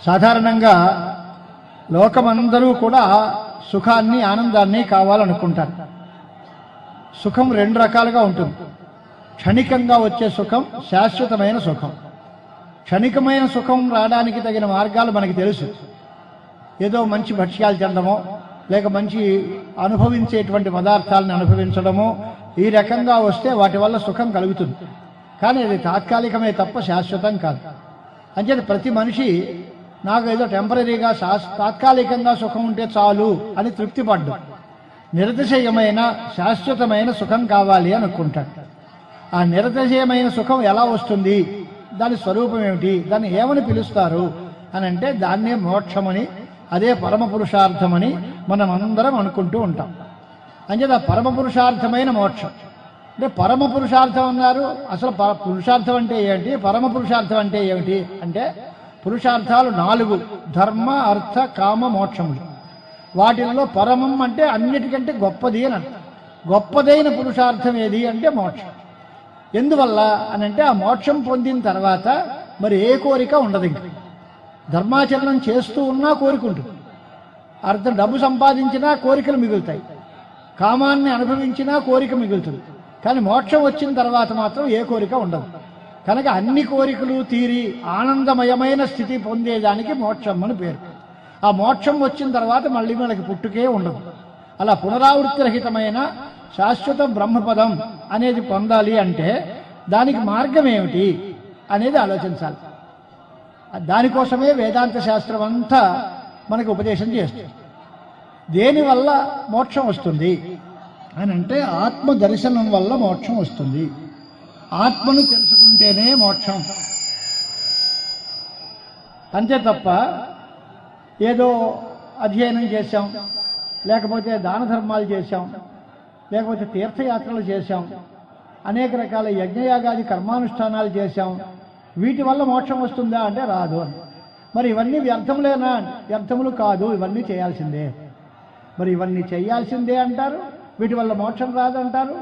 సాధారణంగా లోకమందరూ కూడా సుఖాన్ని ఆనందాన్ని కావాలనుకుంటారు. సుఖం రెండు రకాలుగా ఉంటుంది. క్షణికంగా వచ్చే సుఖం, శాశ్వతమైన సుఖం. క్షణికమైన సుఖం రావడానికి తగిన మార్గాలు మనకి తెలుసు. ఏదో మంచి భక్ష్యాలు తినడమో, లేక మంచి అనుభవించేటువంటి పదార్థాలను అనుభవించడమో, ఈ రకంగా వస్తే వాటి వల్ల సుఖం కలుగుతుంది. కానీ అది తాత్కాలికమే తప్ప శాశ్వతం కాదు. అంచేత ప్రతి మనిషి నాకు ఏదో టెంపరీగా తాత్కాలికంగా సుఖం ఉంటే చాలు అని తృప్తి పడ్డు. నిరతిశయమైన శాశ్వతమైన సుఖం కావాలి అనుకుంటాడు. ఆ నిరతిశయమైన సుఖం ఎలా వస్తుంది, దాని స్వరూపం ఏమిటి, దాన్ని ఏమని పిలుస్తారు అని అంటే దాన్నే మోక్షమని, అదే పరమ పురుషార్థమని మనం అందరం అనుకుంటూ ఉంటాం. అంచేత పరమ పురుషార్థమైన మోక్షం అంటే పరమ పురుషార్థం అన్నారు. అసలు పురుషార్థం అంటే ఏమిటి, పరమ పురుషార్థం అంటే ఏమిటి అంటే పురుషార్థాలు 4: ధర్మ, అర్థ, కామ, మోక్షములు. వాటిల్లో పరమం అంటే అన్నిటికంటే గొప్పది అని అర్థం. గొప్పదైన పురుషార్థం ఏది అంటే మోక్షం. ఎందువల్ల అని అంటే ఆ మోక్షం పొందిన తర్వాత మరి ఏ కోరిక ఉండదు. ఇంక ధర్మాచరణం చేస్తూ ఉన్నా కోరిక ఉంటుంది, డబ్బు సంపాదించినా కోరికలు మిగులుతాయి, కామాన్ని అనుభవించినా కోరిక మిగులుతుంది. కానీ మోక్షం వచ్చిన తర్వాత మాత్రం ఏ కోరిక ఉండదు. కనుక అన్ని కోరికలు తీరి ఆనందమయమైన స్థితి పొందేదానికి మోక్షం అని పేరు. ఆ మోక్షం వచ్చిన తర్వాత మళ్ళీ మనకి పుట్టుకే ఉండదు. అలా పునరావృత్తి రహితమైన శాశ్వత బ్రహ్మపదం అనేది పొందాలి అంటే దానికి మార్గం ఏమిటి అనేది ఆలోచించాలి. దానికోసమే వేదాంత శాస్త్రం అంతా మనకు ఉపదేశం చేస్తుంది. దేనివల్ల మోక్షం వస్తుంది అని అంటే ఆత్మ దర్శనం వల్ల మోక్షం వస్తుంది. ఆత్మను తెలుసుకుంటేనే మోక్షం. అంతే తప్ప ఏదో అధ్యయనం చేశాం, లేకపోతే దాన ధర్మాలు చేశాం, లేకపోతే తీర్థయాత్రలు చేశాం, అనేక రకాల యజ్ఞయాగాది కర్మానుష్ఠానాలు చేశాం, వీటి వల్ల మోక్షం వస్తుందా అంటే రాదు అని. మరి ఇవన్నీ వ్యర్థములేనా? వ్యర్థములు కాదు, ఇవన్నీ చేయాల్సిందే. మరి ఇవన్నీ చేయాల్సిందే అంటారు, వీటి వల్ల మోక్షం రాదంటారు.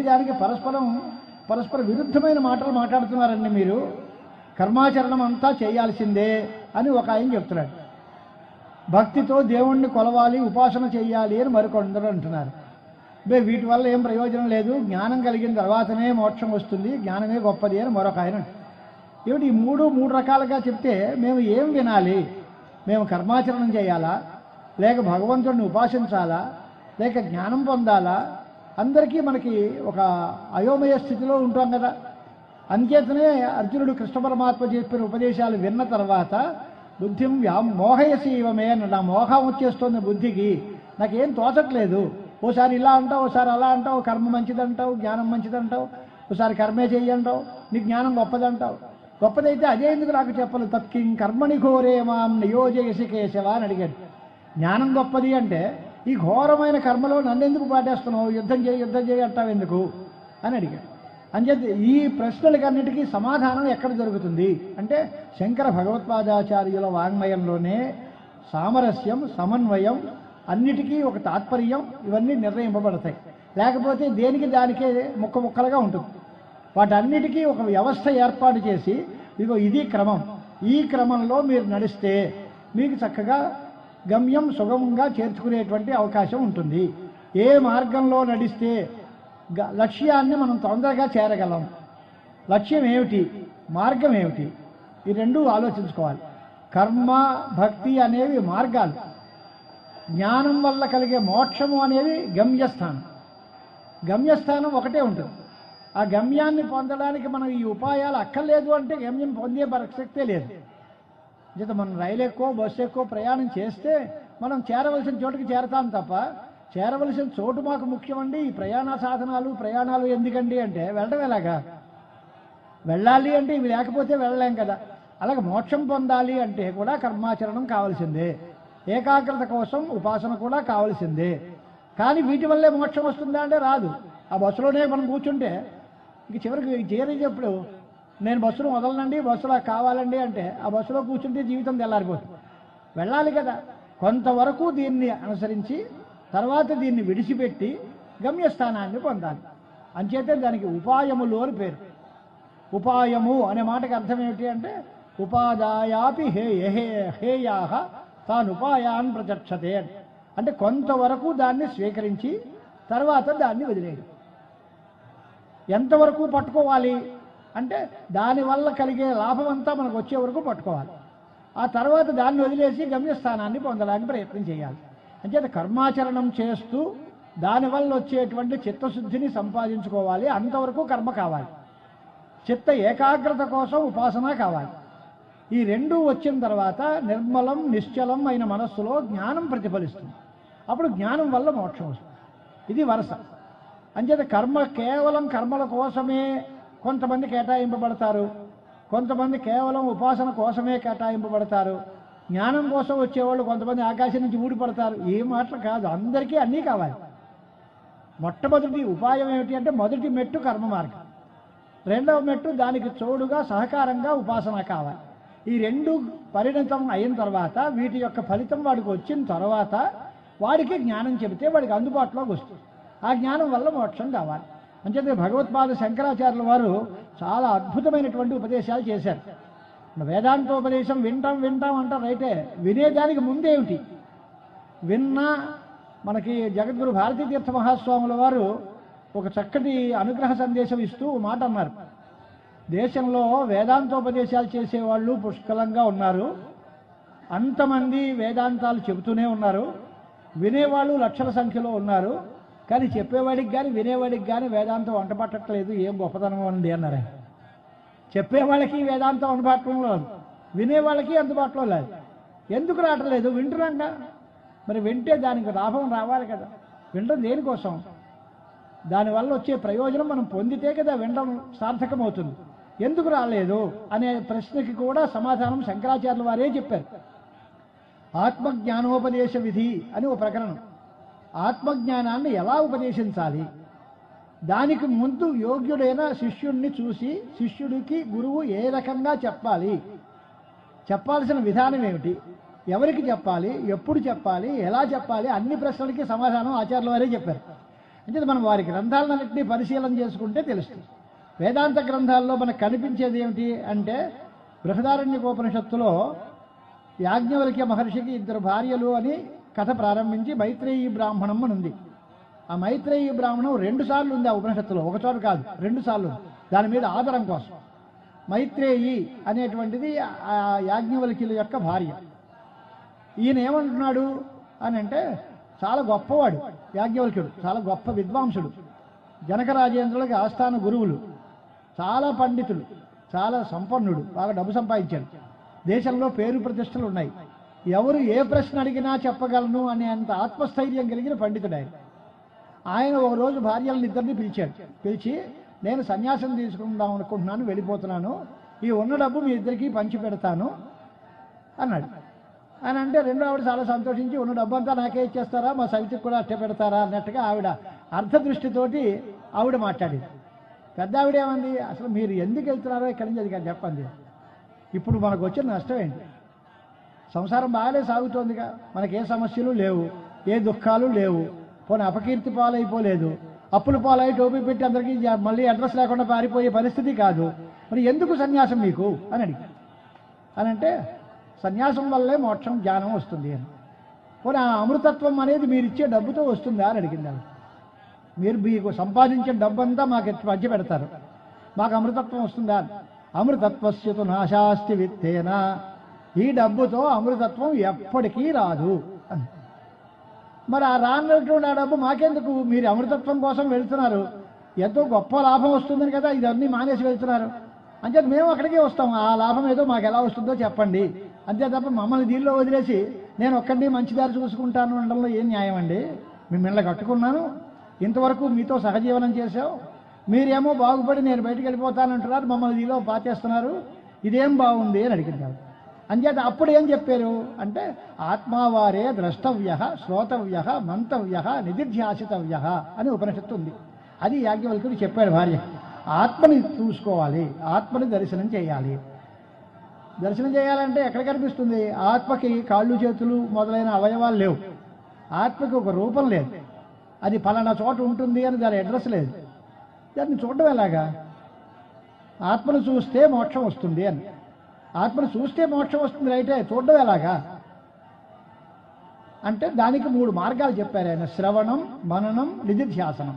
దానికి పరస్పర విరుద్ధమైన మాటలు మాట్లాడుతున్నారండి మీరు. కర్మాచరణం అంతా చేయాల్సిందే అని ఒక ఆయన చెప్తున్నాడు. భక్తితో దేవుణ్ణి కొలవాలి, ఉపాసన చేయాలి అని మరికొందరు అంటున్నారు. వీటి వల్ల ఏం ప్రయోజనం లేదు, జ్ఞానం కలిగిన తర్వాతనే మోక్షం వస్తుంది, జ్ఞానమే గొప్పది అని మరొక ఆయన. ఏమిటి ఈ మూడు రకాలుగా చెప్తే మేము ఏం వినాలి? మేము కర్మాచరణం చేయాలా, లేక భగవంతుడిని ఉపాసించాలా, లేక జ్ఞానం పొందాలా? అందరికీ మనకి ఒక అయోమయ స్థితిలో ఉంటాం కదా. అంచేతనే అర్జునుడు కృష్ణ పరమాత్మ చెప్పిన ఉపదేశాలు విన్న తర్వాత బుద్ధిం మోహయసీవమే అని, నా మోహం వచ్చేస్తుంది బుద్ధికి, నాకేం తోచట్లేదు. ఓసారి ఇలా అంటావు, ఓసారి అలా అంటావు, కర్మ మంచిదంటావు, జ్ఞానం మంచిదంటావు, ఓసారి కర్మే చెయ్యంటావు, నీ జ్ఞానం గొప్పదంటావు. గొప్పదైతే అదే ఎందుకు నాకు చెప్పను? తత్కిం కర్మణి ఘోరే మాం నియోజయసి కేశవ అని అడిగాడు. జ్ఞానం గొప్పది అంటే ఈ ఘోరమైన కర్మలో నన్ను ఎందుకు పాటేస్తున్నావు, యుద్ధం చేయి అంటావు ఎందుకు అని అడిగాడు. అంచేత ఈ ప్రశ్నలకన్నిటికీ సమాధానం ఎక్కడ దొరుకుతుంది అంటే శంకర భగవత్పాదాచార్యుల వాంగ్మయంలోనే సామరస్యం, సమన్వయం, అన్నిటికీ ఒక తాత్పర్యం, ఇవన్నీ నిర్ణయింపబడతాయి. లేకపోతే దేనికి దానికే ముక్కలుగా ఉంటుంది. వాటన్నిటికీ ఒక వ్యవస్థ ఏర్పాటు చేసి ఇదిగో ఇది క్రమం, ఈ క్రమంలో మీరు నడిస్తే మీకు చక్కగా గమ్యం సుగమంగా చేర్చుకునేటువంటి అవకాశం ఉంటుంది. ఏ మార్గంలో నడిస్తే లక్ష్యాన్ని మనం తొందరగా చేరగలం, లక్ష్యం ఏమిటి, మార్గం ఏమిటి, ఈ రెండూ ఆలోచించుకోవాలి. కర్మ, భక్తి అనేవి మార్గాలు, జ్ఞానం వల్ల కలిగే మోక్షము అనేది గమ్యస్థానం. గమ్యస్థానం ఒకటే ఉంటుంది. ఆ గమ్యాన్ని పొందడానికి మనం ఈ ఉపాయాలు అక్కర్లేదు అంటే గమ్యం పొందే ప్రసక్తే లేదు. మనం రైలు ఎక్కువ, బస్సు ఎక్కువ ప్రయాణం చేస్తే మనం చేరవలసిన చోటుకి చేరతాం తప్ప చేరవలసిన చోటు మాకు ముఖ్యమండి, ఈ ప్రయాణాలు ఎందుకండి అంటే వెళ్ళడం ఎలాగా? వెళ్ళాలి అంటే ఇవి లేకపోతే వెళ్ళలేం కదా. అలాగే మోక్షం పొందాలి అంటే కూడా కర్మాచరణం కావాల్సిందే, ఏకాగ్రత కోసం ఉపాసన కూడా కావాల్సిందే. కానీ వీటి వల్లే మోక్షం వస్తుందా అంటే రాదు. ఆ బస్సులోనే మనం కూర్చుంటే ఇంక చివరికి చేరేటప్పుడు నేను బస్సును వదలనండి, బస్సులో కావాలండి అంటే ఆ బస్సులో కూర్చుంటే జీవితం తెల్లారిపోతుంది. వెళ్ళాలి కదా. కొంతవరకు దీన్ని అనుసరించి తర్వాత దీన్ని విడిచిపెట్టి గమ్యస్థానాన్ని పొందాలి. అంచేతే దానికి ఉపాయములు అని పేరు. ఉపాయము అనే మాటకి అర్థం ఏమిటి అంటే ఉపాదాయాపి హేయాహ తానుపాయాన్ ప్రచక్షతే. అంటే కొంతవరకు దాన్ని స్వీకరించి తర్వాత దాన్ని వదిలేయడం. ఎంతవరకు పట్టుకోవాలి అంటే దానివల్ల కలిగే లాభం అంతా మనకు వచ్చే వరకు పట్టుకోవాలి. ఆ తర్వాత దాన్ని వదిలేసి గమ్యస్థానాన్ని పొందడానికి ప్రయత్నం చేయాలి. అంచేత కర్మాచరణం చేస్తూ దానివల్ల వచ్చేటువంటి చిత్తశుద్ధిని సంపాదించుకోవాలి. అంతవరకు కర్మ కావాలి. చిత్త ఏకాగ్రత కోసం ఉపాసన కావాలి. ఈ రెండూ వచ్చిన తర్వాత నిర్మలం నిశ్చలం అయిన మనస్సులో జ్ఞానం ప్రతిఫలిస్తుంది. అప్పుడు జ్ఞానం వల్ల మోక్షం వస్తుంది. ఇది వరుస. అంచేత కర్మ కేవలం కర్మల కోసమే కొంతమంది కేటాయింపబడతారు, కొంతమంది కేవలం ఉపాసన కోసమే కేటాయింపబడతారు. జ్ఞానం కోసం వచ్చేవాళ్ళు కొంతమంది ఆకాశం నుంచి ఊడిపడతారు. ఏ మాటలు కాదు, అందరికీ అన్నీ కావాలి. మొట్టమొదటి ఉపాయం ఏమిటి అంటే మొదటి మెట్టు కర్మ మార్గం, రెండవ మెట్టు దానికి తోడుగా సహకారంగా ఉపాసన కావాలి. ఈ రెండు పరిణతం అయిన తర్వాత వీటి యొక్క ఫలితం వాడికి వచ్చిన తర్వాత వాడికి జ్ఞానం చెబితే వాడికి అందుబాటులోకి వస్తుంది. ఆ జ్ఞానం వల్ల మోక్షం కావాలి. అంచేత భగవత్పాద శంకరాచార్యుల వారు చాలా అద్భుతమైనటువంటి ఉపదేశాలు చేశారు. వేదాంతోపదేశం వింటాం అంటారు రైటే, వినేదానికి ముందేమిటి విన్నా. మనకి జగద్గురు భారతీ తీర్థ మహాస్వాముల వారు ఒక చక్కటి అనుగ్రహ సందేశం ఇస్తూ మాట అన్నారు. దేశంలో వేదాంతోపదేశాలు చేసేవాళ్ళు పుష్కలంగా ఉన్నారు, అంతమంది వేదాంతాలు చెబుతూనే ఉన్నారు, వినేవాళ్ళు లక్షల సంఖ్యలో ఉన్నారు. కానీ చెప్పేవాడికి కానీ వినేవాడికి కానీ వేదాంతం వంటపట్టట్లేదు. ఏం గొప్పతనం ఉంది అన్నారు. చెప్పేవాళ్ళకి వేదాంతం అందుబాటులో లేదు, వినేవాళ్ళకి అందుబాటులో లేదు. ఎందుకు రావట్లేదు? వింటున్నాక మరి వింటే దానికి లాభం రావాలి కదా. వినడం దేనికోసం? దానివల్ల వచ్చే ప్రయోజనం మనం పొందితే కదా వినడం సార్థకమవుతుంది. ఎందుకు రాలేదు అనే ప్రశ్నకి కూడా సమాధానం శంకరాచార్యుల వారే చెప్పారు. ఆత్మజ్ఞానోపదేశ విధి అని ఒక ప్రకరణం. ఆత్మజ్ఞానాన్ని ఎలా ఉపదేశించాలి, దానికి ముందు యోగ్యుడైన శిష్యుడిని చూసి శిష్యుడికి గురువు ఏ రకంగా చెప్పాలి, చెప్పాల్సిన విధానం ఏమిటి, ఎవరికి చెప్పాలి, ఎప్పుడు చెప్పాలి, ఎలా చెప్పాలి, అన్ని ప్రశ్నలకి సమాధానం ఆచార్యుల వారే చెప్పారు. అంటే మనం వారి గ్రంథాలన్నింటినీ పరిశీలన చేసుకుంటే తెలుస్తుంది. వేదాంత గ్రంథాల్లో మనకు కనిపించేది ఏమిటి అంటే బృహదారణ్యకోపనిషత్తులో యాజ్ఞవల్క్య మహర్షికి 2 భార్యలు అని కథ ప్రారంభించి మైత్రేయీ బ్రాహ్మణం అని ఉంది. ఆ మైత్రేయీ బ్రాహ్మణం 2 సార్లు ఉంది ఆ ఉపనిషత్తులో, ఒకచోట కాదు 2 సార్లు ఉంది. దాని మీద ఆధారం కోసం మైత్రేయీ అనేటువంటిది ఆ యాజ్ఞవల్క్యుల యొక్క భార్య. ఈయన ఏమంటున్నాడు అని అంటే చాలా గొప్పవాడు యాజ్ఞవల్క్యుడు, చాలా గొప్ప విద్వాంసుడు, జనక రాజేంద్రులకి ఆస్థాన గురువులు, చాలా పండితుడు, చాలా సంపన్నుడు, బాగా డబ్బు సంపాదించాడు, దేశంలో పేరు ప్రతిష్టలు ఉన్నాయి, ఎవరు ఏ ప్రశ్న అడిగినా చెప్పగలను అనే అంత ఆత్మస్థైర్యం కలిగిన పండితుడు ఆయన. ఆయన ఒక రోజు భార్యలను ఇద్దరిని పిలిచాడు. పిలిచి నేను సన్యాసం తీసుకుందాం అనుకుంటున్నాను, వెళ్ళిపోతున్నాను, ఈ ఉన్న డబ్బు మీ ఇద్దరికీ పంచి పెడతాను అన్నాడు. అని అంటే రెండో ఆవిడ చాలా సంతోషించి ఉన్న డబ్బు అంతా నాకే ఇచ్చేస్తారా, మా సవితికి కూడా అట్టే పెడతారా అన్నట్టుగా ఆవిడ అర్థదృష్టితోటి ఆవిడ మాట్లాడింది. పెద్ద ఆవిడ ఏమంది, అసలు మీరు ఎందుకు వెళ్తున్నారో ఇక్కడి నుంచి అది కానీ చెప్పండి, ఇప్పుడు మనకు వచ్చిన నష్టం ఏంటి, సంసారం బాగానే సాగుతోందిగా, మనకే సమస్యలు లేవు, ఏ దుఃఖాలు లేవు, పోనీ అపకీర్తి పాలైపోలేదు, అప్పుల పాలై టోపీ పెట్టి అందరికీ మళ్ళీ అడ్రస్ లేకుండా పారిపోయే పరిస్థితి కాదు, మరి ఎందుకు సన్యాసం మీకు అని అడిగి అని అంటే సన్యాసం వల్లే మోక్షం జ్ఞానం వస్తుంది అని. పోనీ ఆ అమృతత్వం అనేది మీరు ఇచ్చే డబ్బుతో వస్తుందా అని అడిగింది. మీరు మీకు సంపాదించిన డబ్బంతా మాకు పంచి పెడతారు, మాకు అమృతత్వం వస్తుందా? అమృతత్వస్యతు నాశాస్తి విత్తేనా, ఈ డబ్బుతో అమృతత్వం ఎప్పటికీ రాదు అని. మరి ఆ రానటువంటి ఆ డబ్బు మాకెందుకు, మీరు అమృతత్వం కోసం వెళ్తున్నారు, ఎంతో గొప్ప లాభం వస్తుందని కదా ఇదన్నీ మానేసి వెళ్తున్నారు, అంతే మేము అక్కడికే వస్తాం, ఆ లాభం ఏదో మాకు ఎలా వస్తుందో చెప్పండి అంతే తప్ప మమ్మల్ని దీనిలో వదిలేసి నేను ఒక్కడిని మంచిదారి చూసుకుంటాను అనడంలో ఏం న్యాయం అండి? మిమ్మల్ని కట్టుకున్నాను, ఇంతవరకు మీతో సహజీవనం చేశావు, మీరేమో బాగుపడి నేను బయటకు వెళ్ళిపోతానంటున్నారు, మమ్మల్ని దీనిలో పాచేస్తున్నారు, ఇదేం బాగుంది అని అడిగింది. అంచేత అప్పుడు ఏం చెప్పారు అంటే ఆత్మావారే ద్రష్టవ్య శ్రోతవ్య మంతవ్య నిధిధ్యాసితవ్య అని ఉపనిషత్తు ఉంది. అది యాజ్ఞవల్క్యుడు చెప్పాడు భార్య. ఆత్మని చూసుకోవాలి, ఆత్మని దర్శనం చేయాలి. దర్శనం చేయాలంటే ఎక్కడ కనిపిస్తుంది? ఆత్మకి కాళ్ళు చేతులు మొదలైన అవయవాలు లేవు, ఆత్మకి ఒక రూపం లేదు, అది ఫలానా చోట ఉంటుంది అని దాని అడ్రస్ లేదు, దాన్ని చూడడం ఎలాగా? ఆత్మను చూస్తే మోక్షం వస్తుంది అని. ఆత్మను చూస్తే మోక్షం వస్తుంది రైటే, చూడడం ఎలాగా అంటే దానికి 3 మార్గాలు చెప్పారు ఆయన. శ్రవణం, మననం, నిధిధ్యాసనం.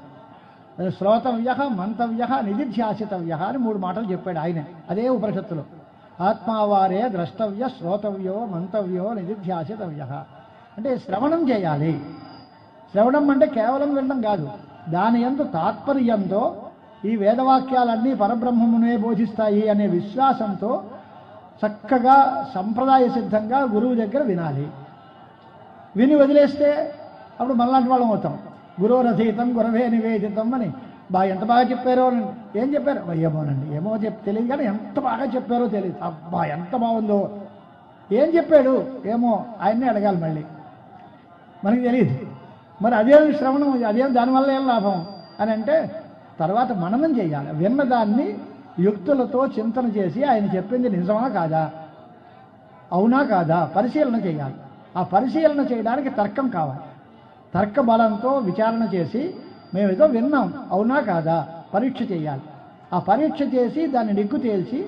శ్రోతవ్య, మంతవ్య, నిధిధ్యాసితవ్య అని 3 మాటలు చెప్పాడు ఆయన అదే ఉపనిషత్తులో. ఆత్మావారే ద్రష్టవ్య, శ్రోతవ్యో, మంతవ్యో, నిధిధ్యాసితవ్య. అంటే శ్రవణం చేయాలి. శ్రవణం అంటే కేవలం వినడం కాదు, దాని యందు తాత్పర్యంతో ఈ వేదవాక్యాలన్నీ పరబ్రహ్మమునే బోధిస్తాయి అనే విశ్వాసంతో చక్కగా సంప్రదాయ సిద్ధంగా గురువు దగ్గర వినాలి. విని వదిలేస్తే అప్పుడు మనలాంటి వాళ్ళం అవుతాం. గురురథీతం గురవే నివేదితం అని ఎంత బాగా చెప్పారో. ఏం చెప్పారు? ఏమోనండి, ఏమో తెలియదు, కానీ ఎంత బాగా చెప్పారో తెలియదు. అబ్బా ఎంత బాగుందో. ఏం చెప్పాడు? ఏమో ఆయన్నే అడగాలి, మళ్ళీ మనకి తెలియదు. మరి అదేం శ్రవణం, అదేం దానివల్ల ఏం లాభం అని అంటే తర్వాత మననం చేయాలి. విన్నదాన్ని యుక్తులతో చింతన చేసి ఆయన చెప్పింది నిజమా కాదా, అవునా కాదా పరిశీలన చేయాలి. ఆ పరిశీలన చేయడానికి తర్కం కావాలి. తర్క బలంతో విచారణ చేసి మేమేదో విన్నాం, అవునా కాదా పరీక్ష చేయాలి. ఆ పరీక్ష చేసి దాన్ని నిగ్గు తేల్చి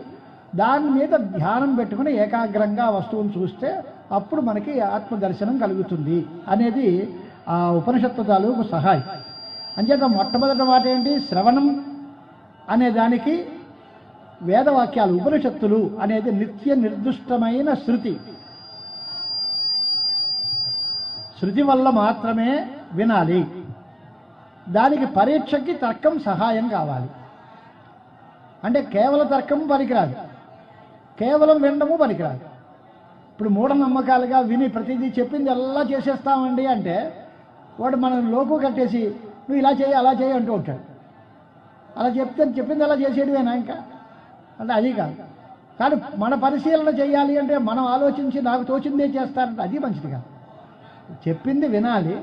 దాని మీద ధ్యానం పెట్టుకుని ఏకాగ్రంగా వస్తువును చూస్తే అప్పుడు మనకి ఆత్మదర్శనం కలుగుతుంది అనేది ఆ ఉపనిషత్తు తాలూకు సహాయం. అంచేత మొట్టమొదటి మాట ఏంటి? శ్రవణం అనే దానికి వేదవాక్యాలు, ఉపనిషత్తులు అనేది నిత్య నిర్దిష్టమైన శృతి. శృతి వల్ల మాత్రమే వినాలి. దానికి పరీక్షకి తర్కం సహాయం కావాలి. అంటే కేవల తర్కము పనికిరాదు, కేవలం వినడము పనికిరాదు. ఇప్పుడు మూఢనమ్మకాలుగా విని ప్రతిదీ చెప్పింది ఎలా చేసేస్తామండి అంటే వాడు మనం లోకు కట్టేసి నువ్వు ఇలా చేయి అలా చేయి అంటూ ఉంటాడు. అలా చెప్పింది అలా చేసేటివేనా ఇంకా అంటే అది కాదు. కానీ మన పరిశీలన చేయాలి అంటే మనం ఆలోచించి నాకు తోచిందే చేస్తారంటే అది మంచిది కాదు. చెప్పింది వినాలి,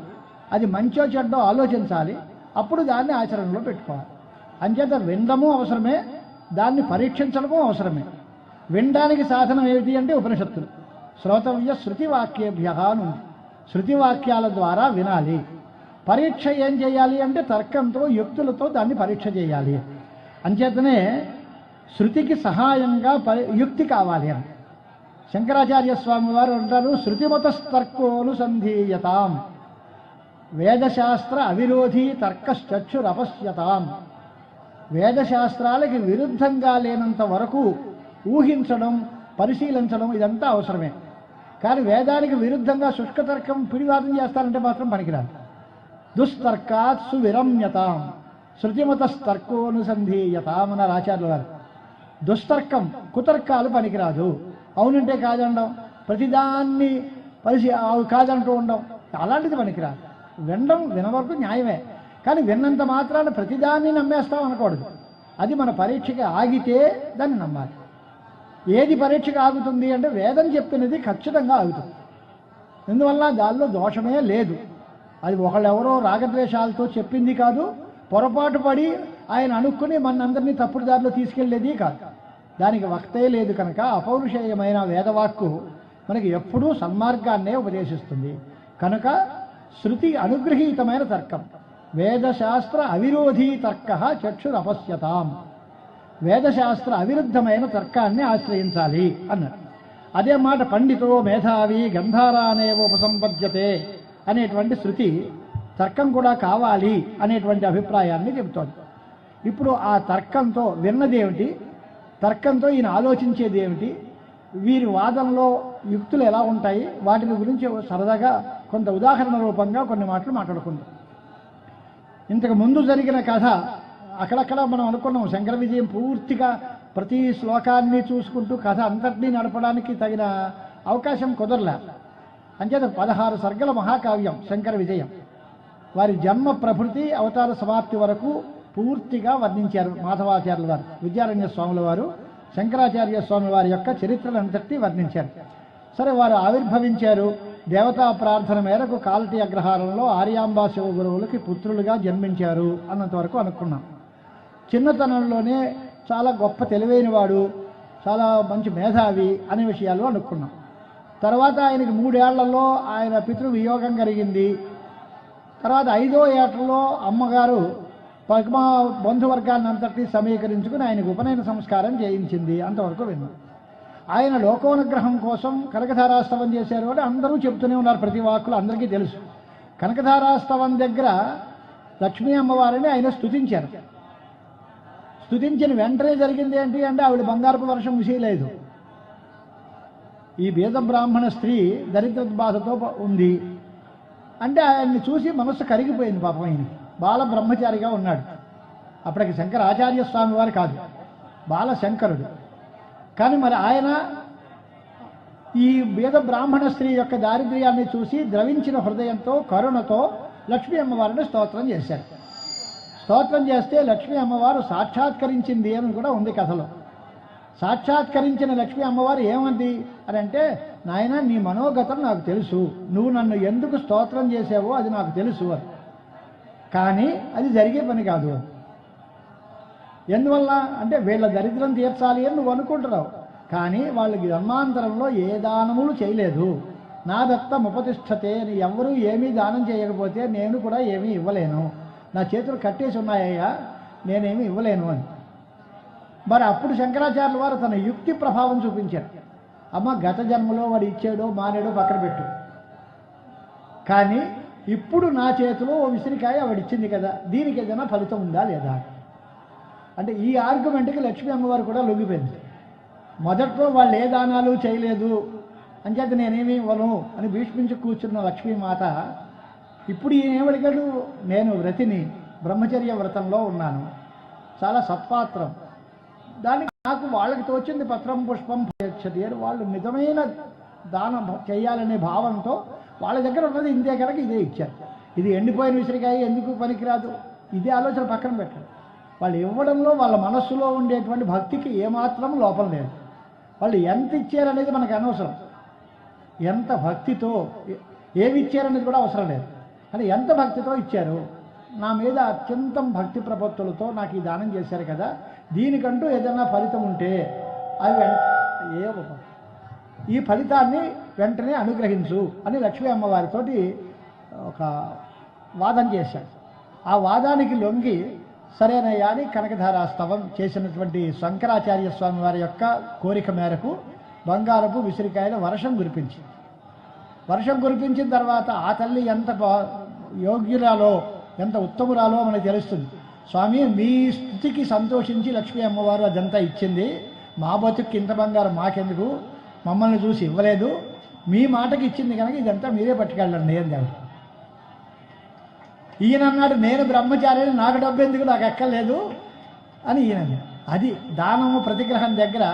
అది మంచో చెడ్డో ఆలోచించాలి, అప్పుడు దాన్ని ఆచరణలో పెట్టుకోవాలి. అంచేత వినడము అవసరమే, దాన్ని పరీక్షించడము అవసరమే. వినడానికి సాధనం ఏమిటి అంటే ఉపనిషత్తులు. శ్రోతవ్య శృతివాక్యేభ్య అని, శృతివాక్యాల ద్వారా వినాలి. పరీక్ష ఏం చేయాలి అంటే తర్కంతో యుక్తులతో దాన్ని పరీక్ష చేయాలి. అంచేతనే శృతికి సహాయంగా యుక్తి కావాలి అని శంకరాచార్య స్వామి వారు అంటారు. శృతిమతస్తర్కోనుసంధీయతాం వేదశాస్త్ర అవిరోధీ తర్కశ్చక్షురపశ్యతాం. వేదశాస్త్రాలకి విరుద్ధంగా లేనంత వరకు ఊహించడం, పరిశీలించడం ఇదంతా అవసరమే. కానీ వేదానికి విరుద్ధంగా శుష్కతర్కం పిడివాదం చేస్తారంటే మాత్రం పనికిరాదు. దుస్తర్కాత్ సువిరమ్యతాం శృతిమతస్తర్కోనుసంధీయతాం అన్నారు ఆచార్యుల వారు. దుస్తర్కం, కుతర్కాలు పనికిరాదు. అవునంటే కాదండం, ప్రతిదాన్ని కాదంటూ ఉండడం, అలాంటిది పనికిరాదు. వినడం వినవరకు న్యాయమే, కానీ విన్నంత మాత్రాన ప్రతిదాన్ని నమ్మేస్తాం అనకూడదు. అది మన పరీక్షకి ఆగితే దాన్ని నమ్మాలి. ఏది పరీక్షకు ఆగుతుంది అంటే వేదం చెప్పినది ఖచ్చితంగా ఆగుతుంది. ఎందువల్ల దానిలో దోషమే లేదు. అది ఒకళ్ళెవరో రాగద్వేషాలతో చెప్పింది కాదు, పొరపాటు పడి ఆయన అనుకుని మనందరినీ తప్పుడు దారిలో తీసుకెళ్లేది కాదు. దానికి వక్తే లేదు కనుక అపౌరుషేయమైన వేదవాక్కు మనకి ఎప్పుడూ సన్మార్గాన్నే ఉపదేశిస్తుంది. కనుక శృతి అనుగృహీతమైన తర్కం, వేదశాస్త్ర అవిరోధీ తర్క చక్షురపశ్యతాం. వేదశాస్త్ర అవిరుద్ధమైన తర్కాన్ని ఆశ్రయించాలి అన్నారు. అదే మాట పండితో మేధావి గంధారానేవ ఉపసంపద్యతే అనేటువంటి శృతి తర్కం కూడా కావాలి అనేటువంటి అభిప్రాయాన్ని చెబుతోంది. ఇప్పుడు ఆ తర్కంతో విన్నదేమిటి, తర్కంతో ఈయన ఆలోచించేది ఏమిటి, వీరి వాదనలో యుక్తులు ఎలా ఉంటాయి, వాటిని గురించి సరదాగా కొంత ఉదాహరణ రూపంగా కొన్ని మాటలు మాట్లాడుకుందాం. ఇంతకు ముందు జరిగిన కథ అక్కడక్కడ మనం అనుకున్నాం. శంకర విజయం పూర్తిగా ప్రతి శ్లోకాన్ని చూసుకుంటూ కథ అంతటినీ నడపడానికి తగిన అవకాశం కుదరలే. అంచేత 16 సర్గల మహాకావ్యం శంకర విజయం. వారి జన్మ ప్రభృతి అవతార సమాప్తి వరకు పూర్తిగా వర్ణించారు మాధవాచార్యుల వారు. విద్యారణ్య స్వాముల వారు శంకరాచార్య స్వామి వారి యొక్క చరిత్రలంతటి వర్ణించారు. సరే, వారు ఆవిర్భవించారు. దేవతా ప్రార్థన మేరకు కాలటి అగ్రహారంలో ఆర్యాంబా శివ గురువులకి పుత్రులుగా జన్మించారు అన్నంతవరకు అనుకున్నాం. చిన్నతనంలోనే చాలా గొప్ప తెలివైనవాడు, చాలా మంచి మేధావి అనే విషయాలు అనుకున్నాం. తర్వాత ఆయనకి 3 ఏళ్లలో ఆయన పితృవియోగం కలిగింది. తర్వాత 5వ ఏటలో అమ్మగారు పద్మ బంధువర్గాన్ని అంతటి సమీకరించుకుని ఆయనకు ఉపనయన సంస్కారం చేయించింది. అంతవరకు విన్నాం. ఆయన లోకోనుగ్రహం కోసం కనకధారాస్తవం చేశారు అని అందరూ చెప్తూనే ఉన్నారు, ప్రతి వాక్కులు అందరికీ తెలుసు. కనకధారాస్తవం దగ్గర లక్ష్మీ అమ్మవారిని ఆయన స్తుతించారు. స్తుతించిన వెంటనే జరిగింది ఏంటి అంటే ఆవిడ బంగారపు వర్షం విషయలేదు. ఈ బీద బ్రాహ్మణ స్త్రీ దరిద్ర బాధతో ఉంది అంటే ఆయన్ని చూసి మనస్సు కరిగిపోయింది. పాపం ఆయనకి బాల బ్రహ్మచారిగా ఉన్నాడు. అప్పటికి శంకరాచార్య స్వామి వారు కాదు, బాల శంకరుడు. కానీ మరి ఆయన ఈ బీద బ్రాహ్మణ స్త్రీ యొక్క దారిద్ర్యాన్ని చూసి ద్రవించిన హృదయంతో కరుణతో లక్ష్మీ అమ్మవారిని స్తోత్రం చేశారు. స్తోత్రం చేస్తే లక్ష్మీ అమ్మవారు సాక్షాత్కరించింది అని కూడా ఉంది కథలో. సాక్షాత్కరించిన లక్ష్మీ అమ్మవారు ఏమంది అని అంటే, నాయన నీ మనోగతం నాకు తెలుసు, నువ్వు నన్ను ఎందుకు స్తోత్రం చేసావో అది నాకు తెలుసు అని. కానీ అది జరిగే పని కాదు. ఎందువల్ల అంటే వీళ్ళ దరిద్రం తీర్చాలి అని నువ్వు అనుకుంటున్నావు, కానీ వాళ్ళకి జన్మాంతరంలో ఏ దానములు చేయలేదు. నా దత్తం ఉపతిష్టతే అని ఎవరూ ఏమీ దానం చేయకపోతే నేను కూడా ఏమీ ఇవ్వలేను, నా చేతులు కట్టేసి ఉన్నాయ్యా, నేనేమీ ఇవ్వలేను అని. మరి అప్పుడు శంకరాచార్యుల వారు తన యుక్తి ప్రభావం చూపించారు. అమ్మ గత జన్మలో వాడు ఇచ్చాడో మానేడో పక్కన పెట్టు, కానీ ఇప్పుడు నా చేతిలో ఓ విసిరికాయ వాడిచ్చింది కదా, దీనికి ఏదైనా ఫలితం ఉందా లేదా అంటే ఈ ఆర్గ్యుమెంట్కి లక్ష్మీ అమ్మవారు కూడా లొంగిపోయింది. మొదట్లో వాళ్ళు ఏ దానాలు చేయలేదు అంచేత నేనేమీ ఇవ్వను అని భీష్మించి కూర్చున్న లక్ష్మీమాత ఇప్పుడు ఈయనేమడిగాడు, నేను వ్రతిని, బ్రహ్మచర్య వ్రతంలో ఉన్నాను, చాలా సత్పాత్రం, దానికి నాకు వాళ్ళకి తోచింది పత్రం పుష్పం ప్రయచ్చతి అని వాళ్ళు నిజమైన దానం చేయాలనే భావంతో వాళ్ళ దగ్గర ఉన్నది ఇంతే కనుక ఇదే ఇచ్చారు. ఇది ఎండిపోయిన విసిరికాయ ఎందుకు పనికిరాదు, ఇదే ఆలోచన పక్కన పెట్టారు. వాళ్ళు ఇవ్వడంలో వాళ్ళ మనస్సులో ఉండేటువంటి భక్తికి ఏమాత్రం లోపం లేదు. వాళ్ళు ఎంత ఇచ్చారనేది మనకు అనవసరం, ఎంత భక్తితో ఏమి ఇచ్చారనేది కూడా అవసరం లేదు, కానీ ఎంత భక్తితో ఇచ్చారు, నా మీద అత్యంతం భక్తి ప్రపత్తులతో నాకు ఈ దానం చేశారు కదా, దీనికంటూ ఏదైనా ఫలితం ఉంటే అది ఈ ఫలితాన్ని వెంటనే అనుగ్రహించు అని లక్ష్మీ అమ్మవారితోటి ఒక వాదం చేశాడు. ఆ వాదానికి లొంగి సరేనయ్యా అని కనకధారాస్తవం చేసినటువంటి శంకరాచార్య స్వామి వారి యొక్క కోరిక మేరకు బంగారపు విసిరికాయల వర్షం కురిపించింది. వర్షం కురిపించిన తర్వాత ఆ తల్లి ఎంత యోగ్యురాలో ఎంత ఉత్తమురాలో మనకు తెలుస్తుంది. స్వామి మీ స్థితికి సంతోషించి లక్ష్మీ అమ్మవారు అదంతా ఇచ్చింది, మా బతుక్కి ఇంత బంగారం మాకెందుకు, మమ్మల్ని చూసి ఇవ్వలేదు, మీ మాటకి ఇచ్చింది కనుక ఇదంతా మీరే పట్టుకెళ్ళండి ఏం దేవుడు. ఈయన అన్నాడు నేను బ్రహ్మచారిని, నాకు డబ్బు ఎందుకు, నాకు ఎక్కలేదు అని ఈయన. అది దానము ప్రతిగ్రహం దగ్గర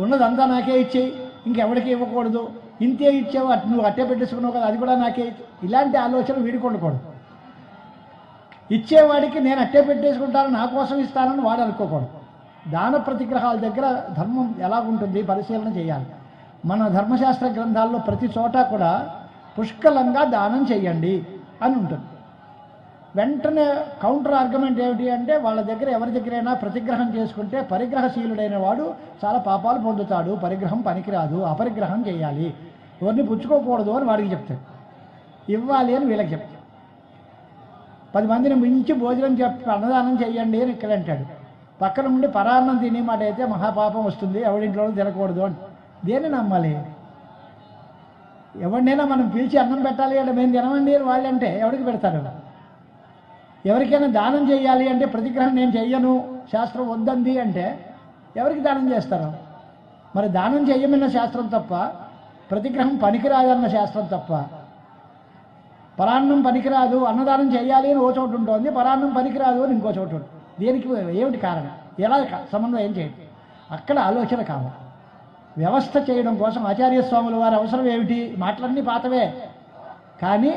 ఉన్నదంతా నాకే ఇచ్చేయి, ఇంకెవరికి ఇవ్వకూడదు, ఇంతే ఇచ్చావు నువ్వు అట్టే పెట్టేసుకున్నావు కదా అది కూడా నాకే, ఇలాంటి ఆలోచన వీడుకొండకూడదు. ఇచ్చేవాడికి నేను అట్టే పెట్టేసుకుంటాను నా కోసం ఇస్తానని వాడు అనుకోకూడదు. దాన ప్రతిగ్రహాల దగ్గర ధర్మం ఎలాగుంటుంది పరిశీలన చేయాలి. మన ధర్మశాస్త్ర గ్రంథాల్లో ప్రతి చోట కూడా పుష్కలంగా దానం చేయండి అని ఉంటుంది. వెంటనే కౌంటర్ ఆర్గ్యుమెంట్ ఏమిటి అంటే వాళ్ళ దగ్గర ఎవరి దగ్గరైనా ప్రతిగ్రహం చేసుకుంటే పరిగ్రహశీలుడైన వాడు చాలా పాపాలు పొందుతాడు, పరిగ్రహం పనికిరాదు, అపరిగ్రహం చేయాలి, ఎవరిని పుచ్చుకోకూడదు అని వాడికి చెప్తాడు, ఇవ్వాలి అని వీళ్ళకి చెప్తాడు. 10 మందిని మించి భోజనం అన్నదానం చేయండి అని ఇక్కడ అంటాడు. పక్కన ఉండి పరాన్నం తినే మాట అయితే మహాపాపం వస్తుంది, ఎవరింట్లో తినకూడదు అని. దేన్ని నమ్మాలి? ఎవరినైనా మనం పిలిచి అన్నం పెట్టాలి అంటే మేము తినమండి వాళ్ళంటే ఎవరికి పెడతారు? ఎవరికైనా దానం చేయాలి అంటే ప్రతిగ్రహం నేను చెయ్యను శాస్త్రం వద్దంది అంటే ఎవరికి దానం చేస్తారు? మరి దానం చెయ్యమన్న శాస్త్రం తప్ప, ప్రతిగ్రహం పనికిరాదన్న శాస్త్రం తప్ప, పరాన్నం పనికిరాదు అన్నదానం చేయాలి అని ఓ చోటు ఉంటుంది, పరాన్నం పనికిరాదు అని ఇంకో చోటు ఉంటుంది. దేనికి ఏమిటి కారణం? ఎలా సమన్వయం చేయండి? అక్కడ ఆలోచన కావాలి. వ్యవస్థ చేయడం కోసం ఆచార్య స్వాముల వారి అవసరం ఏమిటి? మాటలన్నీ పాతవే, కానీ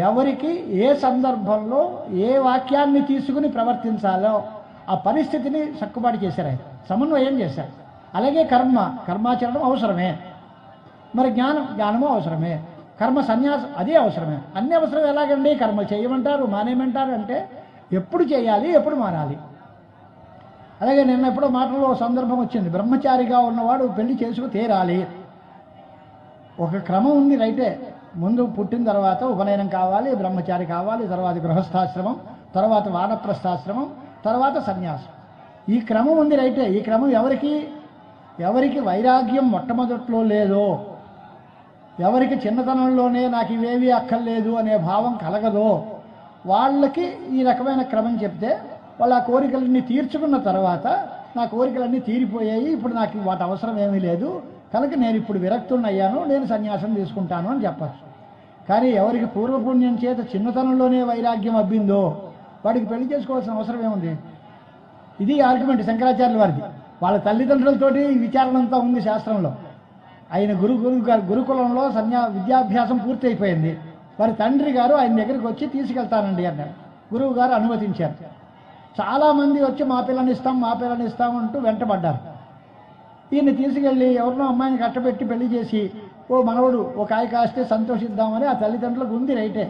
ఎవరికి ఏ సందర్భంలో ఏ వాక్యాన్ని తీసుకుని ప్రవర్తించాలో ఆ పరిస్థితిని సక్కుబాటు చేశారు, ఆయన సమన్వయం చేశారు. అలాగే కర్మాచరణం అవసరమే, మరి జ్ఞానము అవసరమే, కర్మ సన్యాసం అది అవసరమే, అన్ని అవసరం. ఎలాగండి కర్మ చేయమంటారు మానేయమంటారు అంటే ఎప్పుడు చేయాలి ఎప్పుడు మానాలి? అలాగే నిన్న ఎప్పుడో మాటల్లో సందర్భం వచ్చింది, బ్రహ్మచారిగా ఉన్నవాడు పెళ్లి చేసుకు తీరాలి. ఒక క్రమం ఉంది రైటే, ముందు పుట్టిన తర్వాత ఉపనయనం కావాలి, బ్రహ్మచారి కావాలి, తర్వాత గృహస్థాశ్రమం, తర్వాత వానప్రస్థాశ్రమం, తర్వాత సన్యాసం. ఈ క్రమం ఉంది రైటే. ఈ క్రమం ఎవరికి? ఎవరికి వైరాగ్యం మొట్టమొదట్లో లేదో, ఎవరికి చిన్నతనంలోనే నాకు ఇవేవి అక్కర్లేదు అనే భావం కలగదో వాళ్ళకి ఈ రకమైన క్రమం చెప్తే వాళ్ళ ఆ కోరికలన్నీ తీర్చుకున్న తర్వాత నా కోరికలన్నీ తీరిపోయాయి, ఇప్పుడు నాకు వాటి అవసరం ఏమీ లేదు, కనుక నేను ఇప్పుడు విరక్తుడిని అయ్యాను, నేను సన్యాసం తీసుకుంటాను అని చెప్పచ్చు. కానీ ఎవరికి పూర్వపుణ్యం చేత చిన్నతనంలోనే వైరాగ్యం అబ్బిందో వాడికి పెళ్లి చేసుకోవాల్సిన అవసరం ఏముంది? ఇది ఆర్గ్యుమెంట్ శంకరాచార్యుల వారిది. వాళ్ళ తల్లిదండ్రులతోటి విచారణ అంతా ఉంది శాస్త్రంలో. ఆయన గురుకులంలో విద్యాభ్యాసం పూర్తి అయిపోయింది. వారి తండ్రి గారు ఆయన దగ్గరికి వచ్చి తీసుకెళ్తానండి అన్నారు. గురువు గారు అనుమతించారు. చాలామంది వచ్చి మా పిల్లని ఇస్తాం అంటూ వెంటబడ్డారు. ఈయన్ని తీసుకెళ్ళి ఎవరినో అమ్మాయిని కట్టబెట్టి పెళ్లి చేసి ఓ మనవడు ఓ కాయ కాస్తే సంతోషిద్దామని ఆ తల్లిదండ్రులకు ఉంది రైటే.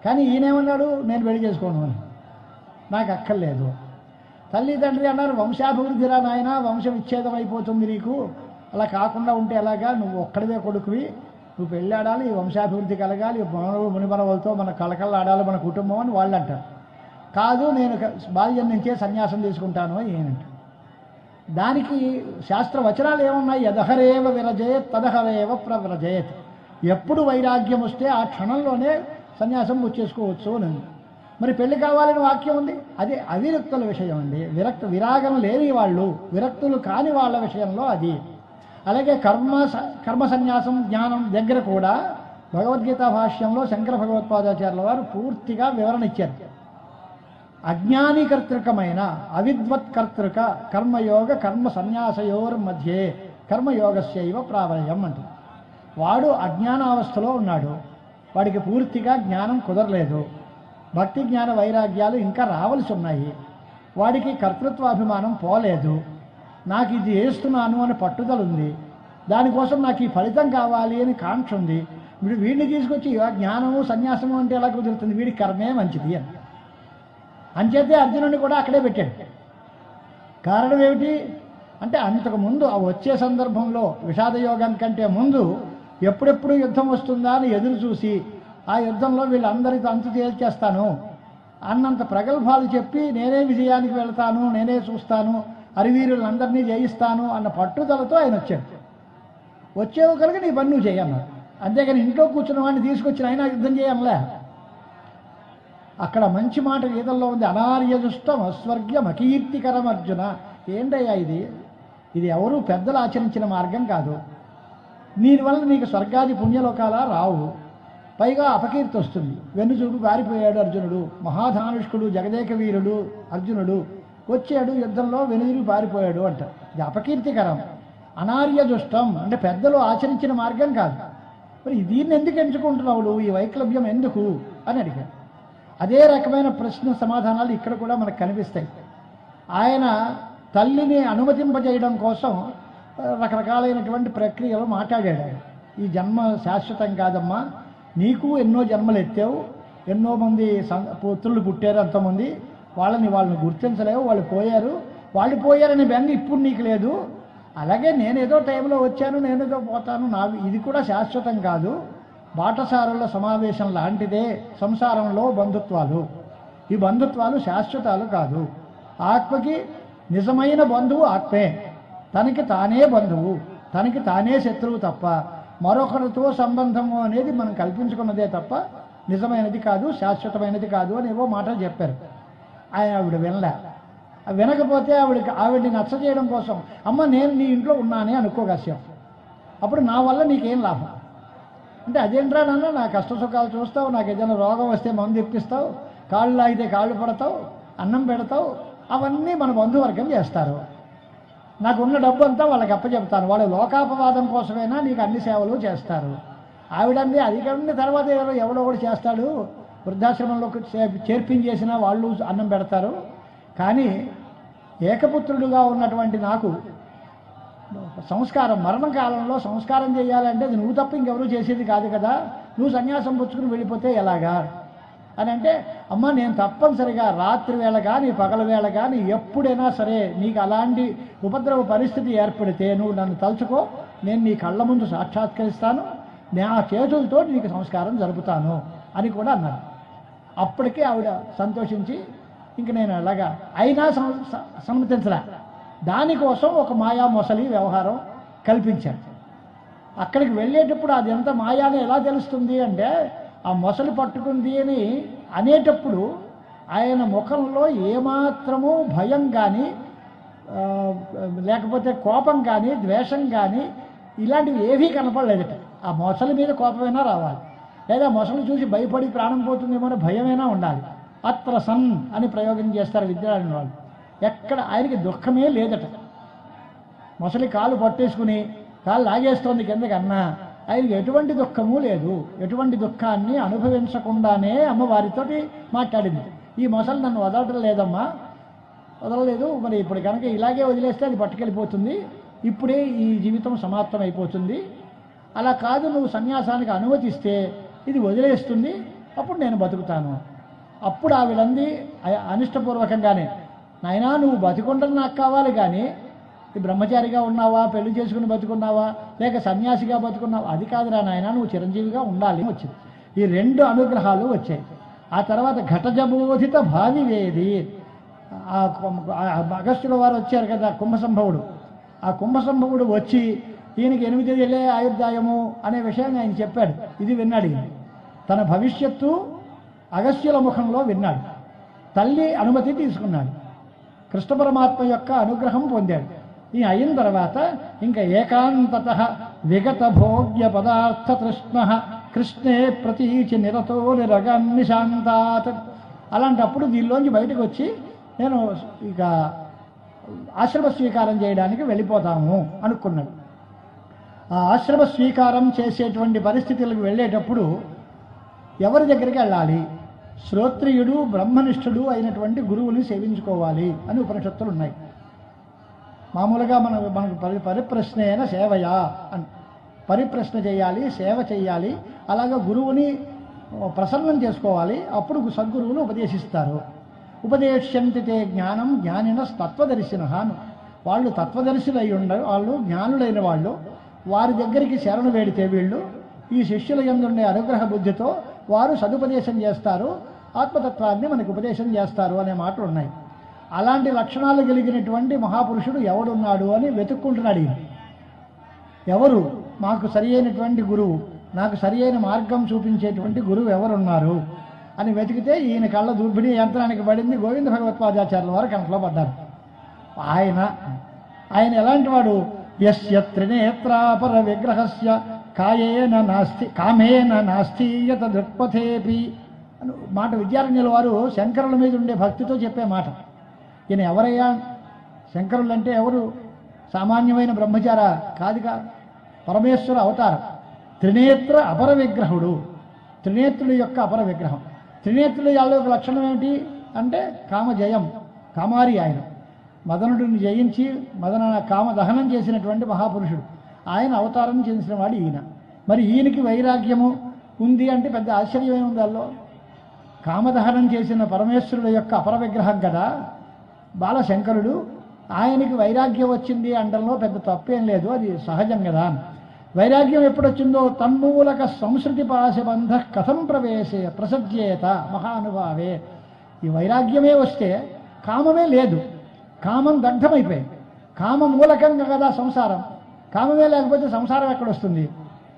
కానీ ఈయనేమన్నాడు, నేను పెళ్లి చేసుకోను అని, నాకు అక్కర్లేదు. తల్లిదండ్రి అన్నారు, వంశాభివృద్ధిరా నాయన, వంశ విచ్ఛేదం అయిపోతుంది నీకు, అలా కాకుండా ఉంటే ఎలాగా, నువ్వు ఒక్కడివే కొడుకువి, నువ్వు పెళ్ళాడాలి, ఈ వంశాభివృద్ధి కలగాలి, మనవడు మునిమనవలతో మన కళకళ మన కుటుంబం అని వాళ్ళు అంటారు. కాదు, నేను బాల్యం నుంచే సన్యాసం తీసుకుంటాను అని ఏనంటారు. దానికి శాస్త్ర వచనాలు ఏమున్నాయి? యదహరేవ విరజేత్ తదహరేవ ప్రవ్రజేత్. ఎప్పుడు వైరాగ్యం వస్తే ఆ క్షణంలోనే సన్యాసం పుచ్చేసుకోవచ్చు అని. మరి పెళ్లి కావాలని వాక్యం ఉంది, అదే అవిరక్తుల విషయం అండి. విరాగం లేని వాళ్ళు, విరక్తులు కాని వాళ్ళ విషయంలో అది. అలాగే కర్మ సన్యాసం జ్ఞానం దగ్గర కూడా భగవద్గీత భాష్యంలో శంకర భగవత్పాదాచార్యుల వారు పూర్తిగా వివరణ ఇచ్చారు. అజ్ఞాని కర్తృకమైన అవిద్వత్కర్తృక కర్మయోగ కర్మ సన్యాసయోర్మధ్యే కర్మయోగస్యైవ ప్రావల్యం అంటుంది. వాడు అజ్ఞానావస్థలో ఉన్నాడు, వాడికి పూర్తిగా జ్ఞానం కుదరలేదు, భక్తి జ్ఞాన వైరాగ్యాలు ఇంకా రావాల్సి ఉన్నాయి, వాడికి కర్తృత్వాభిమానం పోలేదు, నాకు ఇది చేస్తున్నాను అని పట్టుదల ఉంది, దానికోసం నాకు ఈ ఫలితం కావాలి అని కాంక్ష ఉంది. వీడిని తీసుకొచ్చి జ్ఞానము సన్యాసము అంటే ఎలా కుదురుతుంది? వీడి కర్మే మంచిది అని. అంచేతే అర్జునుడిని కూడా అక్కడే పెట్టాడు. కారణం ఏమిటి అంటే, అంతకుముందు ఆ వచ్చే సందర్భంలో విషాదయోగం కంటే ముందు ఎప్పుడెప్పుడు యుద్ధం వస్తుందా అని ఎదురు చూసి, ఆ యుద్ధంలో వీళ్ళందరితో అంతు తేల్చేస్తాను అన్నంత ప్రగల్భాలు చెప్పి, నేనే విజయానికి వెళ్తాను, నేనే చూస్తాను, అరివీరులందరినీ జయిస్తాను అన్న పట్టుదలతో ఆయన వచ్చాడు. వచ్చేవు కనుక నీ పని నువ్వు చేయన్నాడు. అంతేగాని ఇంట్లో కూర్చున్న వాడిని తీసుకొచ్చిన ఆయన యుద్ధం చేయనులే. అక్కడ మంచి మాట గీతల్లో ఉంది, అనార్యదుష్టం అస్వర్గ్యం అకీర్తికరం అర్జున. ఏంటయ్యా ఇది ఎవరూ పెద్దలు ఆచరించిన మార్గం కాదు. దీనివల్ల నీకు స్వర్గాది పుణ్యలోకాల రావు, పైగా అపకీర్తి వస్తుంది. వెన్నుచూపు పారిపోయాడు అర్జునుడు, మహాధానుష్కుడు జగదేక వీరుడు అర్జునుడు వచ్చాడు, యుద్ధంలో వెనుదిరిగి పారిపోయాడు అంట. ఇది అపకీర్తికరం. అనార్యదుష్టం అంటే పెద్దలు ఆచరించిన మార్గం కాదు. మరి దీన్ని ఎందుకు ఎంచుకుంటున్నావు, ఈ వైక్లభ్యం ఎందుకు అని అడిగాడు. అదే రకమైన ప్రశ్న సమాధానాలు ఇక్కడ కూడా మనకు కనిపిస్తాయి. ఆయన తల్లిని అనుమతింపజేయడం కోసం రకరకాలైనటువంటి ప్రక్రియలు మాట్లాడాడు. ఈ జన్మ శాశ్వతం కాదమ్మా, నీకు ఎన్నో జన్మలు ఎత్తావు, ఎన్నో మంది పుత్రులు పుట్టారు, అంతమంది వాళ్ళని గుర్తించలేవు, వాళ్ళు పోయారని బెంగ ఇప్పుడు నీకు లేదు. అలాగే నేనేదో టైంలో వచ్చాను, నేనేదో పోతాను, ఇది కూడా శాశ్వతం కాదు. బాటసారుల సమావేశం లాంటిదే సంసారంలో బంధుత్వాలు. ఈ బంధుత్వాలు శాశ్వతాలు కాదు. ఆత్మకి నిజమైన బంధువు ఆత్మే, తనకి తానే బంధువు, తనకి తానే శత్రువు తప్ప మరొకరితో సంబంధము అనేది మనం కల్పించుకున్నదే తప్ప నిజమైనది కాదు, శాశ్వతమైనది కాదు అని ఏవో మాటలు చెప్పారు. ఆవిడ వినలే. వినకపోతే ఆవిడ్ని నచ్చజేయడం కోసం, అమ్మ నేను నీ ఇంట్లో ఉన్నానే అనుకోగాస్యం, అప్పుడు నా వల్ల నీకేం లాభం అంటే, అదేంట్రా నాన్న, నా కష్ట సుఖాలు చూస్తావు, నాకు ఏదైనా రోగం వస్తే మందు ఇప్పిస్తావు, కాళ్ళు లాగితే కాళ్ళు పడతావు, అన్నం పెడతావు, అవన్నీ మన బంధువర్గం చేస్తారు. నాకున్న డబ్బు అంతా వాళ్ళకి అప్పచెప్తాను, వాళ్ళ లోకాపవాదం కోసమైనా నీకు అన్ని సేవలు చేస్తారు. ఆవిడంది అది కంటే తర్వాత ఎవడో ఒకటి చేస్తాడు, వృద్ధాశ్రమంలోకి చేర్పించేసిన వాళ్ళు అన్నం పెడతారు. కానీ ఏకపుత్రుడుగా ఉన్నటువంటి నాకు సంస్కారం, మరణకాలంలో సంస్కారం చేయాలంటే అది నువ్వు తప్ప ఇంకెవరూ చేసేది కాదు కదా, నువ్వు సన్యాసం పుచ్చుకుని వెళ్ళిపోతే ఎలాగా అని అంటే, అమ్మ నేను తప్పనిసరిగా రాత్రి వేళ కానీ పగల వేళ కానీ ఎప్పుడైనా సరే నీకు అలాంటి ఉపద్రవ పరిస్థితి ఏర్పడితే నువ్వు నన్ను తలుచుకో, నేను నీ కళ్ళ ముందు సాక్షాత్కరిస్తాను, నా చేతులతో నీకు సంస్కారం జరుపుతాను అని కూడా అన్నారు. అప్పటికే ఆవిడ సంతోషించి ఇంక నేను అలాగా అయినా సమ్మతించలే. దానికోసం ఒక మాయా మొసలి వ్యవహారం కల్పించాడు. అక్కడికి వెళ్ళేటప్పుడు అది ఎంత మాయా అని ఎలా తెలుస్తుంది అంటే, ఆ మొసలి పట్టుకుంది అని అనేటప్పుడు ఆయన ముఖంలో ఏమాత్రము భయం కానీ, లేకపోతే కోపం కానీ, ద్వేషం కానీ ఇలాంటివి ఏవీ కనపడలేదట. ఆ మొసలి మీద కోపమైనా రావాలి, లేదా మొసలి చూసి భయపడి ప్రాణం పోతుందేమో అని భయమైనా ఉండాలి. అత్ర సన్ అని ప్రయోగం చేస్తారు విద్యారాయణ వాళ్ళు. ఎక్కడ ఆయనకి దుఃఖమే లేదట. మొసలి కాలు పట్టేసుకుని కాలు లాగేస్తోంది కిందకన్నా ఆయనకి ఎటువంటి దుఃఖము లేదు. ఎటువంటి దుఃఖాన్ని అనుభవించకుండానే అమ్మవారితోటి మాట్లాడింది. ఈ మొసలి నన్ను వదలటం లేదమ్మా, వదలలేదు, మరి ఇప్పుడు కనుక ఇలాగే వదిలేస్తే అది పట్టుకెళ్ళిపోతుంది, ఇప్పుడే ఈ జీవితం సమాప్తం అయిపోతుంది. అలా కాదు, నువ్వు సన్యాసానికి అనుమతిస్తే ఇది వదిలేస్తుంది, అప్పుడు నేను బతుకుతాను. అప్పుడు ఆవిడంది అనిష్టపూర్వకంగానే, నాయనా నువ్వు బతుకుండదు నాకు కావాలి, కానీ ఈ బ్రహ్మచారిగా ఉన్నావా, పెళ్లి చేసుకుని బతుకున్నావా, లేక సన్యాసిగా బతుకున్నావా, అది కాదురా నాయన, నువ్వు చిరంజీవిగా ఉండాలి వచ్చింది. ఈ రెండు అనుగ్రహాలు వచ్చాయి. ఆ తర్వాత ఘటజబోధిత భావివేది, అగస్త్యుల వారు వచ్చారు కదా కుంభసంభవుడు. ఆ కుంభసంభవుడు వచ్చి ఈయనకి 8 ఏళ్ళే ఆయుర్దాయము అనే విషయాన్ని ఆయన చెప్పాడు. ఇది విన్నాడు. తన భవిష్యత్తు అగస్త్యుల ముఖంలో విన్నాడు. తల్లి అనుమతి తీసుకున్నాడు. కృష్ణ పరమాత్మ యొక్క అనుగ్రహం పొందాడు. ఈ అయిన తర్వాత ఇంకా ఏకాంతత విగత భోగ్య పదార్థ తృష్ణ కృష్ణే ప్రతీచి నిరతో నిరగన్నిశాంతాత్. అలాంటప్పుడు దీనిలోంచి బయటకు వచ్చి నేను ఇక ఆశ్రమ స్వీకారం చేయడానికి వెళ్ళిపోతాము అనుకున్నాడు. ఆ ఆశ్రమ స్వీకారం చేసేటువంటి పరిస్థితులకు వెళ్ళేటప్పుడు ఎవరి దగ్గరికి వెళ్ళాలి? శ్రోత్రియుడు బ్రహ్మనిష్ఠుడు అయినటువంటి గురువుని సేవించుకోవాలి అని ఉపనిషత్తులు ఉన్నాయి. మామూలుగా మనకు పరిప్రశ్నేన సేవయా అని పరిప్రశ్న చేయాలి, సేవ చేయాలి. అలాగే గురువుని ప్రసన్నం చేసుకోవాలి. అప్పుడు సద్గురువులు ఉపదేశిస్తారు. ఉపదేశ్యంతి తే జ్ఞానం జ్ఞానిన తత్వదర్శిన. వాళ్ళు తత్వదర్శులై ఉండరు, వాళ్ళు జ్ఞానులైన వాళ్ళు. వారి దగ్గరికి శరణు వేడితే వీళ్ళు ఈ శిష్యుల యందుండే అనుగ్రహ బుద్ధితో వారు సదుపదేశం చేస్తారు, ఆత్మతత్వాన్ని మనకు ఉపదేశం చేస్తారు అనే మాటలు ఉన్నాయి. అలాంటి లక్షణాలు కలిగినటువంటి మహాపురుషుడు ఎవడున్నాడు అని వెతుక్కుంటున్నాడు. ఎవరు మాకు సరి అయినటువంటి గురువు, నాకు సరి అయిన మార్గం చూపించేటువంటి గురువు ఎవరున్నారు అని వెతికితే ఈయన కళ్ళ దూర్బిడి యంత్రానికి పడింది. గోవింద భగవత్పాదాచార్యుల వారు కనకలో పడ్డారు. ఆయన ఎలాంటి వాడు? యస్య త్రినేత్రాపర విగ్రహస్య కాయేన నాస్తి కామేన నాస్తీయత దృక్పథేపి అని మాట విద్యారణ్యుల వారు శంకరుల మీద ఉండే భక్తితో చెప్పే మాట. ఈయన ఎవరయ్యా? శంకరులు అంటే ఎవరు? సామాన్యమైన బ్రహ్మచార కాదుగా, పరమేశ్వర అవతారం. త్రినేత్ర అపర విగ్రహుడు, త్రినేత్రుడి యొక్క అపర విగ్రహం. త్రినేత్రుడి యొక్క లక్షణం ఏమిటి అంటే కామజయం, కామారి. ఆయన మదనుడిని జయించి కామ దహనం చేసినటువంటి మహాపురుషుడు. ఆయన అవతారం చెందిన వాడు ఈయన. మరి ఈయనకి వైరాగ్యము ఉంది అంటే పెద్ద ఆశ్చర్యమే ఉంది. అల్లో కామదహనం చేసిన పరమేశ్వరుడు యొక్క అపర విగ్రహం కదా బాలశంకరుడు. ఆయనకి వైరాగ్యం వచ్చింది అంటంలో పెద్ద తప్పేం లేదు, అది సహజం కదా. వైరాగ్యం ఎప్పుడొచ్చిందో తన్మూలక సంస్కృతి పాశబంధ కథం ప్రసజ్యేత మహానుభావే. ఈ వైరాగ్యమే వస్తే కామమే లేదు, కామం దగ్ధమైపోయింది. కామ మూలకంగా కదా సంసారం. కామమే లేకపోతే సంసారం ఎక్కడొస్తుంది?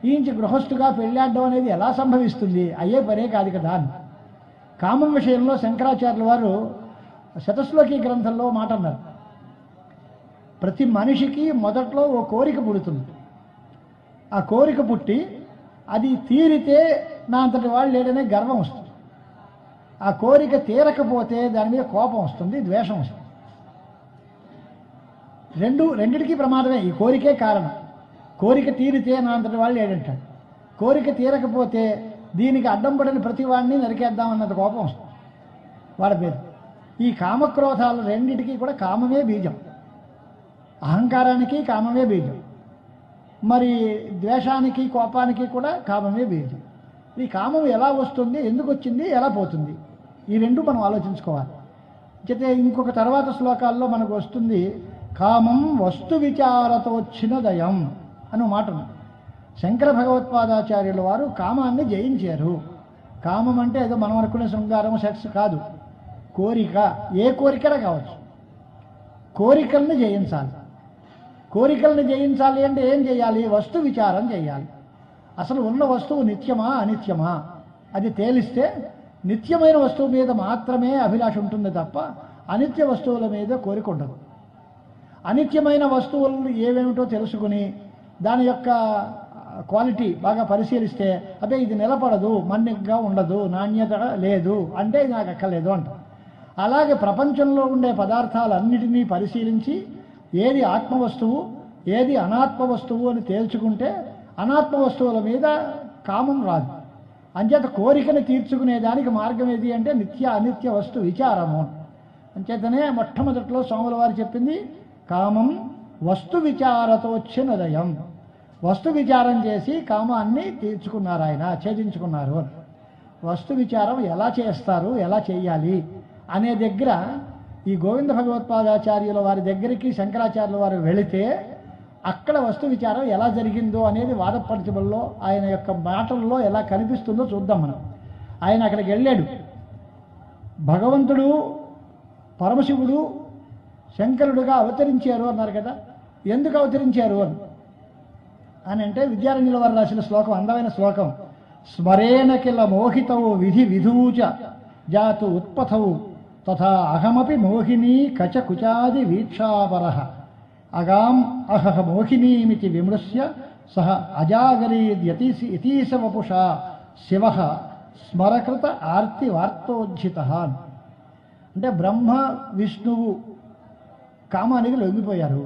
ఈంచి గృహస్థుగా పెళ్ళాడడం అనేది ఎలా సంభవిస్తుంది? అయ్యే పనే కాదు కదా. కామం విషయంలో శంకరాచార్యుల వారు శతశ్లోకి గ్రంథంలో మాట అన్నారు. ప్రతి మనిషికి మొదట్లో ఓ కోరిక పుడుతుంది. ఆ కోరిక పుట్టి అది తీరితే నా అంతటి వాళ్ళు లేడనే గర్వం వస్తుంది. ఆ కోరిక తీరకపోతే దాని మీద కోపం వస్తుంది, ద్వేషం వస్తుంది. రెండిటికీ ప్రమాదమే. ఈ కోరికే కారణం. కోరిక తీరితే నా అంతటి వాళ్ళు లేడంటాడు. కోరిక తీరకపోతే దీనికి అడ్డం పడిన ప్రతి వాడిని నరికేద్దామన్నది కోపం వస్తుంది వాడి మీద. ఈ కామక్రోధాలు రెండిటికీ కూడా కామమే బీజం. అహంకారానికి కామమే బీజం, మరి ద్వేషానికి కోపానికి కూడా కామమే బీజం. ఈ కామం ఎలా వస్తుంది, ఎందుకు వచ్చింది, ఎలా పోతుంది, ఈ రెండు మనం ఆలోచించుకోవాలి. అయితే ఇంకొక తర్వాత శ్లోకాల్లో మనకు వస్తుంది కామం వస్తు విచారతోచ్చినదయం అని మాట ఉంది. శంకర భగవత్పాదాచార్యుల వారు కామాన్ని జయించారు. కామం అంటే ఏదో మనం అనుకునే శృంగారం, సెక్స్ కాదు. కోరిక, ఏ కోరికనే కావచ్చు. కోరికల్ని జయించాలి. కోరికల్ని జయించాలి అంటే ఏం చేయాలి? వస్తు విచారం చేయాలి. అసలు ఉన్న వస్తువు నిత్యమా అనిత్యమా అది తేలిస్తే నిత్యమైన వస్తువు మీద మాత్రమే అభిలాష ఉంటుంది తప్ప అనిత్య వస్తువుల మీద కోరిక ఉండదు. అనిత్యమైన వస్తువులు ఏవేమిటో తెలుసుకుని దాని యొక్క క్వాలిటీ బాగా పరిశీలిస్తే అదే ఇది నిలబడదు, మన్నిగ్గా ఉండదు, నాణ్యత లేదు అంటే ఇది నాకు అక్కర్లేదు అంట. అలాగే ప్రపంచంలో ఉండే పదార్థాలన్నిటినీ పరిశీలించి ఏది ఆత్మవస్తువు ఏది అనాత్మ వస్తువు అని తేల్చుకుంటే అనాత్మ వస్తువుల మీద కామం రాదు. అంచేత కోరికను తీర్చుకునే దానికి మార్గం ఏది అంటే నిత్య అనిత్య వస్తు విచారము. అంచేతనే మొట్టమొదట్లో స్వాముల వారు చెప్పింది కామం వస్తు విచారతోచ్ఛిన్నదయం. వస్తు విచారం చేసి కామాన్ని తీర్చుకున్నారు, ఆయన ఛేదించుకున్నారు. వస్తు విచారం ఎలా చేస్తారు, ఎలా చేయాలి అనే దగ్గర ఈ గోవింద భగవత్పాదాచార్యుల వారి దగ్గరికి శంకరాచార్యుల వారు వెళితే అక్కడ వస్తు విచారం ఎలా జరిగిందో అనేది వాదపరిచయంలో ఆయన యొక్క మాటల్లో ఎలా కనిపిస్తుందో చూద్దాం మనం. ఆయన అక్కడికి వెళ్ళాడు. భగవంతుడు పరమశివుడు శంకరుడుగా అవతరించారు అన్నారు కదా. ఎందుకు అవతరించారు అని అంటే విద్యారణ్యుల వారు రాసిన శ్లోకం, అందమైన శ్లోకం. స్మరేణ కిల మోహితవు విధి విధూచ జాతు ఉత్పథవు తథా అహమపి మోహినీ కచ కుచాది వీక్షాపరః అగాం అహహ మోహినీమితి విమృశ్య సహ అజాగరీద్యతీశ వపుషా శివ స్మరకృత ఆర్తి వార్తోజ్జిత. అంటే బ్రహ్మ విష్ణువు కామానికి లొంగిపోయారు.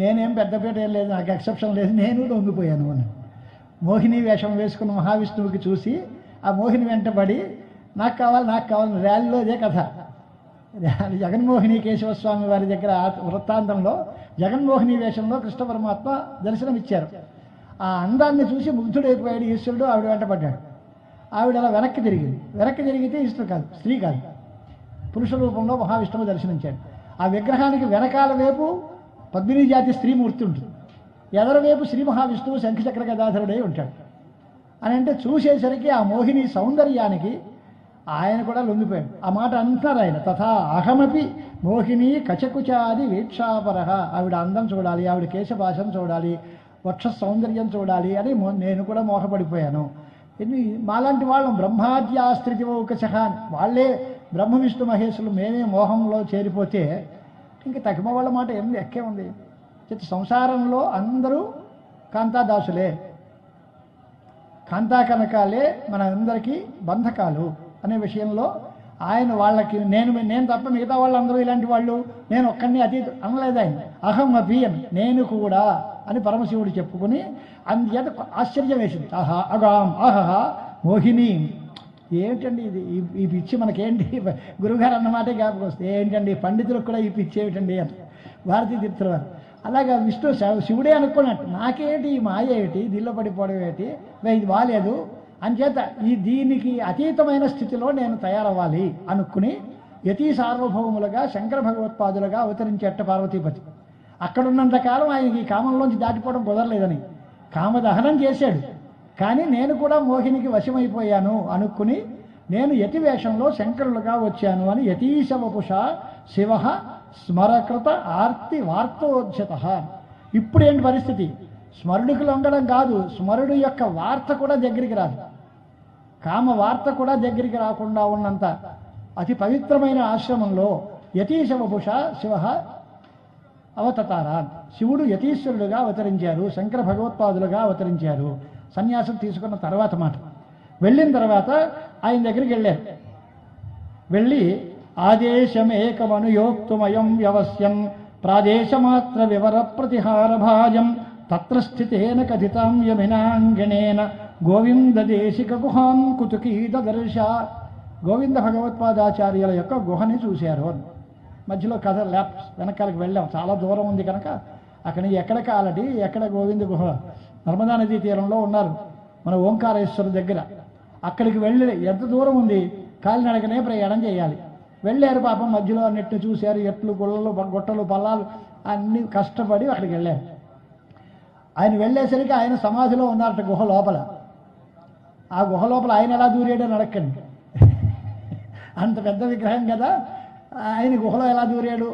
నేనేం పెద్దపేట ఏం లేదు, నాకు ఎక్సెప్షన్ లేదు, నేను లొంగిపోయాను అని మోహిని వేషం వేసుకున్న మహావిష్ణువుకి చూసి ఆ మోహిని వెంటబడి నాకు కావాలి ర్యాలీలో ఇదే కథ. జగన్మోహిని కేశవస్వామి వారి దగ్గర వృత్తాంతంలో జగన్మోహిని వేషంలో కృష్ణ పరమాత్మ దర్శనమిచ్చారు. ఆ అందాన్ని చూసి ముగ్ధుడైపోయాడు ఈశ్వరుడు. ఆవిడ వెంటబడ్డాడు. ఆవిడ అలా వెనక్కి తిరిగితే ఈశ్వరుడు కాదు, స్త్రీ కాదు, పురుష రూపంలో మహావిష్ణువు దర్శనించాడు. ఆ విగ్రహానికి వెనకాల వైపు పద్మినీ జాతి స్త్రీమూర్తి ఉంటుంది, ఎదరవైపు శ్రీ మహావిష్ణువు శంఖచక్ర గదాధరుడై ఉంటాడు. అని అంటే చూసేసరికి ఆ మోహిని సౌందర్యానికి ఆయన కూడా లొంగిపోయాడు. ఆ మాట అంటున్నారు ఆయన. తథా అహమపి మోహిని కచకుచాది వీక్షాపరః. ఆవిడ అందం చూడాలి, ఆవిడ కేశభాషం చూడాలి, వక్ష సౌందర్యం చూడాలి అని నేను కూడా మోహపడిపోయాను. మాలాంటి వాళ్ళం బ్రహ్మాద్యాస్త్రితివౌకశః వాళ్ళే బ్రహ్మ విష్ణు మహేశ్వరులు మేమే మోహంలో చేరిపోతే ఇంక తగిమ వాళ్ళ మాట ఏం ఎక్కే ఉంది. సంసారంలో అందరూ కాంతాదాసులే, కాంతా కనకాలే మన అందరికీ బంధకాలు అనే విషయంలో ఆయన వాళ్ళకి నేను తప్ప మిగతా వాళ్ళందరూ ఇలాంటి వాళ్ళు, నేను ఒక్కడిని అతీత అనలేదు ఆయన. అహం అభియం నేను కూడా అని పరమశివుడు చెప్పుకుని అందుచేత ఆశ్చర్యం వేసింది. ఆహా అగాం ఆహహ మోహిని. ఏమిటండి ఇది, ఈ పిచ్చి మనకేంటి? గురువుగారు అన్నమాటే జ్ఞాపకం వస్తే ఏంటండి పండితులకు కూడా ఈ పిచ్చి ఏమిటండి అని భారతీ తీర్థుల వారు. అలాగా విష్ణు శివుడే అనుకున్నట్టు నాకేంటి ఈ మాయ ఏమిటి, దీనిలో పడిపోవడం ఏమిటి, ఇది బాలేదు అంచేత దీనికి అతీతమైన స్థితిలో నేను తయారవ్వాలి అనుకుని యతీ సార్వభౌములుగా శంకర భగవత్పాదులుగా అవతరించేట పార్వతీపతి. అక్కడున్నంతకాలం ఆయనకి కామంలోంచి దాటిపోవడం కుదరలేదని కామదహనం చేశాడు. కానీ నేను కూడా మోహినికి వశమైపోయాను అనుకుని నేను యతి వేషంలో శంకరులుగా వచ్చాను అని యతీశ వపుష శివ స్మరకృత ఆర్తి వార్తోజ్జిత. ఇప్పుడేంటి పరిస్థితి? స్మరుడికి లొంగడం కాదు, స్మరుడు యొక్క వార్త కూడా దగ్గరికి రాదు, కామ వార్త కూడా దగ్గరికి రాకుండా ఉన్నంత అతి పవిత్రమైన ఆశ్రమంలో యతీశ వపుష శివ అవతతారా. శివుడు యతీశ్వరుడుగా అవతరించారు, శంకర భగవత్పాదులుగా అవతరించారు. సన్యాసం తీసుకున్న తర్వాత మాట. వెళ్ళిన తర్వాత ఆయన దగ్గరికి వెళ్ళారు. వెళ్ళి ఆదేశమేకమనుయోక్తుమయం వ్యవస్యం ప్రాదేశమాత్ర వివర ప్రతిహార భాజం తత్ర స్థితేన కథితాం యమినాంగణేన గోవింద దేశిక గుహాం కుతుకీదర్శ. గోవింద భగవత్పాదాచార్యుల యొక్క గుహని చూశారు. మధ్యలో కథ వెనకాలకు వెళ్ళాం, చాలా దూరం ఉంది కనుక అక్కడి ఎక్కడ కాలటి ఎక్కడ గోవింద గుహ నర్మదా నదీ తీరంలో ఉన్నారు మన ఓంకారేశ్వరు దగ్గర. అక్కడికి వెళ్ళి ఎంత దూరం ఉంది, కాలినడకనే ప్రయాణం చేయాలి. వెళ్ళారు పాపం, మధ్యలో అన్నిటిని చూశారు, ఎట్లు గుళ్ళలు గుట్టలు పల్లాలు అన్నీ కష్టపడి అక్కడికి వెళ్ళారు. ఆయన వెళ్ళేసరికి ఆయన సమాధిలో ఉన్నారట గుహ లోపల. ఆ గుహ లోపల ఆయన ఎలా దూరాడని అడగండి. అంత పెద్ద విగ్రహం కదా, ఆయన గుహలో ఎలా దూరాడు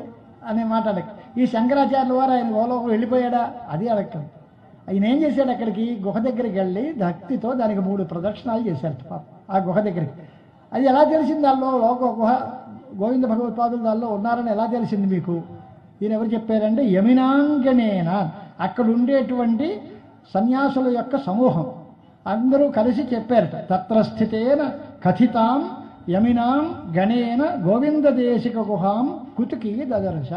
అనే మాట అడగ. ఈ శంకరాచార్యుల వారు ఆయన గుహలో వెళ్ళిపోయాడా అది అడగండి. ఆయన ఏం చేశాడు, అక్కడికి గుహ దగ్గరికి వెళ్ళి భక్తితో దానికి 3 ప్రదక్షిణాలు చేశారు పాపం ఆ గుహ దగ్గరికి. అది ఎలా తెలిసింది దానిలో లోక గుహ గోవింద భగవత్పాదులు దానిలో ఉన్నారని ఎలా తెలిసింది మీకు? ఈయన ఎవరు చెప్పారంటే యమినాంగనేన, అక్కడ ఉండేటువంటి సన్యాసుల యొక్క సమూహం అందరూ కలిసి చెప్పారట. తత్ర స్థితేన కథితాం యమినాం గణేన గోవింద దేశిక గుహాం కుతుకి దదర్శ.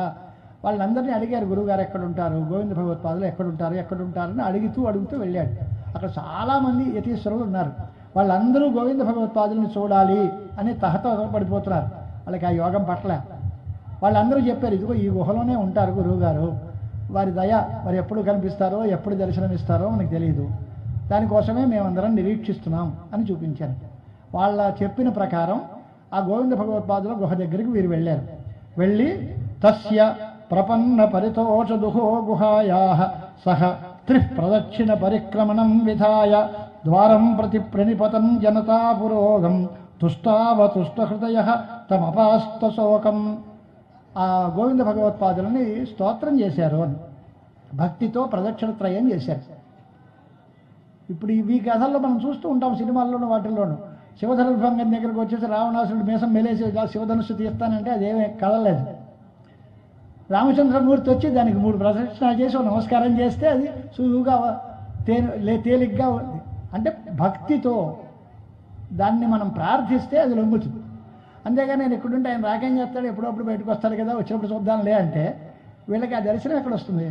వాళ్ళందరినీ అడిగారు, గురువుగారు ఎక్కడుంటారు, గోవింద భగవత్పాదులు ఎక్కడుంటారని అడుగుతూ వెళ్ళాడు. అక్కడ చాలామంది యతీశ్వరులు ఉన్నారు. వాళ్ళందరూ గోవింద భగవత్పాదులను చూడాలి అని తహతో పడిపోతున్నారు. వాళ్ళకి ఆ యోగం పట్ల వాళ్ళందరూ చెప్పారు, ఇదిగో ఈ గుహలోనే ఉంటారు గురువుగారు, వారి దయ వారు ఎప్పుడు కనిపిస్తారో ఎప్పుడు దర్శనమిస్తారో మనకు తెలియదు, దానికోసమే మేమందరం నిరీక్షిస్తున్నాం అని చూపించాను. వాళ్ళ చెప్పిన ప్రకారం ఆ గోవింద భగవత్పాదుల గుహ దగ్గరికి వీరు వెళ్ళారు. వెళ్ళి తస్య ప్రపన్న పరితోషదుహో గుహాయా సహ త్రిప్రదక్షిణ పరిక్రమణం విధాయ ద్వారం ప్రతి ప్రణిపతం జనతా పురోగం తుష్టావతుష్టహృదయ తమపాస్త శోకం. ఆ గోవింద భగవత్పాదులని స్తోత్రం చేశారు అని భక్తితో ప్రదక్షిణత్రయం చేశారు. ఇప్పుడు ఈ కథల్లో మనం చూస్తూ ఉంటాం, సినిమాల్లోనూ వాటిల్లోనూ. శివధనుర్భంగం దగ్గరకు వచ్చేసి రావణాసురుడు మీసం మెలేసి శివధనుస్సు తీస్తానంటే అదేమీ కదలేదు. రామచంద్రమూర్తి వచ్చి దానికి 3 ప్రదక్షిణాలు చేసి నమస్కారం చేస్తే అది సులువుగా తేలిగ్గా ఉంది. అంటే భక్తితో దాన్ని మనం ప్రార్థిస్తే అది లొంగుతుంది. అంతేగాని నేను ఎక్కడుంటే ఆయన రాకేం చేస్తాడు, ఎప్పుడప్పుడు బయటకు వస్తాడు కదా, వచ్చినప్పుడు చూద్దాంలే అంటే వీళ్ళకి ఆ దర్శనం ఎక్కడ వస్తుంది?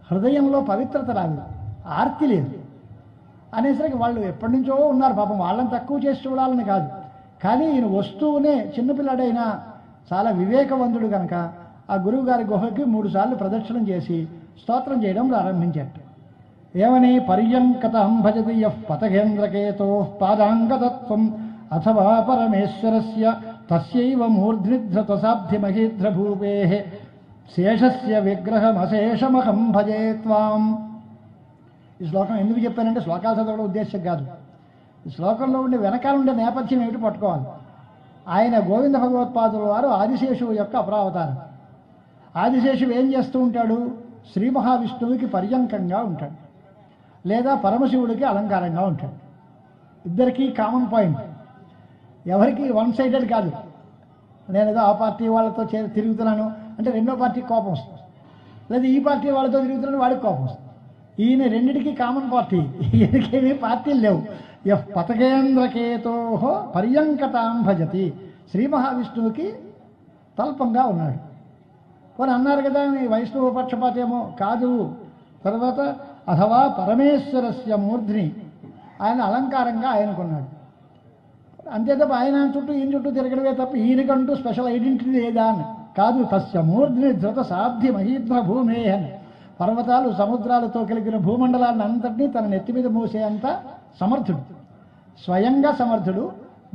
హృదయంలో పవిత్రత రాదు, ఆర్తి లేదు అనేసరికి వాళ్ళు ఎప్పటి నుంచో ఉన్నారు పాపం. వాళ్ళని తక్కువ చేసి చూడాలని కాదు, కానీ ఈయన వస్తువునే చిన్నపిల్లాడైనా చాలా వివేకవంతుడు కనుక ఆ గురువుగారి గుహకి 3 సార్లు ప్రదక్షిణం చేసి స్తోత్రం చేయడం ప్రారంభించాడు. ఏమని? పర్యంకతం భజతి యః పతగేంద్రకేతో పాదాంగతత్వం అథవా పరమేశ్వరస్య తస్యైవ మూర్ధ్నిధృతసాబ్ధిమహీధ్రభూపేః శేషస్య విగ్రహమశేషమహం భజే త్వాం. ఈ శ్లోకం ఎందుకు చెప్పానంటే శ్లోకాలు చదవడం ఉద్దేశం కాదు. ఈ శ్లోకంలో ఉండే వెనకాల ఉండే నేపథ్యం ఏమిటి పట్టుకోవాలి. ఆయన గోవింద భగవత్పాదుల వారు ఆదిశేషువు యొక్క అపరావతారం. ఆదిశేషువు ఏం చేస్తూ ఉంటాడు? శ్రీ మహావిష్ణువుకి పర్యంకంగా ఉంటాడు, లేదా పరమశివుడికి అలంకారంగా ఉంటాడు. ఇద్దరికీ కామన్ పాయింట్, ఎవరికి వన్ సైడెడ్ కాదు. నేను ఏదో ఆ పార్టీ వాళ్ళతో తిరుగుతున్నాను అంటే రెండో పార్టీకి కోపం వస్తుంది, లేదా ఈ పార్టీ వాళ్ళతో తిరుగుతున్నాను వాడికి కోపం వస్తుంది. ఈయన రెండిటికి కామన్ పార్టీ, ఈయనకేమీ పార్టీలు లేవు. యః పతకేంద్రకేతో పర్యంకతాం భజతి, శ్రీ మహావిష్ణువుకి తల్పంగా ఉన్నాడు. పోనీ అన్నారు కదా వైష్ణవ పక్షపాతేమో కాదు. తర్వాత అథవా పరమేశ్వరస్య మూర్ధ్ని, ఆయన అలంకారంగా ఆయనకున్నాడు. అంతే తప్ప ఆయన చుట్టూ ఈయన చుట్టూ తిరగడమే తప్ప ఈయనకంటూ స్పెషల్ ఐడెంటిటీ లేదా అని కాదు. తస్య మూర్ధ్ని ధృత సాధ్య మహీధ్ర భూమే అని, పర్వతాలు సముద్రాలతో కలిగిన భూమండలాన్ని అంతటినీ తన నెత్తి మీద మోసేంత సమర్థుడు, స్వయంగా సమర్థుడు,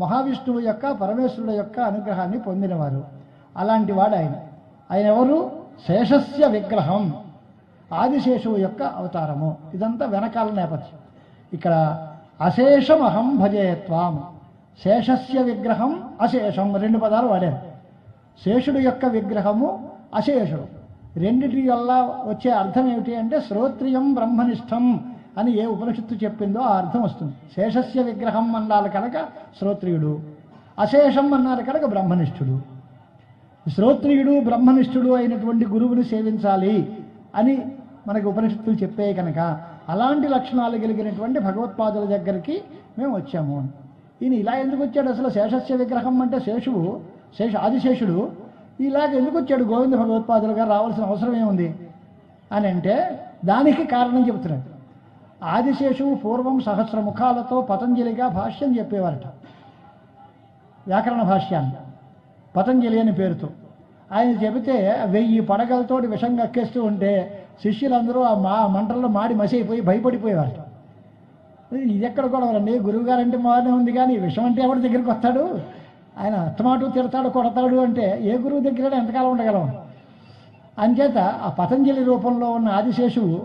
మహావిష్ణువు యొక్క పరమేశ్వరుడు యొక్క అనుగ్రహాన్ని పొందినవారు. అలాంటి వాడు ఆయన. ఆయన ఎవరు? శేషస్య విగ్రహం, ఆదిశేషువు యొక్క అవతారము. ఇదంతా వెనకాల నేపథ్యం. ఇక్కడ అశేషమహం భజేత్వాం, శేషస్య విగ్రహం అశేషం 2 పదాలు వాడారు. శేషుడు యొక్క విగ్రహము, అశేషుడు, రెండిటి వల్ల వచ్చే అర్థం ఏమిటి అంటే శ్రోత్రియం బ్రహ్మనిష్టం అని ఏ ఉపనిషత్తు చెప్పిందో ఆ అర్థం వస్తుంది. శేషస్య విగ్రహం అన్నారు కనుక శ్రోత్రియుడు, అశేషం అన్నారు కనుక బ్రహ్మనిష్ఠుడు. శ్రోత్రియుడు బ్రహ్మనిష్ఠుడు అయినటువంటి గురువుని సేవించాలి అని మనకి ఉపనిషత్తులు చెప్పాయి కనుక అలాంటి లక్షణాలు కలిగినటువంటి భగవత్పాదుల దగ్గరికి మేము వచ్చాము. ఈయన ఇలా ఎందుకు వచ్చాడు? అసలు శేషస్య విగ్రహం అంటే శేషువు, ఆదిశేషుడు ఇలాగ ఎందుకు వచ్చాడు? గోవింద భగవత్పాదులు గారు రావాల్సిన అవసరం ఏముంది అని అంటే దానికి కారణం చెబుతున్నాడు. ఆదిశేషువు పూర్వం 1000 ముఖాలతో పతంజలిగా భాష్యం చెప్పేవారట, వ్యాకరణ భాష్యాన్ని, పతంజలి అని పేరుతో. ఆయన చెబితే 1000 పడగలతోటి విషం కక్కేస్తూ ఉంటే శిష్యులందరూ ఆ మంటల్లో మాడి మసైపోయి భయపడిపోయేవారట. ఇది ఎక్కడ గొడవలండి, గురువుగారంటే బాగానే ఉంది కానీ విషం అంటే ఎవరి దగ్గరికి వస్తాడు? ఆయన అత్తమాటు తిడతాడు కొడతాడు అంటే ఏ గురువు దగ్గర ఎంతకాలం ఉండగలం? అంచేత ఆ పతంజలి రూపంలో ఉన్న ఆదిశేషువు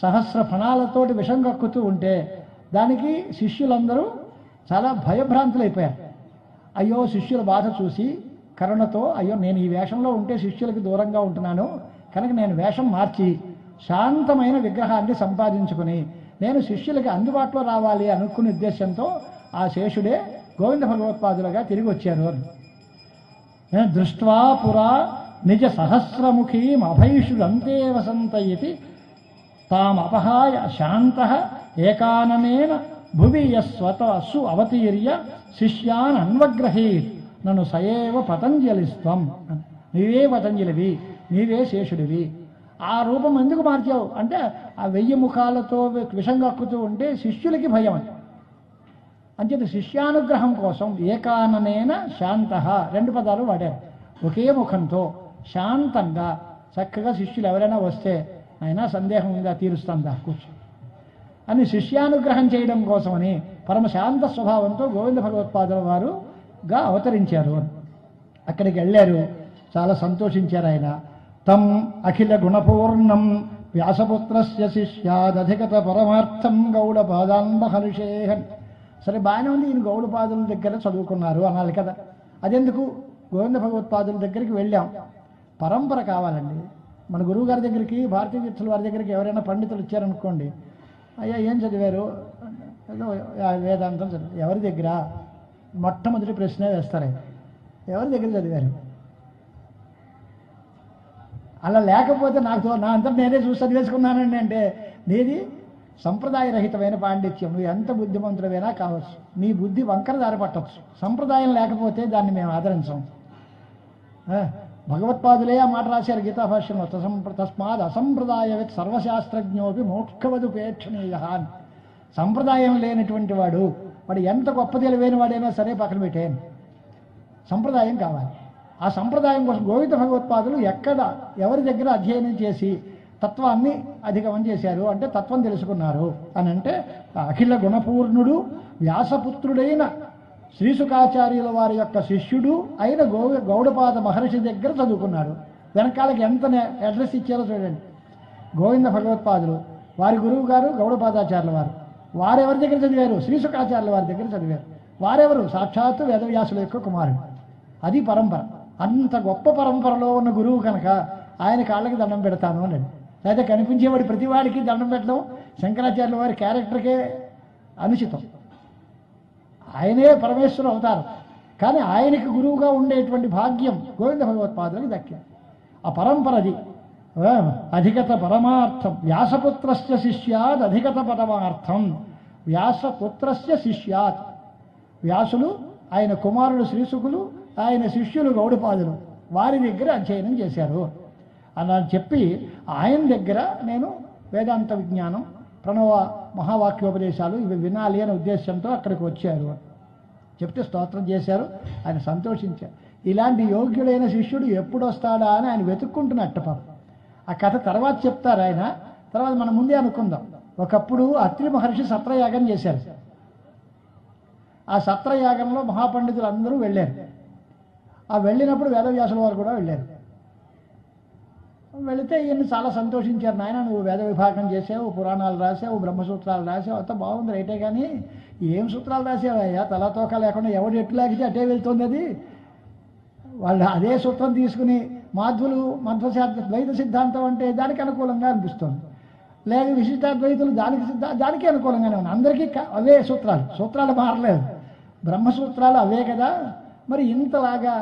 1000 ఫణాలతోటి విషం కక్కుతూ ఉంటే దానికి శిష్యులందరూ చాలా భయభ్రాంతులైపోయారు. అయ్యో శిష్యుల బాధ చూసి కరుణతో, అయ్యో నేను ఈ వేషంలో ఉంటే శిష్యులకి దూరంగా ఉంటున్నాను కనుక నేను వేషం మార్చి శాంతమైన విగ్రహాన్ని సంపాదించుకుని నేను శిష్యులకి అందుబాటులో రావాలి అనుకునే ఉద్దేశంతో ఆ శేషుడే గోవింద భగవత్పాదులుగా తిరిగి వచ్చారు అని. దృష్ట్వా పురా నిజ సహస్రముఖీం అభైషుడంతే వసంత ఇతి తామపహాయ శాంత ఏకాననేన భువి యస్వతసు అవతీర్య శిష్యాన్ అన్వగ్రహీత్ నన్ను సయేవ పతంజలిస్త్వం. నీవే పతంజలివి, నీవే శేషుడివి. ఆ రూపం ఎందుకు మార్చావు అంటే ఆ 1000 ముఖాలతో విషం కక్కుతూ ఉంటే శిష్యులకి భయం అని. అంచేత శిష్యానుగ్రహం కోసం ఏకాననేన శాంత 2 పదాలు వాడారు. ఒకే ముఖంతో శాంతంగా చక్కగా శిష్యులు ఎవరైనా వస్తే అయినా సందేహం ఉందా తీరుస్తుందా కూర్చో అని శిష్యానుగ్రహం చేయడం కోసమని పరమశాంత స్వభావంతో గోవింద భగవత్పాదుల వారుగా అవతరించారు. అక్కడికి వెళ్ళారు, చాలా సంతోషించారు ఆయన. తం అఖిల గుణపూర్ణం వ్యాసపుత్రస్య శిష్యాదధిగత పరమార్థం గౌడపాదాన్ మహర్షేహన్. సరే బాగానే ఉంది, ఈయన గౌడపాదుల దగ్గర చదువుకున్నారు అనాలి కదా. అదెందుకు? గోవింద భగవత్పాదుల దగ్గరికి వెళ్ళాం, పరంపర కావాలండి. మన గురువు గారి దగ్గరికి, భారతీయ తీర్థుల వారి దగ్గరికి ఎవరైనా పండితులు ఇచ్చారనుకోండి, అయ్యా ఏం చదివారు, ఏదో వేదాంతం చదివారు. ఎవరి దగ్గర? మొట్టమొదటి ప్రశ్నే వేస్తారు, ఎవరి దగ్గర చదివారు? అలా లేకపోతే నాకు నా అంతా నేనే చూసి చదివేసుకున్నానండి అంటే నీది సంప్రదాయరహితమైన పాండిత్యం. నువ్వు ఎంత బుద్ధిమంతుడమైనా కావచ్చు, నీ బుద్ధి వంకర దారి పట్టవచ్చు. సంప్రదాయం లేకపోతే దాన్ని మేము ఆదరించాం. భగవత్పాదులే ఆ మాట రాశారు గీతాభాష్యంలో, తస్మాత్ అసంప్రదాయవిత్ సర్వశాస్త్రజ్ఞోపి మోక్షవదుపేక్షణీయ అని. సంప్రదాయం లేనటువంటి వాడు ఎంత గొప్ప తెలివైన వాడైనా సరే పక్కన పెట్టేను, సంప్రదాయం కావాలి. ఆ సంప్రదాయం కోసం గోవింద భగవత్పాదులు ఎక్కడ ఎవరి దగ్గర అధ్యయనం చేసి తత్వాన్ని అధిగమం చేశారు అంటే తత్వం తెలుసుకున్నారు అని అంటే అఖిల గుణపూర్ణుడు వ్యాసపుత్రుడైన శ్రీసుకాచార్యుల వారి యొక్క శిష్యుడు అయిన గౌడపాద మహర్షి దగ్గర చదువుకున్నాడు. వెనకాలకి ఎంత అడ్రస్ ఇచ్చారో చూడండి. గోవింద భగవత్పాదులు వారి గురువు గారు గౌడపాదాచార్యుల వారు. వారెవరి దగ్గర చదివారు? శ్రీసుకాచార్యుల వారి దగ్గర చదివారు. వారెవరు? సాక్షాత్తు వేదవ్యాసుల యొక్క కుమారుడు. అది పరంపర. అంత గొప్ప పరంపరలో ఉన్న గురువు కనుక ఆయన కాళ్ళకి దండం పెడతాను అని. అయితే కనిపించేవాడి ప్రతివాడికి దండం పెట్టడం శంకరాచార్యుల వారి క్యారెక్టర్కే అనుచితం. ఆయనే పరమేశ్వరుడు అవుతారు, కానీ ఆయనకి గురువుగా ఉండేటువంటి భాగ్యం గోవింద భగవత్పాదులకు దక్కింది. ఆ పరంపరది. అధిగత పరమార్థం వ్యాసపుత్రస్య శిష్యాత్ అధిగత పరమార్థం. వ్యాసపుత్రస్య శిష్యాత్, వ్యాసులు ఆయన కుమారుడు శ్రీశుకులు, ఆయన శిష్యులు గౌడపాదులు, వారి దగ్గర అధ్యయనం చేశారు అలా చెప్పి ఆయన దగ్గర నేను వేదాంత విజ్ఞానం, ప్రణవ మహావాక్యోపదేశాలు ఇవి వినాలి అనే ఉద్దేశంతో అక్కడికి వచ్చారు చెప్తే స్తోత్రం చేశారు. ఆయన సంతోషించారు. ఇలాంటి యోగ్యుడైన శిష్యుడు ఎప్పుడు వస్తాడా అని ఆయన వెతుక్కుంటున్నట్టు పాపం. ఆ కథ తర్వాత చెప్తారు ఆయన. తర్వాత మనం ముందే అనుకుందాం. ఒకప్పుడు అత్రి మహర్షి సత్రయాగం చేశారు. ఆ సత్రయాగంలో మహాపండితులు అందరూ వెళ్ళారు. ఆ వెళ్ళినప్పుడు వేదవ్యాసుల వారు కూడా వెళ్ళారు. వెళితే ఈయన్ని చాలా సంతోషించారు. నాయన నువ్వు వేద విభాగం చేసావు, పురాణాలు రాసావు, బ్రహ్మసూత్రాలు రాసావు, అంతా బాగుంది రైటే, కానీ ఏం సూత్రాలు రాసావయ్యా? తలాతోక లేకుండా ఎవడు ఎట్టు లాగితే అటే వెళ్తుంది. అది వాళ్ళు అదే సూత్రం తీసుకుని మాధ్వులు ద్వైత సిద్ధాంతం అంటే దానికి అనుకూలంగా అనిపిస్తుంది, లేక విశిష్టాద్వైతులు దానికి అనుకూలంగానే ఉన్నాయి. అందరికీ అవే సూత్రాలు మారలేదు. బ్రహ్మసూత్రాలు అవే కదా. మరి ఇంతలాగా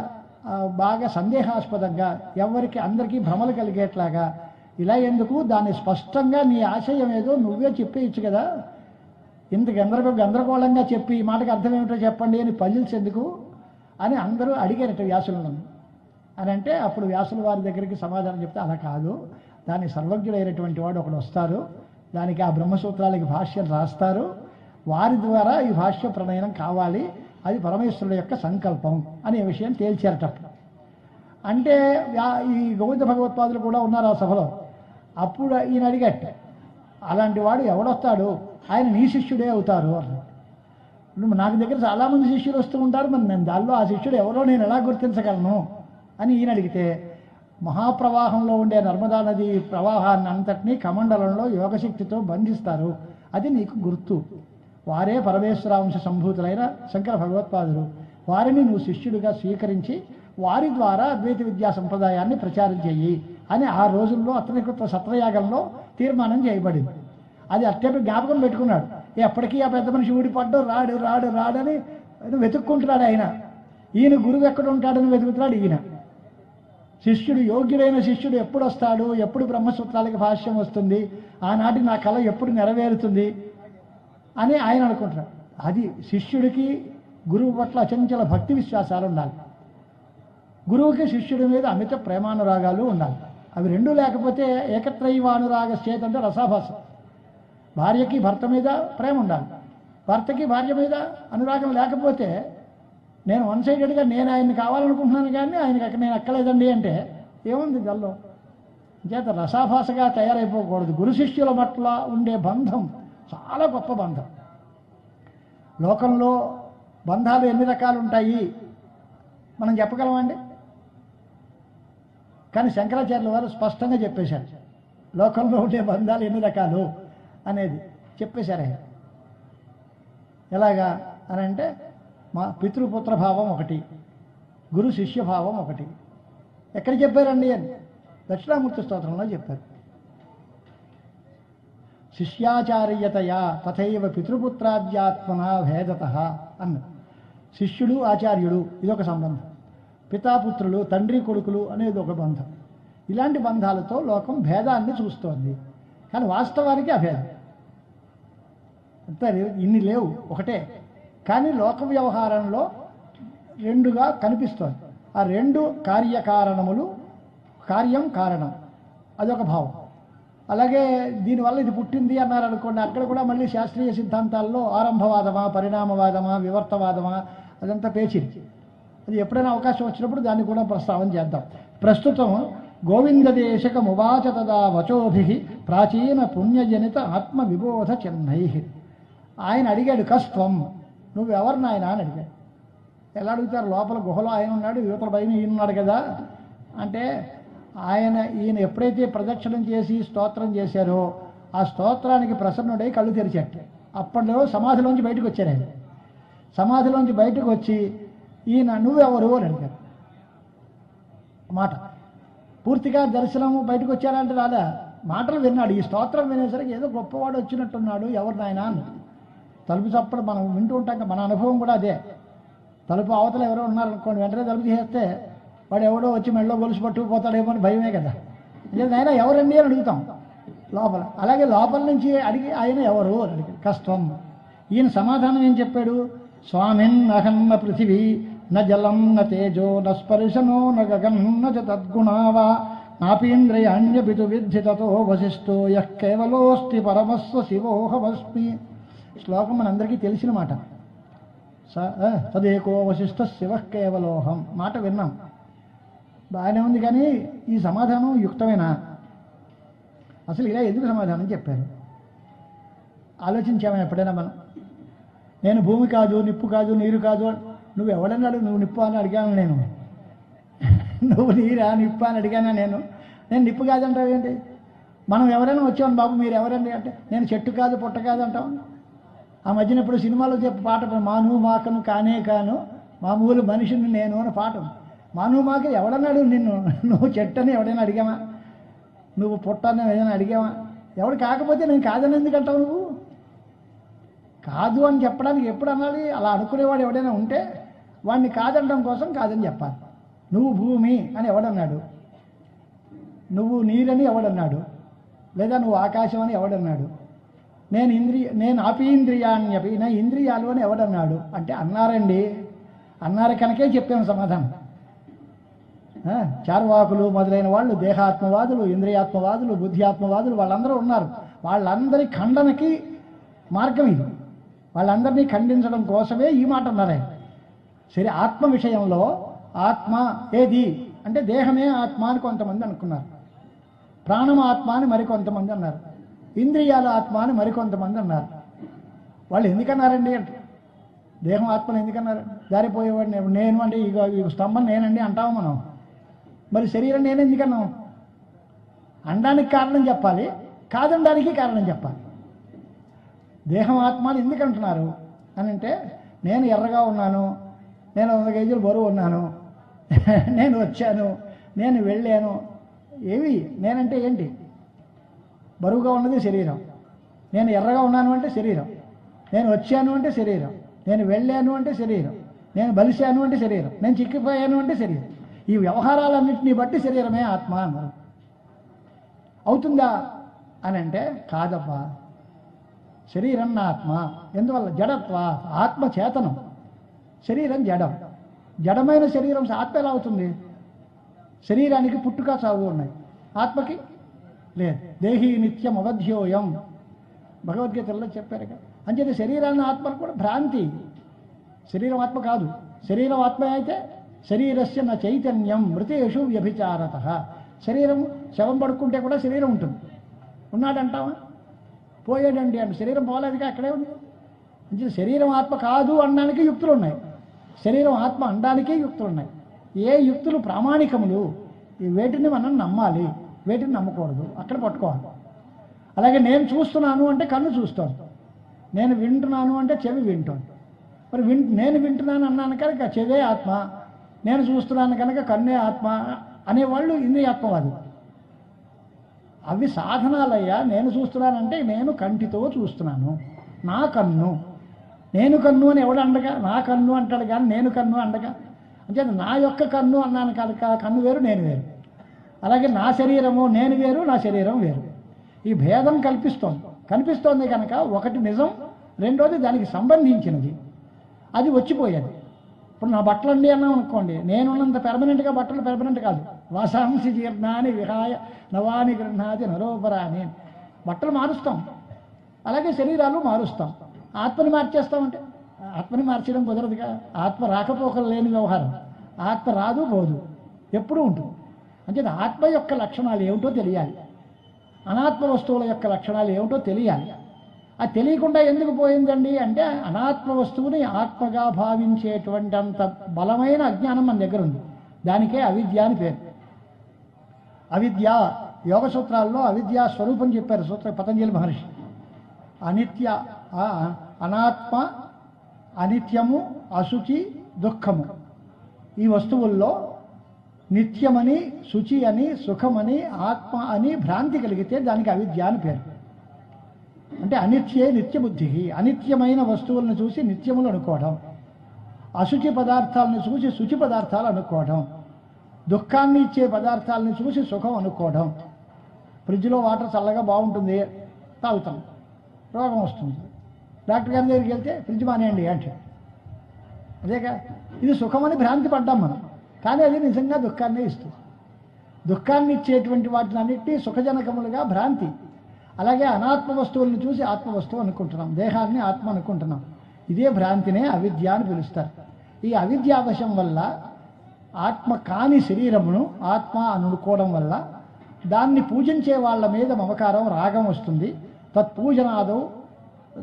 బాగా సందేహాస్పదంగా ఎవరికి అందరికీ భ్రమలు కలిగేట్లాగా ఇలా ఎందుకు? దాన్ని స్పష్టంగా నీ ఆశయం ఏదో నువ్వే చెప్పేయచ్చు కదా. ఇంత గందరగోళంగా చెప్పి ఈ మాటకి అర్థం ఏమిటో చెప్పండి అని పజిల్సేందుకు అని అందరూ అడిగారట వ్యాసులను అని. అంటే అప్పుడు వ్యాసుల వారి దగ్గరికి సమాధానం చెప్తే అలా కాదు, దాన్ని సర్వజ్ఞుడైనటువంటి వాడు ఒకడు వస్తారు, దానికి ఆ బ్రహ్మసూత్రాలకి భాష్యం రాస్తారు, వారి ద్వారా ఈ భాష్య ప్రణయనం కావాలి, అది పరమేశ్వరుడు యొక్క సంకల్పం అనే విషయం తేల్చారట. అంటే ఈ గోవింద భగవత్పాదులు కూడా ఉన్నారు ఆ సభలో. అప్పుడు ఈయన అడిగట్ట, అలాంటి వాడు ఎవడొస్తాడు? ఆయన నీ శిష్యుడే అవుతారు అన్నాడు. నాకు దగ్గర చాలామంది శిష్యులు వస్తూ ఉంటారు, మరి నేను దానిలో ఆ శిష్యుడు ఎవరో నేను ఎలా గుర్తించగలను అని ఈయన అడిగితే, మహాప్రవాహంలో ఉండే నర్మదా నది ప్రవాహాన్ని అంతటినీ కమండలంలో యోగశక్తితో బంధిస్తారు, అది నీకు గుర్తు. వారే పరమేశ్వరాంశ సంభూతులైన శంకర భగవత్పాదులు. వారిని నువ్వు శిష్యుడిగా స్వీకరించి వారి ద్వారా అద్వైత విద్యా సంప్రదాయాన్ని ప్రచారం చెయ్యి అని ఆ రోజుల్లో అతనికృత సత్రయాగంలో తీర్మానం చేయబడింది. అది అట్టేపు జ్ఞాపకం పెట్టుకున్నాడు. ఎప్పటికీ ఆ పెద్ద మనిషి ఊడిపడ్డు, రాడు రాడు రాడని వెతుక్కుంటున్నాడు ఆయన. ఈయన గురువు ఎక్కడ ఉంటాడని వెతుకుతున్నాడు ఈయన. శిష్యుడు, యోగ్యుడైన శిష్యుడు ఎప్పుడు వస్తాడు, ఎప్పుడు బ్రహ్మసూత్రాలకి భాష్యం వస్తుంది, ఆనాటి నా కళ ఎప్పుడు నెరవేరుతుంది అని ఆయన అనుకుంటున్నాడు. అది శిష్యుడికి గురువు పట్ల అచంచల భక్తి విశ్వాసాలు ఉండాలి. గురువుకి శిష్యుడి మీద అమిత ప్రేమానురాగాలు ఉండాలి. అవి రెండూ లేకపోతే ఏకత్రైవానురాగ చేత అంటే రసాభాసం. భార్యకి భర్త మీద ప్రేమ ఉండాలి, భర్తకి భార్య మీద అనురాగం లేకపోతే నేను వన్ సైడెడ్గా నేను ఆయన్ని కావాలనుకుంటున్నాను కానీ ఆయనకి నేను ఎక్కలేదండి అంటే ఏముంది దానిలో? చేత రసాభాసగా తయారైపోకూడదు. గురు శిష్యుల పట్ల ఉండే బంధం చాలా గొప్ప బంధం. లోకంలో బంధాలు ఎన్ని రకాలు ఉంటాయి మనం చెప్పగలమండి? కానీ శంకరాచార్యుల వారు స్పష్టంగా చెప్పేశారు, లోకంలో ఉండే బంధాలు ఎన్ని రకాలు అనేది చెప్పేశారు ఆయన. ఎలాగా అని అంటే మా పితృపుత్ర భావం ఒకటి, గురు శిష్య భావం ఒకటి. ఎక్కడ చెప్పారండి అని దక్షిణామూర్తి స్తోత్రంలో చెప్పారు. శిష్యాచార్యతయా తథైవ పితృపుత్రాధ్యాత్మన భేదత అన్న. శిష్యుడు ఆచార్యుడు ఇదొక సంబంధం, పితాపుత్రులు తండ్రి కొడుకులు అనేది ఒక బంధం. ఇలాంటి బంధాలతో లోకం భేదాన్ని చూస్తోంది. కానీ వాస్తవానికి అభేదం అంతే, ఇన్ని లేవు, ఒకటే. కానీ లోక వ్యవహారంలో రెండుగా కనిపిస్తోంది. ఆ రెండు కార్యకారణములు, కార్యం కారణం, అదొక భావం. అలాగే దీనివల్ల ఇది పుట్టింది అన్నారనుకోండి, అక్కడ కూడా మళ్ళీ శాస్త్రీయ సిద్ధాంతాల్లో ఆరంభవాదమా, పరిణామవాదమా, వివర్తవాదమా, అదంతా పేచిరి. అది ఎప్పుడైనా అవకాశం వచ్చినప్పుడు దాన్ని కూడా ప్రస్తావన చేద్దాం. ప్రస్తుతం గోవిందదేశకమువాచ తదా వచోభి ప్రాచీన పుణ్యజనిత ఆత్మవిబోధ చెన్నై. ఆయన అడిగాడు, కస్త్వం, నువ్వెవరు నాయన అని అడిగాడు. ఎలా అడుగుతారు? లోపల గుహలో ఆయన ఉన్నాడు, యువతల పైన ఈయన ఉన్నాడు కదా అంటే ఈయన ఎప్పుడైతే ప్రదక్షిణం చేసి స్తోత్రం చేశారో ఆ స్తోత్రానికి ప్రసన్నుడై కళ్ళు తెరిచేట. అప్పట్లో సమాధిలోంచి బయటకు వచ్చారు ఆయన. సమాధిలోంచి బయటకు వచ్చి ఈయన నువ్వెవరు అని అడిగారు. మాట పూర్తిగా దర్శనము బయటకు వచ్చారంటే రాదా, మాటలు విన్నాడు. ఈ స్తోత్రం వినేసరికి ఏదో గొప్పవాడు వచ్చినట్టున్నాడు, ఎవరు నాయన అని. తలుపు చప్పుడు మనం వింటూ ఉంటాం, మన అనుభవం కూడా అదే. తలుపు అవతల ఎవరో ఉన్నారనుకోండి, వెంటనే తలుపు తీసేస్తే వాడు ఎవడో వచ్చి మెడలో గొలుసు పట్టుకుపోతాడేమో అని భయమే కదా. నాయన ఎవరండి అని అడుగుతాం లోపల. అలాగే లోపల నుంచి అడిగి ఆయన ఎవరు అని అడిగాడు, కష్టం. ఈయన సమాధానం ఏం చెప్పాడు? స్వామిన్ అహన్న పృథివీ న జలం న తేజో న స్పర్శనో న గగన్ న చ తద్గుణావా నాపీంద్రియాణ్యపితు విద్ధి తతో వశిష్ఠో యః కేవలోస్తి పరమస్వ శివోహమస్మి. శ్లోకం మనందరికీ తెలిసిన మాట. తదేకో వశిష్ఠ శివ కేవలోహం మాట విన్నాం, బాగానే ఉంది. కానీ ఈ సమాధానం యుక్తమేనా? అసలు ఇలా ఎందుకు సమాధానం చెప్పారు? ఆలోచించామని ఎప్పుడైనా మనం? నేను భూమి కాదు, నిప్పు కాదు, నీరు కాదు, నువ్వు ఎవడన్నాడు నువ్వు నిప్పు అని అడిగాను నేను. నువ్వు నీరా నిప్పు అని అడిగానా నేను నిప్పు కాదంటావు ఏంటి? మనం ఎవరైనా వచ్చామని బాబు మీరు ఎవరండి అంటే నేను చెట్టు కాదు పుట్ట కాదు అంటాం. ఆ మధ్యన ఇప్పుడు సినిమాలో చెప్పే పాట, మాను మాకను కానే కాను మామూలు మనిషిని నేను అని పాట. మాను మాక ఎవడన్నాడు నిన్ను? నువ్వు చెట్టు అని ఎవడైనా అడిగామా? నువ్వు పుట్ట అని ఏదైనా అడిగామా? ఎవడు కాకపోతే నేను కాదని ఎందుకు అంటావు? నువ్వు కాదు అని చెప్పడానికి ఎప్పుడు అనాలి? అలా అనుకునేవాడు ఎవడైనా ఉంటే వాడిని కాదనడం కోసం కాదని చెప్పాలి. నువ్వు భూమి అని ఎవడన్నాడు? నువ్వు నీరని ఎవడన్నాడు? లేదా నువ్వు ఆకాశం అని ఎవడన్నాడు? నేను అపీంద్రియాణ్యపి నా ఇంద్రియాలు అని ఎవడన్నాడు అంటే అన్నారండి. అన్నారు కనుకే చెప్పాము సమాధానం. చార్వాకులు మొదలైన వాళ్ళు దేహాత్మవాదులు, ఇంద్రియాత్మవాదులు, బుద్ధ్యాత్మవాదులు వాళ్ళందరూ ఉన్నారు. వాళ్ళందరి ఖండనకి మార్గం ఇది. వాళ్ళందరినీ ఖండించడం కోసమే ఈ మాట అన్నారే. సరే, ఆత్మ విషయంలో ఆత్మ ఏది అంటే దేహమే ఆత్మ అని కొంతమంది అనుకున్నారు, ప్రాణం ఆత్మ అని మరికొంతమంది అన్నారు, ఇంద్రియాల ఆత్మ అని మరికొంతమంది అన్నారు. వాళ్ళు ఎందుకన్నారండి అంటే దేహం ఆత్మను ఎందుకన్నారు? జారిపోయేవాడు నేను అంటే ఈ స్తంభం నేనండి అంటాము మనం. మరి శరీరం నేను ఎందుకన్నాం? అనడానికి కారణం చెప్పాలి, కాదనడానికి కారణం చెప్పాలి. దేహం ఆత్మ అని ఎందుకు అంటున్నారు అని అంటే నేను ఎర్రగా ఉన్నాను, నేను 100 కేజీలు బరువు ఉన్నాను, నేను వచ్చాను, నేను వెళ్ళాను. ఏవి నేనంటే ఏంటి? బరువుగా ఉన్నది శరీరం. నేను ఎర్రగా ఉన్నాను అంటే శరీరం. నేను వచ్చాను అంటే శరీరం. నేను వెళ్ళాను అంటే శరీరం. నేను బలిశాను అంటే శరీరం. నేను చిక్కిపోయాను అంటే శరీరం. ఈ వ్యవహారాలన్నింటినీ బట్టి శరీరమే ఆత్మ అన్నారు. అవుతుందా అని అంటే కాదబ్బా, శరీరం నా ఆత్మ. ఎందువల్ల? జడత్వ. ఆత్మ చేతనం, శరీరం జడం. జడమైన శరీరం ఆత్మ ఎలా అవుతుంది? శరీరానికి పుట్టుక చావు ఉన్నాయి, ఆత్మకి లేదు. దేహీ నిత్యం అవధ్యోయం భగవద్గీతల్లో చెప్పారు కదా. అంచేది శరీరాన్ని ఆత్మను కూడా భ్రాంతి. శరీరం ఆత్మ కాదు. శరీరం ఆత్మ అయితే శరీరస్య న చైతన్యం మృతేషు వ్యభిచారత. శరీరం శవం పడుకుంటే కూడా శరీరం ఉంటుంది. ఉన్నాడంటావా? పోయాడండి అంటే శరీరం పోలేదుగా, అక్కడే ఉంది. అంటే శరీరం ఆత్మ కాదు అనడానికి యుక్తులు ఉన్నాయి, శరీరం ఆత్మ అనడానికి యుక్తులు ఉన్నాయి. ఏ యుక్తులు ప్రామాణికములు? ఈ వేటిని మనం నమ్మాలి, వేటిని నమ్మకూడదు, అక్కడ పట్టుకోవాలి. అలాగే నేను చూస్తున్నాను అంటే కన్ను చూస్తాను, నేను వింటున్నాను అంటే చెవి వింటాను. మరి నేను వింటున్నాను అన్నాను కనుక చెవే ఆత్మ, నేను చూస్తున్నాను కనుక కన్నే ఆత్మ అనేవాళ్ళు ఇంద్రియాత్మవాది. అవి సాధనాలయ్యా. నేను చూస్తున్నానంటే నేను కంటితో చూస్తున్నాను, నా కన్ను. నేను కన్ను అని ఎవడు అండగా? నా కన్ను అంటాడు కానీ నేను కన్ను అండగా. అంటే నా యొక్క కన్ను అన్నాను కనుక కన్ను వేరు, నేను వేరు. అలాగే నా శరీరము నేను వేరు, నా శరీరం వేరు. ఈ భేదం కనిపిస్తోంది కనుక ఒకటి నిజం, రెండోది దానికి సంబంధించినది, అది వచ్చిపోయేది. ఇప్పుడు నా బట్టలండి అన్నాం అనుకోండి, నేనున్నంత పెర్మనెంట్గా బట్టలు పెర్మనెంట్ కాదు. వాసాంసి జీర్ణాన్ని విహాయ నవాని గృహ్ణాది నరోపరాని. బట్టలు మారుస్తాం, అలాగే శరీరాలు మారుస్తాం. ఆత్మని మార్చేస్తామంటే ఆత్మని మార్చడం కుదరదుగా. ఆత్మ రాకపోకలు లేని వ్యవహారం. ఆత్మ రాదు పోదు, ఎప్పుడూ ఉంటుంది. అంటే ఆత్మ యొక్క లక్షణాలు ఏమిటో తెలియాలి, అనాత్మ వస్తువుల యొక్క లక్షణాలు ఏమిటో తెలియాలి. అది తెలియకుండా ఎందుకు పోయిందండి అంటే అనాత్మ వస్తువుని ఆత్మగా భావించేటువంటి అంత బలమైన అజ్ఞానం మన దగ్గర ఉంది. దానికే అవిద్య అని పేరు. అవిద్య యోగ సూత్రాల్లో అవిద్యా స్వరూపం చెప్పారు పతంజలి మహర్షి. అనిత్య, అనాత్మ, అనిత్యము, అశుచి, దుఃఖము. ఈ వస్తువుల్లో నిత్యమని, శుచి అని, సుఖమని, ఆత్మ అని భ్రాంతి కలిగితే దానికి అవిద్య అని పేరు. అంటే అనిత్యే నిత్యబుద్ధి. అనిత్యమైన వస్తువులను చూసి నిత్యములు అనుకోవడం, అశుచి పదార్థాలను చూసి శుచి పదార్థాలు అనుకోవడం, దుఃఖాన్ని ఇచ్చే పదార్థాలను చూసి సుఖం అనుకోవడం. ఫ్రిడ్జ్లో వాటర్ చల్లగా బాగుంటుంది, తాగుతాం, రోగం వస్తుంది. డాక్టర్ గారి దగ్గరికి వెళ్తే ఫ్రిడ్జ్ మానేయండి అంటే అదేగా. ఇది సుఖమని భ్రాంతి పడ్డాం మనం, కానీ అది నిజంగా దుఃఖాన్నే ఇస్తుంది. దుఃఖాన్ని ఇచ్చేటువంటి వాటిని అన్నింటినీ సుఖజనకములుగా భ్రాంతి. అలాగే అనాత్మ వస్తువులను చూసి ఆత్మ వస్తువు అనుకుంటున్నాం, దేహాన్ని ఆత్మ అనుకుంటున్నాం. ఇదే భ్రాంతినే అవిద్య అని పిలుస్తారు. ఈ అవిద్యావశం వల్ల ఆత్మ కాని శరీరమును ఆత్మ అనుకోవడం వల్ల దాన్ని పూజించే వాళ్ళ మీద మమకారం, రాగం వస్తుంది.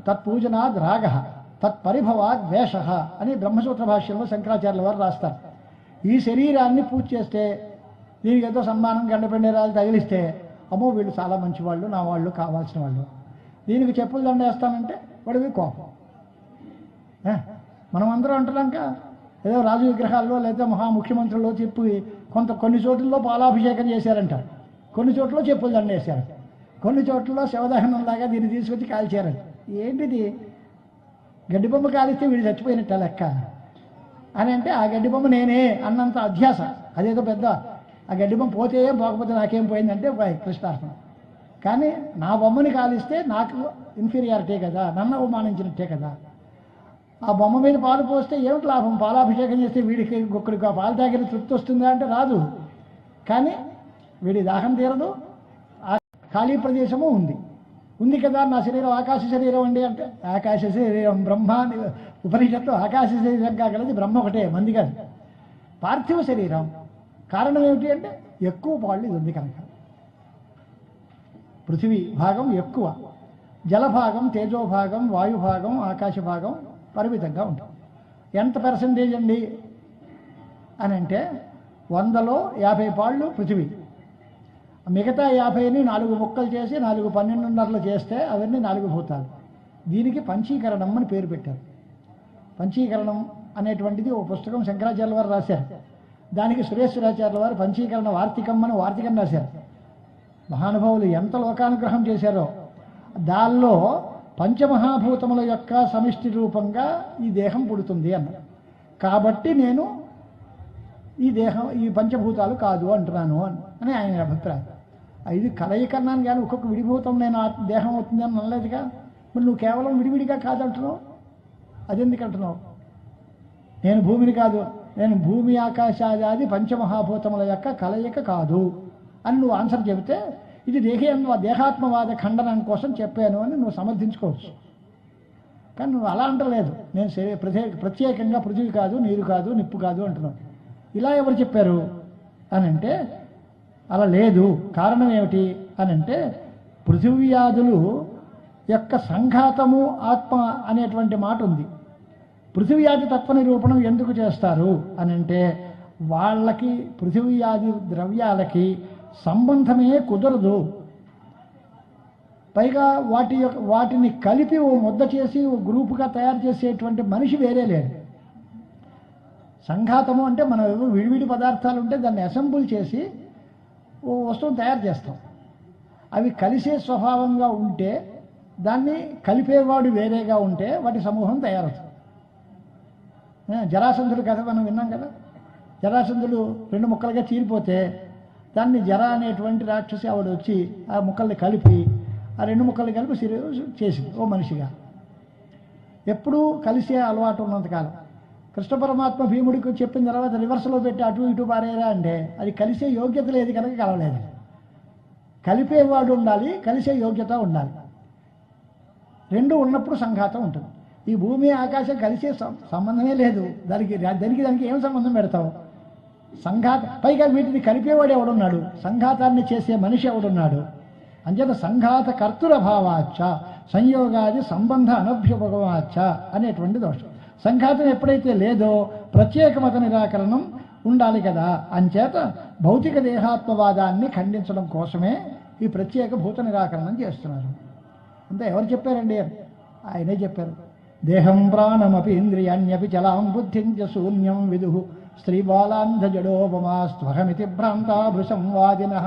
తత్పూజనాద్ రాగ, తత్పరిభవాద్ ద్వేష అని బ్రహ్మసూత్ర భాష్యంలో శంకరాచార్యుల వారు రాస్తారు. ఈ శరీరాన్ని పూజ చేస్తే, దీనికి ఏదో సన్మానం గండపెండేరాలు తగిలిస్తే, అమ్మో వీళ్ళు చాలా మంచివాళ్ళు, నా వాళ్ళు, కావాల్సిన వాళ్ళు. దీనికి చెప్పులు దండ వేస్తానంటే వాడివి కోపం. మనం అందరం అంటున్నాక ఏదో రాజు విగ్రహాల్లో లేదా మహాముఖ్యమంత్రుల్లో చెప్పి కొన్ని చోట్లలో పాలాభిషేకం చేశారంట, కొన్ని చోట్ల చెప్పులు దండ వేశారు, కొన్ని చోట్లలో శవదహనంలాగా దీన్ని తీసుకొచ్చి కాల్చారంట. ఏంటిది? గడ్డిబొమ్మ కాలిస్తే వీడు చచ్చిపోయినట్ట లెక్క అని అంటే ఆ గడ్డిబొమ్మ నేనే అన్నంత అధ్యాస. అదేదో పెద్ద ఆ గడ్డిబొమ్మ పోతే పోకపోతే నాకేం పోయిందంటే కృష్ణార్పణ. కానీ నా బొమ్మని కాలిస్తే నాకు ఇన్ఫీరియారిటీ కదా, నన్ను అవమానించినట్టే కదా. ఆ బొమ్మ మీద పాలు పోస్తే ఏమిటి లాభం? పాలాభిషేకం చేస్తే వీడికి ఒక్కడికి ఆ పాలు తాగిన తృప్తి వస్తుందా అంటే రాదు. కానీ వీడి దాహం తీరదు, ఆ ఖాళీ ప్రదేశము ఉంది కదా. నా శరీరం ఆకాశ శరీరం అండి అంటే ఆకాశ శరీరం బ్రహ్మ ఉపనిషత్తు ఆకాశ శరీరం కాగలది బ్రహ్మ ఒకటే, మంది కాదు. పార్థివ శరీరం. కారణం ఏమిటి అంటే ఎక్కువ పాళ్ళు ఇది ఉంది కనుక. పృథివీ భాగం ఎక్కువ, జలభాగం, తేజోభాగం, వాయుభాగం, ఆకాశ భాగం పరిమితంగా ఉంటాం. ఎంత పర్సంటేజ్ అండి అని అంటే 100లో 50 పాళ్ళు పృథివీ, మిగతా 50ని 4 ముక్కలు చేసి 4 12.5 చేస్తే అవన్నీ 4 భూతాలు. దీనికి పంచీకరణం అని పేరు పెట్టారు. పంచీకరణం అనేటువంటిది ఓ పుస్తకం శంకరాచార్యుల వారు రాశారు. దానికి సురేశ్వరాచార్యుల వారు పంచీకరణ వార్తికం అని వార్తికం రాశారు. మహానుభావులు ఎంత లోకానుగ్రహం చేశారో. దానిలో పంచమహాభూతముల యొక్క సమిష్టి రూపంగా ఈ దేహం పుడుతుంది అన్నారు. కాబట్టి నేను ఈ దేహం ఈ పంచభూతాలు కాదు అంటున్నాను అని ఆయన అభిప్రాయం. ఇది కలయికన్నాను కానీ ఒక్కొక్క విడిభూతం నేను ఆ దేహం అవుతుంది అని అనలేదుగా. మరి నువ్వు కేవలం విడివిడిగా కాదంటున్నావు, అదెందుకు అంటున్నావు? నేను భూమిని కాదు, నేను భూమి ఆకాశాది పంచమహాభూతముల యొక్క కలయిక కాదు అని నువ్వు ఆన్సర్ చెబితే ఇది దేహాత్మవాద ఖండనం కోసం చెప్పాను అని నువ్వు సమర్థించుకోవచ్చు. కానీ నువ్వు అలా అంటలేదు. నేను ప్రత్యేకంగా పృథివీ కాదు, నీరు కాదు, నిప్పు కాదు అంటున్నావు. ఇలా ఎవరు చెప్పారు అని అంటే అలా లేదు. కారణం ఏమిటి అని అంటే పృథివ్యాదులు యొక్క సంఘాతము ఆత్మ అనేటువంటి మాట ఉంది. పృథివ్యాది తత్వ నిరూపణం ఎందుకు చేస్తారు అని అంటే వాళ్ళకి పృథివ్యాది ద్రవ్యాలకి సంబంధమే కుదరదు. పైగా వాటిని కలిపి ఓ ముద్ద చేసి ఓ గ్రూపుగా తయారు చేసేటువంటి మనిషి వేరే లేడు. సంఘాతము అంటే మనం విడివిడి పదార్థాలు ఉంటే దాన్ని అసెంబుల్ చేసి ఓ వస్తువును తయారు చేస్తాం. అవి కలిసే స్వభావంగా ఉంటే దాన్ని కలిపేవాడు వేరేగా ఉంటే వాటి సమూహం తయారవుతుంది. జరాసంధుడు కథ మనం విన్నాం కదా. జరాసంధుడు 2 ముక్కలుగా చీరిపోతే దాన్ని జర అనేటువంటి రాక్షసి ఆవిడ వచ్చి ఆ ముక్కల్ని కలిపి ఆ 2 ముక్కల్ని కలిపి చేసింది ఓ మనిషిగా. ఎప్పుడూ కలిసే అలవాటు ఉన్నంతకాలం. కృష్ణ పరమాత్మ భీముడికి చెప్పిన తర్వాత రివర్స్లో పెట్టి అటు ఇటు పారేరా అంటే అది కలిసే యోగ్యత లేదు కనుక కలవలేదు. కలిపేవాడు ఉండాలి, కలిసే యోగ్యత ఉండాలి. 2 ఉన్నప్పుడు సంఘాతం ఉంటుంది. ఈ భూమి ఆకాశం కలిసే సంబంధమే లేదు. దానికి ఏం సంబంధం పెడతావు? పైగా వీటిని కలిపేవాడు ఎవడున్నాడు? సంఘాతాన్ని చేసే మనిషి ఎవడున్నాడు? అంచేత సంఘాత కర్తురభావాచ్చ సంయోగాది సంబంధ అనభ్యుపగమాచ్చ అనేటువంటి దోషం. సంఘాతం ఎప్పుడైతే లేదో ప్రత్యేక మత నిరాకరణం ఉండాలి కదా. అంచేత భౌతిక దేహాత్మవాదాన్ని ఖండించడం కోసమే ఈ ప్రత్యేక భూత నిరాకరణం చేస్తున్నారు. అంతా ఎవరు చెప్పారండి? ఆయనే చెప్పారు. దేహం ప్రాణమపి ఇంద్రియాణ్యపి చలాం బుద్ధించ శూన్యం విదుః స్త్రీ బాలాంధ జడోపమాస్త్వహమితి భ్రాంతా భృసంవాదినః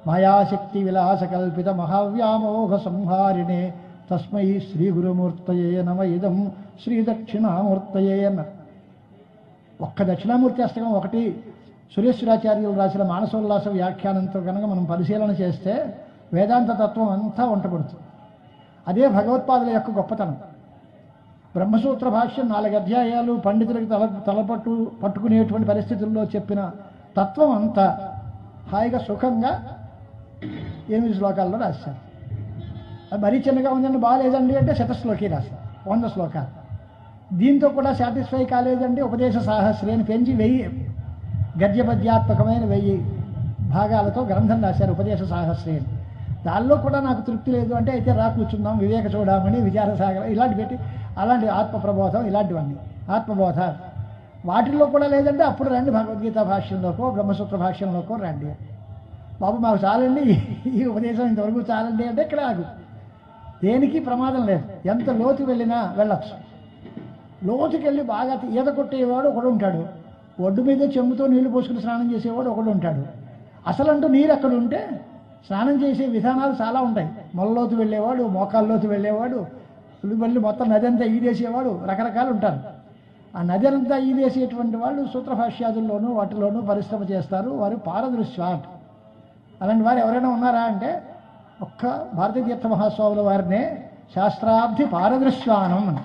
మాయాశక్తి విలాసకల్పిత మహావ్యామోహ సంహారిణే తస్మై శ్రీ గురుమూర్తయే నమ ఇదం శ్రీ దక్షిణామూర్తయే అన్నారు. ఒక్క దక్షిణామూర్తి అష్టకం ఒకటి సురేశ్వరాచార్యులు రాసిన మానసోల్లాస వ్యాఖ్యానంతో కనుక మనం పరిశీలన చేస్తే వేదాంత తత్వం అంతా వంటపడుతుంది. అదే భగవత్పాదుల యొక్క గొప్పతనం. బ్రహ్మసూత్ర భాష్యం 4 అధ్యాయాలు పండితులకి పట్టుకునేటువంటి పరిస్థితుల్లో చెప్పిన తత్వం అంతా హాయిగా సుఖంగా 8 శ్లోకాల్లో రాశారు. అది మరీ చిన్నగా ఉందండి, బాగాలేదండి అంటే శతశ్లోకి రాశారు, 100 శ్లోకాలు. దీంతో కూడా సాటిస్ఫై కాలేదండి ఉపదేశ సాహస్రి అని పెంచి 1000 గద్యపద్యాత్మకమైన 1000 భాగాలతో గ్రంథం రాశారు ఉపదేశ సాహస్రి అని. దానిలో కూడా నాకు తృప్తి లేదు అంటే అయితే రా కూర్చుందాం, వివేక చూడమని, విచారసాగరం ఇలాంటి పెట్టి అలాంటి ఆత్మప్రబోధం ఇలాంటివన్నీ ఆత్మబోధ వాటిల్లో కూడా లేదంటే అప్పుడు రండి భగవద్గీత భాష్యంలోకో బ్రహ్మసూత్ర భాష్యంలోకో రండి. బాబు మాకు చాలండి ఈ ఉపదేశం ఇంతవరకు చాలండి అంటే ఇక్కడ ఆగు. దేనికి ప్రమాదం లేదు. ఎంత లోతు వెళ్ళినా వెళ్ళచ్చు. లోతుకెళ్ళి బాగా ఈత కొట్టేవాడు ఒకడు ఉంటాడు, ఒడ్డు మీద చెంబుతో నీళ్లు పోసుకుని స్నానం చేసేవాడు ఒకడు ఉంటాడు. అసలంటూ నీరు అక్కడ ఉంటే స్నానం చేసే విధానాలు చాలా ఉంటాయి. మొలలోతు వెళ్ళేవాడు, మోకాల్లోతు వెళ్ళేవాడు, మళ్ళీ మొత్తం నది అంతా ఈదేసేవాడు, రకరకాలు ఉంటారు. ఆ నది అంతా ఈదేసేటువంటి వాళ్ళు సూత్రభాష్యాదుల్లోనూ వాటిలోనూ పరిశ్రమ చేస్తారు. వారు పారదృశ్యాట్. అలాంటి వారు ఎవరైనా ఉన్నారా అంటే ఒక్క భారతీయ తీర్థ మహాస్వాముల వారినే శాస్త్రాబ్ధి పారదృశ్యానం అని.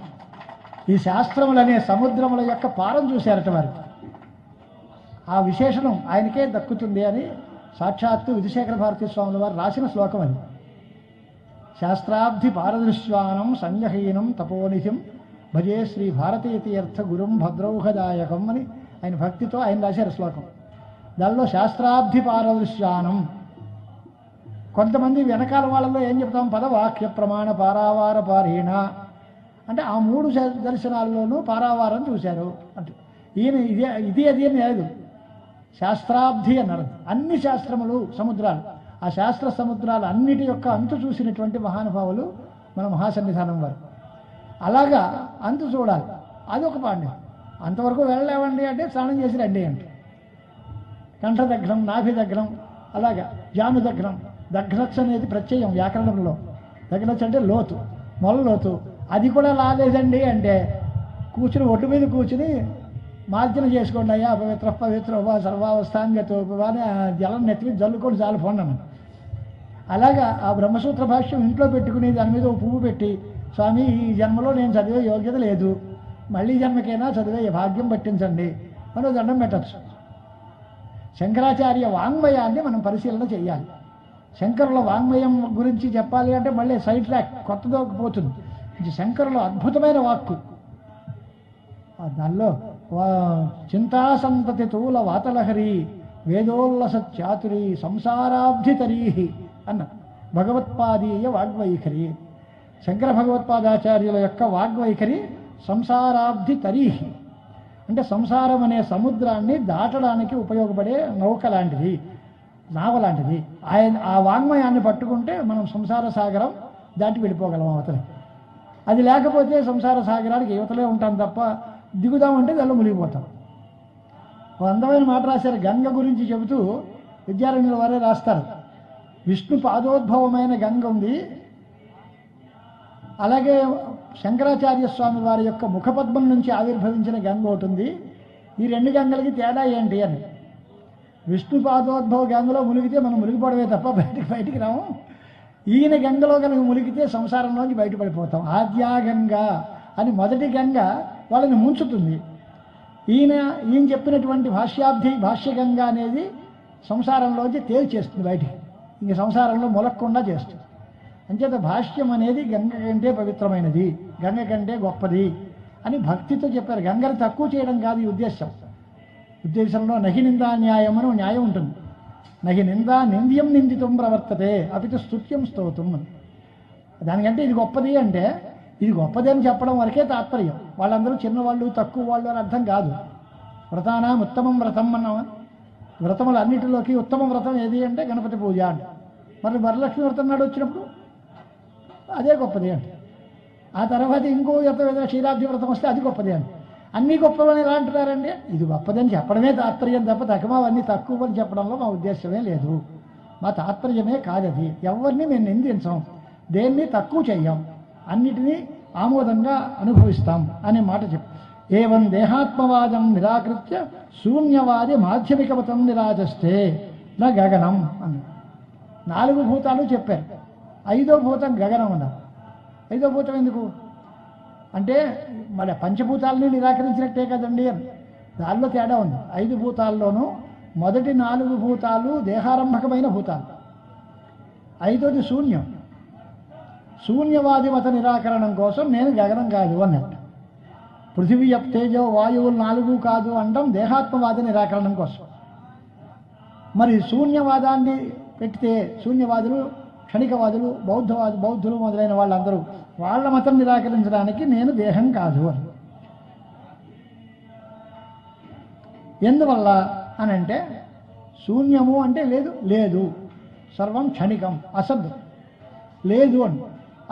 ఈ శాస్త్రములనే సముద్రముల యొక్క పారం చూశారట వారు. ఆ విశేషణం ఆయనకే దక్కుతుంది అని సాక్షాత్తు విధుశేఖర భారతీ స్వాముల వారు రాసిన శ్లోకం అది. శాస్త్రాబ్ధి పారదృశ్యానం సంగహీనం తపోనిధిం భజే శ్రీ భారతీయ తీర్థ గురుం భద్రౌహదాయకం అని ఆయన భక్తితో ఆయన రాశారు శ్లోకం. దానిలో శాస్త్రాబ్ధి పారదృశ్యానం. కొంతమంది వెనకాల వాళ్ళలో ఏం చెప్తాం, పదవాక్య ప్రమాణ పారావార పారీణ అంటే ఆ 3 దర్శనాల్లోనూ పారావారం చూశారు అంటే ఈయన ఇది అది అని లేదు, శాస్త్రాబ్ధి అన్నారు. అన్ని శాస్త్రములు సముద్రాలు, ఆ శాస్త్ర సముద్రాలు అన్నిటి యొక్క అంతు చూసినటువంటి మహానుభావులు మన మహాసన్నిధానం వారు. అలాగా అంతు చూడాలి, అదొక పాండ్యం. అంతవరకు వెళ్ళలేవండి అంటే స్నానం చేసి రండి అంటే. కంఠదగ్నం, నాభిదగ్నం, అలాగా జానుదగ్నం. దగ్నచ్ అనేది ప్రత్యయం వ్యాకరణంలో. దగ్నచ్ అంటే లోతు, మొల లోతు. అది కూడా లాలేదండి అంటే కూర్చుని ఒడ్డు మీద కూర్చుని మార్జన చేసుకోండి అయ్యా, పవిత్ర సర్వావస్థాంగతో అని జలం నెత్తిమీద జల్లుకొని చాలు పోండి. అలాగా ఆ బ్రహ్మసూత్ర భాష్యం ఇంట్లో పెట్టుకుని దాని మీద ఓ పువ్వు పెట్టి, స్వామి ఈ జన్మలో నేను చదివే యోగ్యత లేదు, మళ్ళీ జన్మకైనా చదివే భాగ్యం పట్టించండి అని దండం పెట్టచ్చు. శంకరాచార్య వాంగ్మయాన్ని మనం పరిశీలన చేయాలి. శంకరుల వాంగ్మయం గురించి చెప్పాలి అంటే మళ్ళీ సైడ్ ట్రాక్ కొత్తదోకి పోతుంది. ఇది శంకరుల అద్భుతమైన వాక్కు. దానిలో చింతాసంతతి తూల వాతలహరి వేదోల్లస చాతురి సంసారాబ్ధితరీ అన్న భగవత్పాదీయ వాగ్వైఖరి. శంకర భగవత్పాదాచార్యుల యొక్క వాగ్వైఖరి సంసారాబ్ధి తరీహి అంటే సంసారం అనే సముద్రాన్ని దాటడానికి ఉపయోగపడే నౌక లాంటిది, నావ లాంటిది. ఆ వాంగ్మయాన్ని పట్టుకుంటే మనం సంసార సాగరం దాటి వెళ్ళిపోగలం అవతలే. అది లేకపోతే సంసార సాగరానికి యువతలే ఉంటాం తప్ప దిగుదామంటే దానిలో మునిగిపోతాం. ఒక అందమైన మాట రాశారు గంగ గురించి చెబుతూ, విద్యారణ్యుల వారే రాస్తారు. విష్ణు పాదోద్భవమైన గంగ ఉంది, అలాగే శంకరాచార్య స్వామి వారి యొక్క ముఖపద్మం నుంచి ఆవిర్భవించిన గంగ ఒకటి ఉంది. ఈ రెండు గంగలకి తేడా ఏంటి అని. విష్ణు పాదోద్భవ గంగలో మునిగితే మనం మునిగిపోవడమే తప్ప బయటికి రాము. ఈయన గంగలో కనుక మునిగితే సంసారంలోంచి బయటపడిపోతాం. ఆద్యా గంగ అని మొదటి గంగ వాళ్ళని ముంచుతుంది. ఈయన చెప్పినటువంటి భాష్యగంగ అనేది సంసారంలోంచి తేల్చేస్తుంది బయటికి, ఇంక సంసారంలో మొలక్కుండా చేస్తుంది. అంచేత భాష్యం అనేది గంగ కంటే పవిత్రమైనది, గంగ కంటే గొప్పది అని భక్తితో చెప్పారు. గంగను తక్కువ చేయడం కాదు ఈ ఉద్దేశంలో నహి నిందా న్యాయం అని న్యాయం ఉంటుంది. నహి నిందా నింద్యం నిందితం ప్రవర్తతే అపితు స్తుత్యం స్తోత్రం అని. దానికంటే ఇది గొప్పది అంటే ఇది గొప్పది అని చెప్పడం వరకే తాత్పర్యం. వాళ్ళందరూ చిన్నవాళ్ళు తక్కువ వాళ్ళు అని అర్థం కాదు. వ్రతానా ఉత్తమం వ్రతం అన్నామా, వ్రతములు అన్నిటిలోకి ఉత్తమ వ్రతం ఏది అంటే గణపతి పూజ అంట. మరి వరలక్ష్మి వ్రతం నాడు వచ్చినప్పుడు అదే గొప్పది అంటే, ఆ తర్వాత ఇంకో ఏదైనా క్షీరాబ్ది వ్రతం వస్తే అది గొప్పది అంటే, అన్నీ గొప్పవని ఎలా అంటున్నారంటే ఇది గొప్పదని చెప్పడమే తాత్పర్యం తప్ప అవన్నీ తక్కువ అని చెప్పడంలో మా ఉద్దేశమే లేదు. మా తాత్పర్యమే కాదది. ఎవరిని మేము నిందించాం, దేన్ని తక్కువ చెయ్యం, అన్నిటినీ ఆమోదంగా అనుభవిస్తాం అనే మాట చెప్పు. ఏవం దేహాత్మవాదం నిరాకృత్య శూన్యవాది మాధ్యమికమతం నిరాజస్తే నా గగనం అన్న. 4 భూతాలు చెప్పారు, 5వ భూతం గగనం అన్నారు. 5వ భూతం ఎందుకు అంటే మరి పంచభూతాలని నిరాకరించినట్టే కదండి అని. దానిలో తేడా ఉంది. 5 భూతాల్లోనూ మొదటి 4 భూతాలు దేహారంభకమైన భూతాలు, 5వది శూన్యం. శూన్యవాది మత నిరాకరణం కోసం నేను గగనం కాదు అన్నట్టు. పృథివీ తేజో వాయువులు 4 కాదు అనడం దేహాత్మవాది నిరాకరణం కోసం. మరి శూన్యవాదాన్ని పెడితే శూన్యవాదులు, క్షణికవాదులు, బౌద్ధులు మొదలైన వాళ్ళందరూ వాళ్ళ మతం నిరాకరించడానికి నేను దేహం కాదు అని. ఎందువల్ల అని అంటే శూన్యము అంటే లేదు, సర్వం క్షణికం, అసద్ లేదు అని.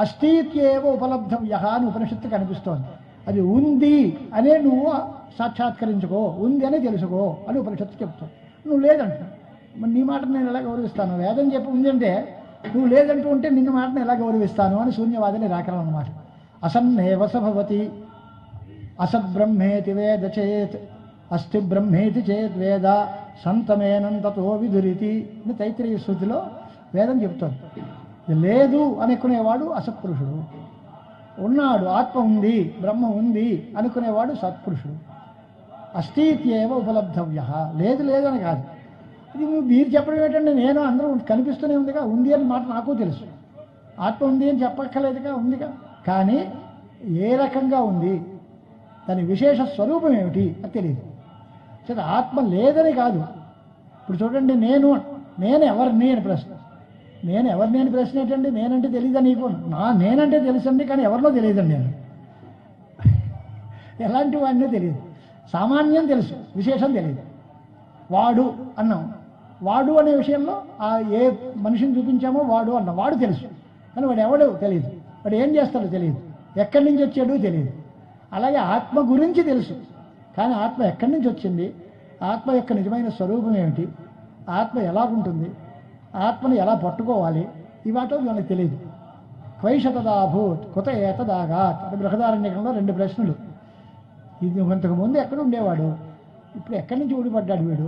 అస్థిత్యేవ ఉపలబ్ధవ్య అని ఉపనిషత్తు కనిపిస్తోంది. అది ఉంది అనే నువ్వు సాక్షాత్కరించుకో, ఉంది అని తెలుసుకో అని ఉపనిషత్తు చెప్తావు. నువ్వు లేదంట, మరి నీ మాటను నేను ఎలా గౌరవిస్తాను? వేదం చెప్పి ఉంది అంటే నువ్వు లేదంటూ ఉంటే నిన్న మాటను ఎలా గౌరవిస్తాను అని శూన్యవాది నిరాకరణ అన్నమాట. అసన్నేవ సభవతి అసద్బ్రహ్మేతి వేద చేత్ అస్థి బ్రహ్మేతి చేత్ వేద సంతమేనంతతో విదురితి అని తైత్రీయ శృతిలో వేదం చెప్తోంది. లేదు అనుకునేవాడు అసత్పురుషుడు, ఉన్నాడు ఆత్మ ఉంది బ్రహ్మ ఉంది అనుకునేవాడు సత్పురుషుడు. అస్థిత్యేవ ఉపలబ్ధవ్య, లేదని కాదు. ఇది మీరు చెప్పడం ఏంటంటే నేను అందరూ కనిపిస్తూనే ఉందిగా, ఉంది అని మాట నాకు తెలుసు. ఆత్మ ఉంది అని చెప్పక్కర్లేదుగా, ఉందిగా. కానీ ఏ రకంగా ఉంది, దాని విశేష స్వరూపం ఏమిటి అది తెలియదు. సరే ఆత్మ లేదని కాదు. ఇప్పుడు చూడండి, నేను ఎవరిని అని ప్రశ్న. నేను ఎవరిని అని ప్రశ్న ఏంటండి? నేనంటే తెలియదా నీకు? నేనంటే తెలుసండి, కానీ ఎవరినో తెలియదండి. నేను ఎలాంటి వాడినో తెలియదు. సామాన్యం తెలుసు, విశేషం తెలియదు. వాడు అన్నాం, వాడు అనే విషయంలో ఏ మనిషిని చూపించామో వాడు అన్నాం, వాడు తెలుసు. కానీ వాడు ఎవడు తెలియదు, వాడు ఏం చేస్తాడో తెలియదు, ఎక్కడి నుంచి వచ్చాడో తెలియదు. అలాగే ఆత్మ గురించి తెలుసు, కానీ ఆత్మ ఎక్కడి నుంచి వచ్చింది, ఆత్మ యొక్క నిజమైన స్వరూపం ఏమిటి, ఆత్మ ఎలా ఉంటుంది, ఆత్మను ఎలా పట్టుకోవాలి, ఈ వాటో మనకు తెలియదు. క్వైషతదాభూత్ కుత ఏతదాగాత్ అంటే బృహదారణ్యకంలో 2 ప్రశ్నలు. ఇది ఇంతకుముందు ఎక్కడ ఉండేవాడు, ఇప్పుడు ఎక్కడి నుంచి ఊడిపడ్డాడు వీడు.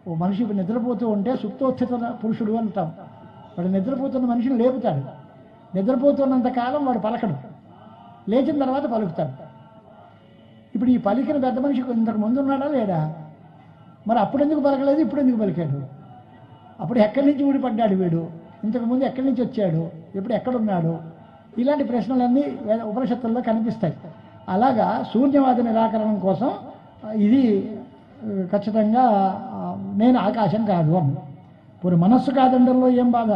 ఓ మనిషి ఇప్పుడు నిద్రపోతూ ఉంటే సుప్తోత్థిత పురుషుడు అంటాం. వాడు నిద్రపోతున్న మనిషిని లేపుతాడు. నిద్రపోతున్నంత కాలం వాడు పలకడు, లేచిన తర్వాత పలుకుతాడు. ఇప్పుడు ఈ పలికిన పెద్ద మనిషి ఇంతకు ముందు ఉన్నాడా లేడా, మరి అప్పుడు ఎందుకు పలకలేదు, ఇప్పుడు ఎందుకు పలికాడు, అప్పుడు ఎక్కడి నుంచి ఊడిపడ్డాడు వీడు, ఇంతకుముందు ఎక్కడి నుంచి వచ్చాడు, ఇప్పుడు ఎక్కడున్నాడు, ఇలాంటి ప్రశ్నలన్నీ ఉపనిషత్తుల్లో కనిపిస్తాయి. అలాగా శూన్యవాద నిరాకరణం కోసం ఇది ఖచ్చితంగా నేను ఆకాశం కాదు అని. ఇప్పుడు మనస్సు కాదండల్లో ఏం బాధ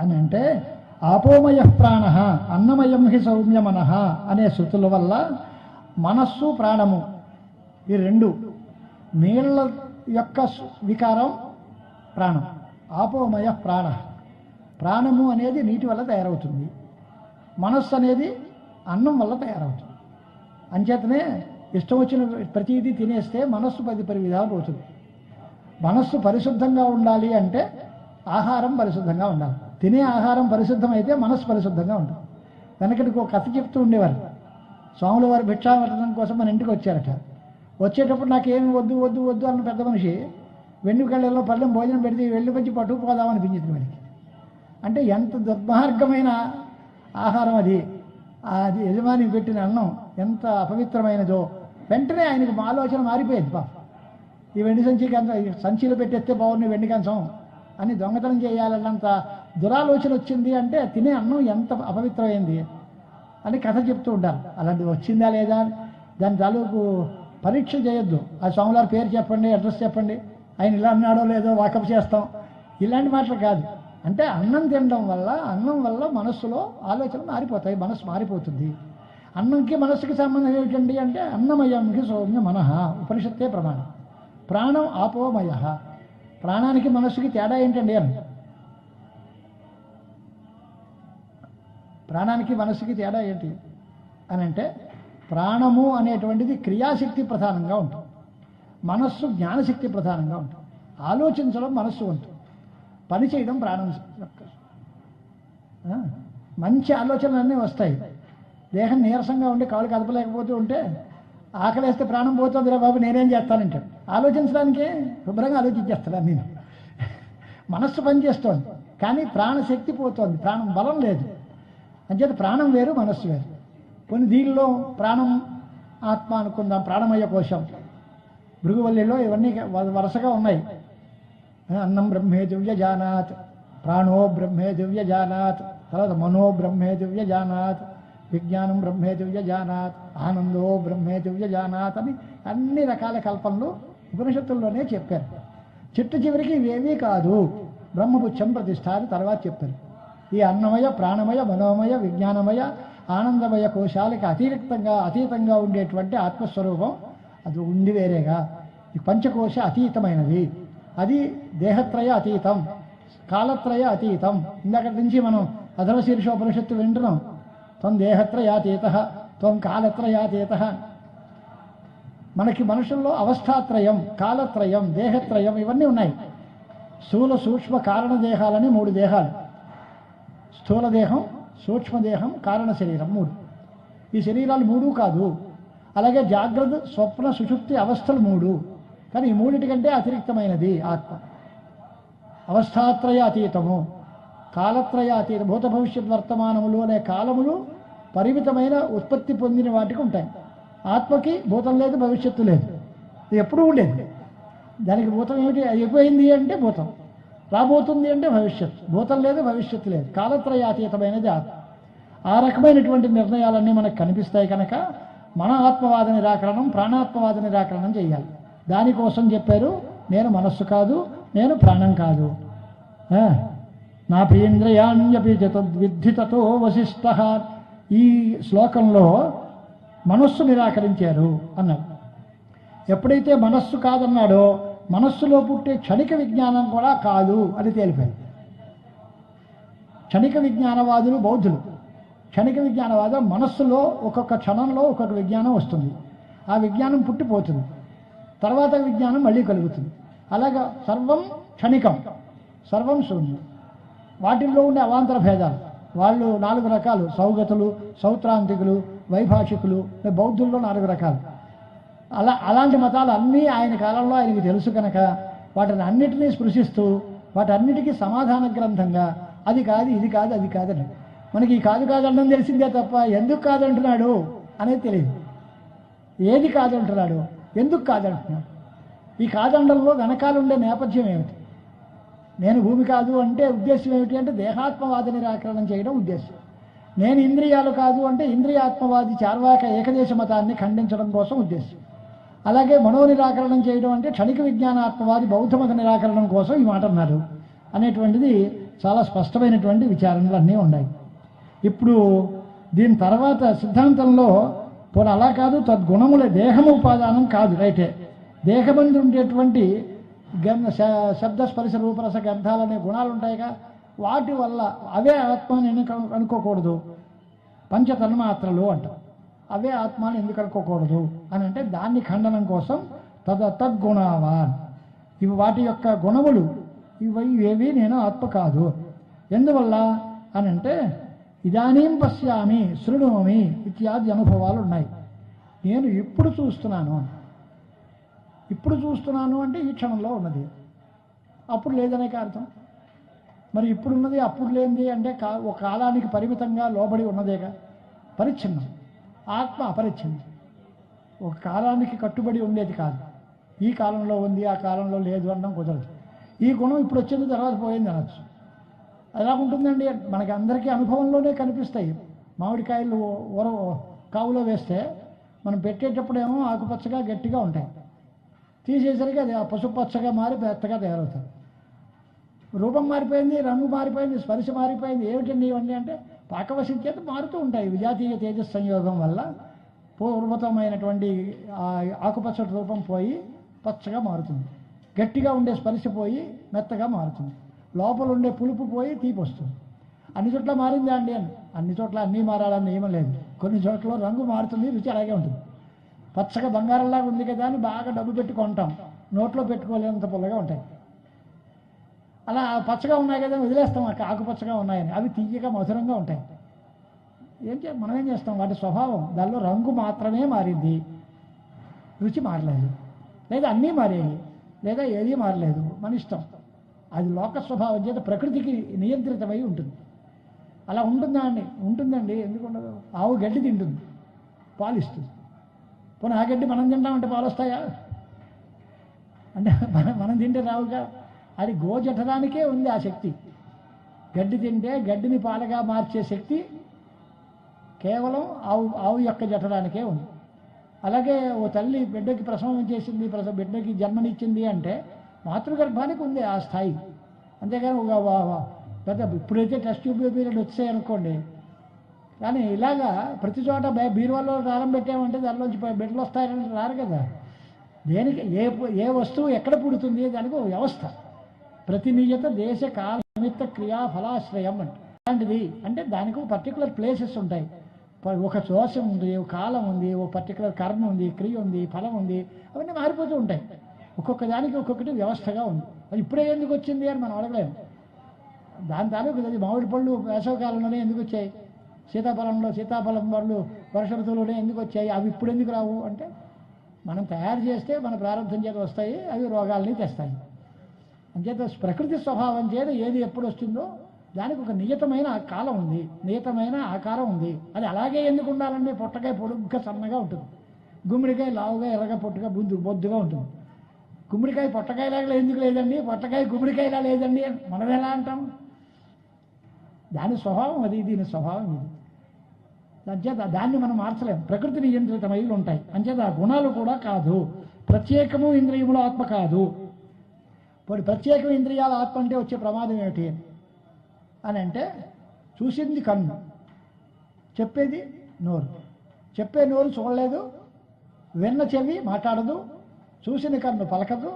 అని అంటే ఆపోమయ ప్రాణ అన్నమయం హి సౌమ్య మనః అనే శృతుల వల్ల మనస్సు ప్రాణము ఈ 2 నీళ్ళ యొక్క వికారం ప్రాణం. ఆపోమయ ప్రాణ, ప్రాణము అనేది నీటి వల్ల తయారవుతుంది, మనస్సు అనేది అన్నం వల్ల తయారవుతుంది. అంచేతనే ఇష్టం వచ్చిన ప్రతిదీ తినేస్తే మనస్సు 10 విధాలు పోతుంది. మనస్సు పరిశుద్ధంగా ఉండాలి అంటే ఆహారం పరిశుద్ధంగా ఉండాలి. తినే ఆహారం పరిశుద్ధమైతే మనస్సు పరిశుద్ధంగా ఉంటుంది. వెనకటికి ఒక కథ చెప్తూ ఉండేవారు. స్వాముల వారు భిక్షావటనం కోసం మన ఇంటికి వచ్చారట. వచ్చేటప్పుడు నాకేమి వద్దు వద్దు వద్దు అన్న పెద్ద మనిషి వెండి కళ్ళల్లో పళ్ళెం భోజనం పెడితే వెళ్ళి వచ్చి పట్టుకుపోదామనిపించింది వాడికి. అంటే ఎంత దుర్మార్గమైన ఆహారం అది, అది యజమాని పెట్టిన అన్నం ఎంత అపవిత్రమైనదో. వెంటనే ఆయనకు ఆలోచన మారిపోయింది. పాప ఈ వెండి సంచికి అంత సంచిలో పెట్టేస్తే బాగుంది వెండి కంచం అని దొంగతనం చేయాలన్నంత దురాలోచన వచ్చింది. అంటే తినే అన్నం ఎంత అపవిత్రమైంది అని కథ చెప్తూ ఉంటారు. అలాంటిది వచ్చిందా లేదా దాని తాలూకు పరీక్ష చేయొద్దు. ఆ స్వాములారి పేరు చెప్పండి, అడ్రస్ చెప్పండి, ఆయన ఇలా అన్నాడో లేదో వాకప్ చేస్తాం, ఇలాంటి మాటలు కాదు. అంటే అన్నం తినడం వల్ల, అన్నం వల్ల మనస్సులో ఆలోచనలు మారిపోతాయి, మనస్సు మారిపోతుంది. అన్నంకి మనస్సుకి సంబంధం ఏమిటండి అంటే అన్నమయంకి సౌమ్య మనః ఉపనిషత్తే ప్రమాణం. ప్రాణం ఆపోమయ. ప్రాణానికి మనస్సుకి తేడా ఏంటండి అని, ప్రాణానికి మనస్సుకి తేడా ఏంటి అని అంటే ప్రాణము అనేటువంటిది క్రియాశక్తి ప్రధానంగా ఉంటుంది, మనస్సు జ్ఞానశక్తి ప్రధానంగా ఉంటుంది. ఆలోచించడం మనస్సు వంతు, పని చేయడం ప్రాణం యొక్క. మంచి ఆలోచనలన్నీ వస్తాయి. దేహం నీరసంగా ఉండి కాళ్ళు కదపలేకపోతూ ఉంటే ఆకలేస్తే ప్రాణం పోతుంది రా బాబు నేనేం చేస్తానంటాడు. ఆలోచించడానికే శుభ్రంగా ఆలోచించేస్తాడు. నేను మనస్సు పనిచేస్తోంది కానీ ప్రాణశక్తి పోతోంది, ప్రాణం బలం లేదు. అంచేత ప్రాణం వేరు మనస్సు వేరు. కొన్ని దీనిలో ప్రాణం ఆత్మ అనుకుందాం, ప్రాణమయ కోశం భృగువల్లిలో ఇవన్నీ వరుసగా ఉన్నాయి. అన్నం బ్రహ్మే దివ్య జానాత్, ప్రాణో బ్రహ్మే దివ్య జానాత్, తర్వాత మనో బ్రహ్మే దివ్య జానాత్, విజ్ఞానం బ్రహ్మే దివ్య జానాత్, ఆనందో బ్రహ్మే దివ్య జానాత్ అని అన్ని రకాల కల్పనలు ఉపనిషత్తుల్లోనే చెప్పారు. చివరికి ఇవేవీ కాదు, బ్రహ్మపుచ్చం ప్రతిష్ఠ అని తర్వాత చెప్పారు. ఈ అన్నమయ, ప్రాణమయ, మనోమయ, విజ్ఞానమయ, ఆనందమయ కోశాలకి అతీతంగా ఉండేటువంటి ఆత్మస్వరూపం అది ఉంది వేరేగా. ఈ పంచకోశ అతీతమైనది, అది దేహత్రయ అతీతం, కాలత్రయ అతీతం. ఇందాక నుంచి మనం అధర్వశీర్ష ఉపనిషత్తు వింటున్నాం. త్వం దేహత్రయాతీత, త్వం కాలత్రయాతీత. మనకి మనుషుల్లో అవస్థాత్రయం, కాలత్రయం, దేహత్రయం ఇవన్నీ ఉన్నాయి. స్థూల సూక్ష్మ కారణ దేహాలని 3 దేహాలు. స్థూల దేహం, సూక్ష్మదేహం, కారణ శరీరం 3. ఈ శరీరాలు 3 కాదు. అలాగే జాగ్రత్త, స్వప్న, సుషుప్తి అవస్థలు 3. కానీ ఈ 3 కంటే అతిరిక్తమైనది ఆత్మ. అవస్థాత్రయ అతీతము, కాలత్రయ అతీతం. భూత భవిష్యత్ వర్తమానములు అనే కాలములు పరిమితమైన ఉత్పత్తి పొందిన వాటికి ఉంటాయి. ఆత్మకి భూతం లేదు, భవిష్యత్తు లేదు, ఇది ఎప్పుడూ ఉండేది. దానికి భూతం ఏమిటి, అయిపోయింది అంటే భూతం, రాబోతుంది అంటే భవిష్యత్తు. భూతం లేదు, భవిష్యత్తు లేదు, కాలత్రయాతీతమైనది ఆత్మ. ఆ రకమైనటువంటి నిర్ణయాలన్నీ మనకు కనిపిస్తాయి. కనుక మన ఆత్మవాద నిరాకరణం, ప్రాణాత్మవాద నిరాకరణం చేయాలి. దానికోసం చెప్పారు, నేను మనస్సు కాదు, నేను ప్రాణం కాదు. నా ప్రియేంద్రియాణ్యపి తద్విద్ధి తతో వశిష్ఠ. ఈ శ్లోకంలో మనస్సు నిరాకరించారు అన్నాడు. ఎప్పుడైతే మనస్సు కాదన్నాడో మనస్సులో పుట్టే క్షణిక విజ్ఞానం కూడా కాదు అని తేలిపోయింది. క్షణిక విజ్ఞానవాదులు బౌద్ధులు. క్షణిక విజ్ఞానవాదం మనస్సులో ఒక్కొక్క క్షణంలో ఒక్కొక్క విజ్ఞానం వస్తుంది. ఆ విజ్ఞానం పుట్టిపోతుంది, తర్వాత విజ్ఞానం మళ్ళీ కలుగుతుంది. అలాగా సర్వం క్షణికం, సర్వం శూన్యం. వాటిల్లో ఉండే అవాంతర భేదాలు, వాళ్ళు 4 రకాలు: సౌగతులు, సౌత్రాంతికులు, వైభాషికులు, బౌద్ధుల్లో 4 రకాలు. అలాంటి మతాలు అన్నీ ఆయన కాలంలో ఆయనకి తెలుసు కనుక వాటిని అన్నిటినీ స్పృశిస్తూ వాటన్నిటికీ సమాధాన గ్రంథంగా అది కాదు, ఇది కాదు, అది కాదని. మనకి ఈ కాదు కాదనడం తెలిసిందే తప్ప ఎందుకు కాదంటున్నాడు అనేది తెలియదు. ఏది కాదంటున్నాడు, ఎందుకు కాదంటున్నాడు, ఈ కాదండంలో వెనకాలండే నేపథ్యం ఏమిటి? నేను భూమి కాదు అంటే ఉద్దేశం ఏమిటి అంటే దేహాత్మవాద నిరాకరణం చేయడం ఉద్దేశం. నేను ఇంద్రియాలు కాదు అంటే ఇంద్రియాత్మవాది చార్వాక ఏకదేశ మతాన్ని ఖండించడం కోసం ఉద్దేశం. అలాగే మనో నిరాకరణం చేయడం అంటే క్షణిక విజ్ఞానాత్మవాది బౌద్ధ మత నిరాకరణం కోసం ఈ మాట అన్నారు అనేటువంటిది చాలా స్పష్టమైనటువంటి విచారణలు అన్నీ ఉన్నాయి. ఇప్పుడు దీని తర్వాత సిద్ధాంతంలో పోనీ అలా కాదు, తద్గుణములే దేహము ఉపాదానం కాదు, రైటే. దేహమందు ఉండేటువంటి శబ్ద స్పర్శ రూపరస గంధాలనే గుణాలు ఉంటాయిగా, వాటి వల్ల అవే ఆత్మ అని అనుకోకూడదు. పంచతన్మాత్రలు అంటాం, అవే ఆత్మని ఎందుకు అనుకోకూడదు అని అంటే దాన్ని ఖండనం కోసం తద్గుణావాన్, ఇవి వాటి యొక్క గుణములు, ఇవేవి నేను ఆత్మ కాదు. ఎందువల్ల అని అంటే ఇదానీం పశ్యామి శృణోమి ఇత్యాది అనుభవాలు ఉన్నాయి. నేను ఇప్పుడు చూస్తున్నాను, ఇప్పుడు చూస్తున్నాను అంటే ఈ క్షణంలో ఉన్నది, అప్పుడు లేదనే అర్థం. మరి ఇప్పుడున్నది అప్పుడు లేనిది అంటే ఒక కాలానికి పరిమితంగా లోబడి ఉన్నదేగా, పరిచ్ఛిన్నం. ఆత్మ అపరిచ్ఛిన్నం, ఒక కాలానికి కట్టుబడి ఉండేది కాదు. ఈ కాలంలో ఉంది, ఆ కాలంలో లేదు అనడం కుదరదు. ఈ గుణం ఇప్పుడు వచ్చింది, తర్వాత పోయింది అనొచ్చు. ఎలా ఉంటుందండి? మనకి అందరికీ అనుభవంలోనే కనిపిస్తాయి. మామిడికాయలు కావులో వేస్తే మనం పెట్టేటప్పుడేమో ఆకుపచ్చగా గట్టిగా ఉంటాయి, తీసేసరికి అది పసుపు పచ్చగా మారి పెద్దగా తయారవుతాయి. రూపం మారిపోయింది, రంగు మారిపోయింది, స్పర్శ మారిపోయింది. ఏమిటండి ఇవన్నీ అంటే పాకవశం చేత మారుతూ ఉంటాయి. విజాతీయ తేజస్ సంయోగం వల్ల పూర్వతమైనటువంటి ఆకుపచ్చటి రూపం పోయి పచ్చగా మారుతుంది, గట్టిగా ఉండే స్పర్శ పోయి మెత్తగా మారుతుంది, లోపల ఉండే పులుపు పోయి తీపి వస్తుంది. అన్ని చోట్ల మారిందా అండి అని? అన్ని చోట్ల అన్నీ మారాలని నియమం లేదు. కొన్ని చోట్ల రంగు మారుతుంది, రుచి అలాగే ఉంటుంది. పచ్చగా బంగారంలాగా ఉంది కదా అని బాగా డబ్బు పెట్టి కొంటాం, నోట్లో పెట్టుకోలేనంత పుల్లగా ఉంటాయి. అలా పచ్చగా ఉన్నాయి కదా వదిలేస్తాం, ఆకుపచ్చగా ఉన్నాయని. అవి తీయగా మధురంగా ఉంటాయి. మనం ఏం చేస్తాం? వాటి స్వభావం, దానిలో రంగు మాత్రమే మారింది, రుచి మారలేదు. లేదా అన్నీ మారాయి, లేదా ఏదీ మారలేదు, మన ఇష్టం. అది లోక స్వభావం చేత ప్రకృతికి నియంత్రితమై ఉంటుంది. అలా ఉంటుందా అండి? ఉంటుందండి, ఎందుకు ఉండదు? ఆవు గడ్డి తింటుంది, పాలు ఇస్తుంది. పోనీ ఆ గడ్డి మనం తింటామంటే పాలు వస్తాయా? అంటే మనం తింటే రావుగా. అది గోజఠడానికే ఉంది ఆ శక్తి. గడ్డి తింటే గడ్డిని పాలగా మార్చే శక్తి కేవలం ఆవు యొక్క జఠరానికే ఉంది. అలాగే ఓ తల్లి బిడ్డకి ప్రసవం చేసింది, బిడ్డకి జన్మనిచ్చింది అంటే మాతృగర్భానికి ఉంది ఆ స్థాయి. అంతేగాని ఒక పెద్ద ఇప్పుడైతే టెస్ట్ ట్యూబ్ పీరియడ్ వచ్చాయి అనుకోండి, కానీ ఇలాగా ప్రతి చోట బీరువాలో రాలం పెట్టామంటే దానిలోంచి బిడ్డలు వస్తాయని రారు కదా. దేనికి ఏ వస్తువు ఎక్కడ పుడుతుంది దానికి ఒక వ్యవస్థ, ప్రతినియత దేశ కాల నిమిత్త క్రియా ఫలాశ్రయం అంటే అలాంటిది. అంటే దానికి ఒక పర్టికులర్ ప్లేసెస్ ఉంటాయి, ఒక దోషం ఉంది, ఒక కాలం ఉంది, ఒక పర్టికులర్ కర్మ ఉంది, క్రియ ఉంది, ఫలం ఉంది, అవన్నీ మారిపోతూ ఉంటాయి. ఒక్కొక్క దానికి ఒక్కొక్కటి వ్యవస్థగా ఉంది. అది ఇప్పుడే ఎందుకు వచ్చింది అని మనం అడగలేము. దాని తాలూకు అది మామిడి పళ్ళు వేసవకాలంలోనే ఎందుకు వచ్చాయి, సీతాఫలం పళ్ళు వర్ష ఋతువులోనే ఎందుకు వచ్చాయి, అవి ఇప్పుడు ఎందుకు రావు అంటే మనం తయారు చేస్తే మన ప్రారంభం చేత వస్తాయి, అవి రోగాల్ని తెస్తాయి. అంచేత ప్రకృతి స్వభావం చేత ఏది ఎప్పుడు వస్తుందో దానికి ఒక నియతమైన కాలం ఉంది, నియతమైన ఆకారం ఉంది. అది అలాగే ఎందుకు ఉండాలంటే పొట్టకాయ పొడుగ్గా సన్నగా ఉంటుంది, గుమ్మడికాయ లావుగా ఎర్రగా పొట్టుగా బొద్దుగా ఉంటుంది. గుమ్మడికాయ పొట్టకాయలాగా ఎందుకు లేదండి, పొట్టకాయ గుమ్మడికాయలా లేదండి మనం ఎలా అంటాం? దాని స్వభావం అది, దీని స్వభావం ఇది. అంచేత దాన్ని మనం మార్చలేం, ప్రకృతి నియంత్రితమైలు ఉంటాయి. అంచేత ఆ గుణాలు కూడా కాదు. ప్రత్యేకము ఇంద్రియములు ఆత్మ కాదు. ఇప్పుడు ప్రత్యేక ఇంద్రియాల ఆత్మ అంటే వచ్చే ప్రమాదం ఏమిటి అని అంటే, చూసింది కన్ను, చెప్పేది నోరు. చెప్పే నోరు చూడలేదు, విన్న చెవి మాట్లాడదు, చూసిన కన్ను పలకదు.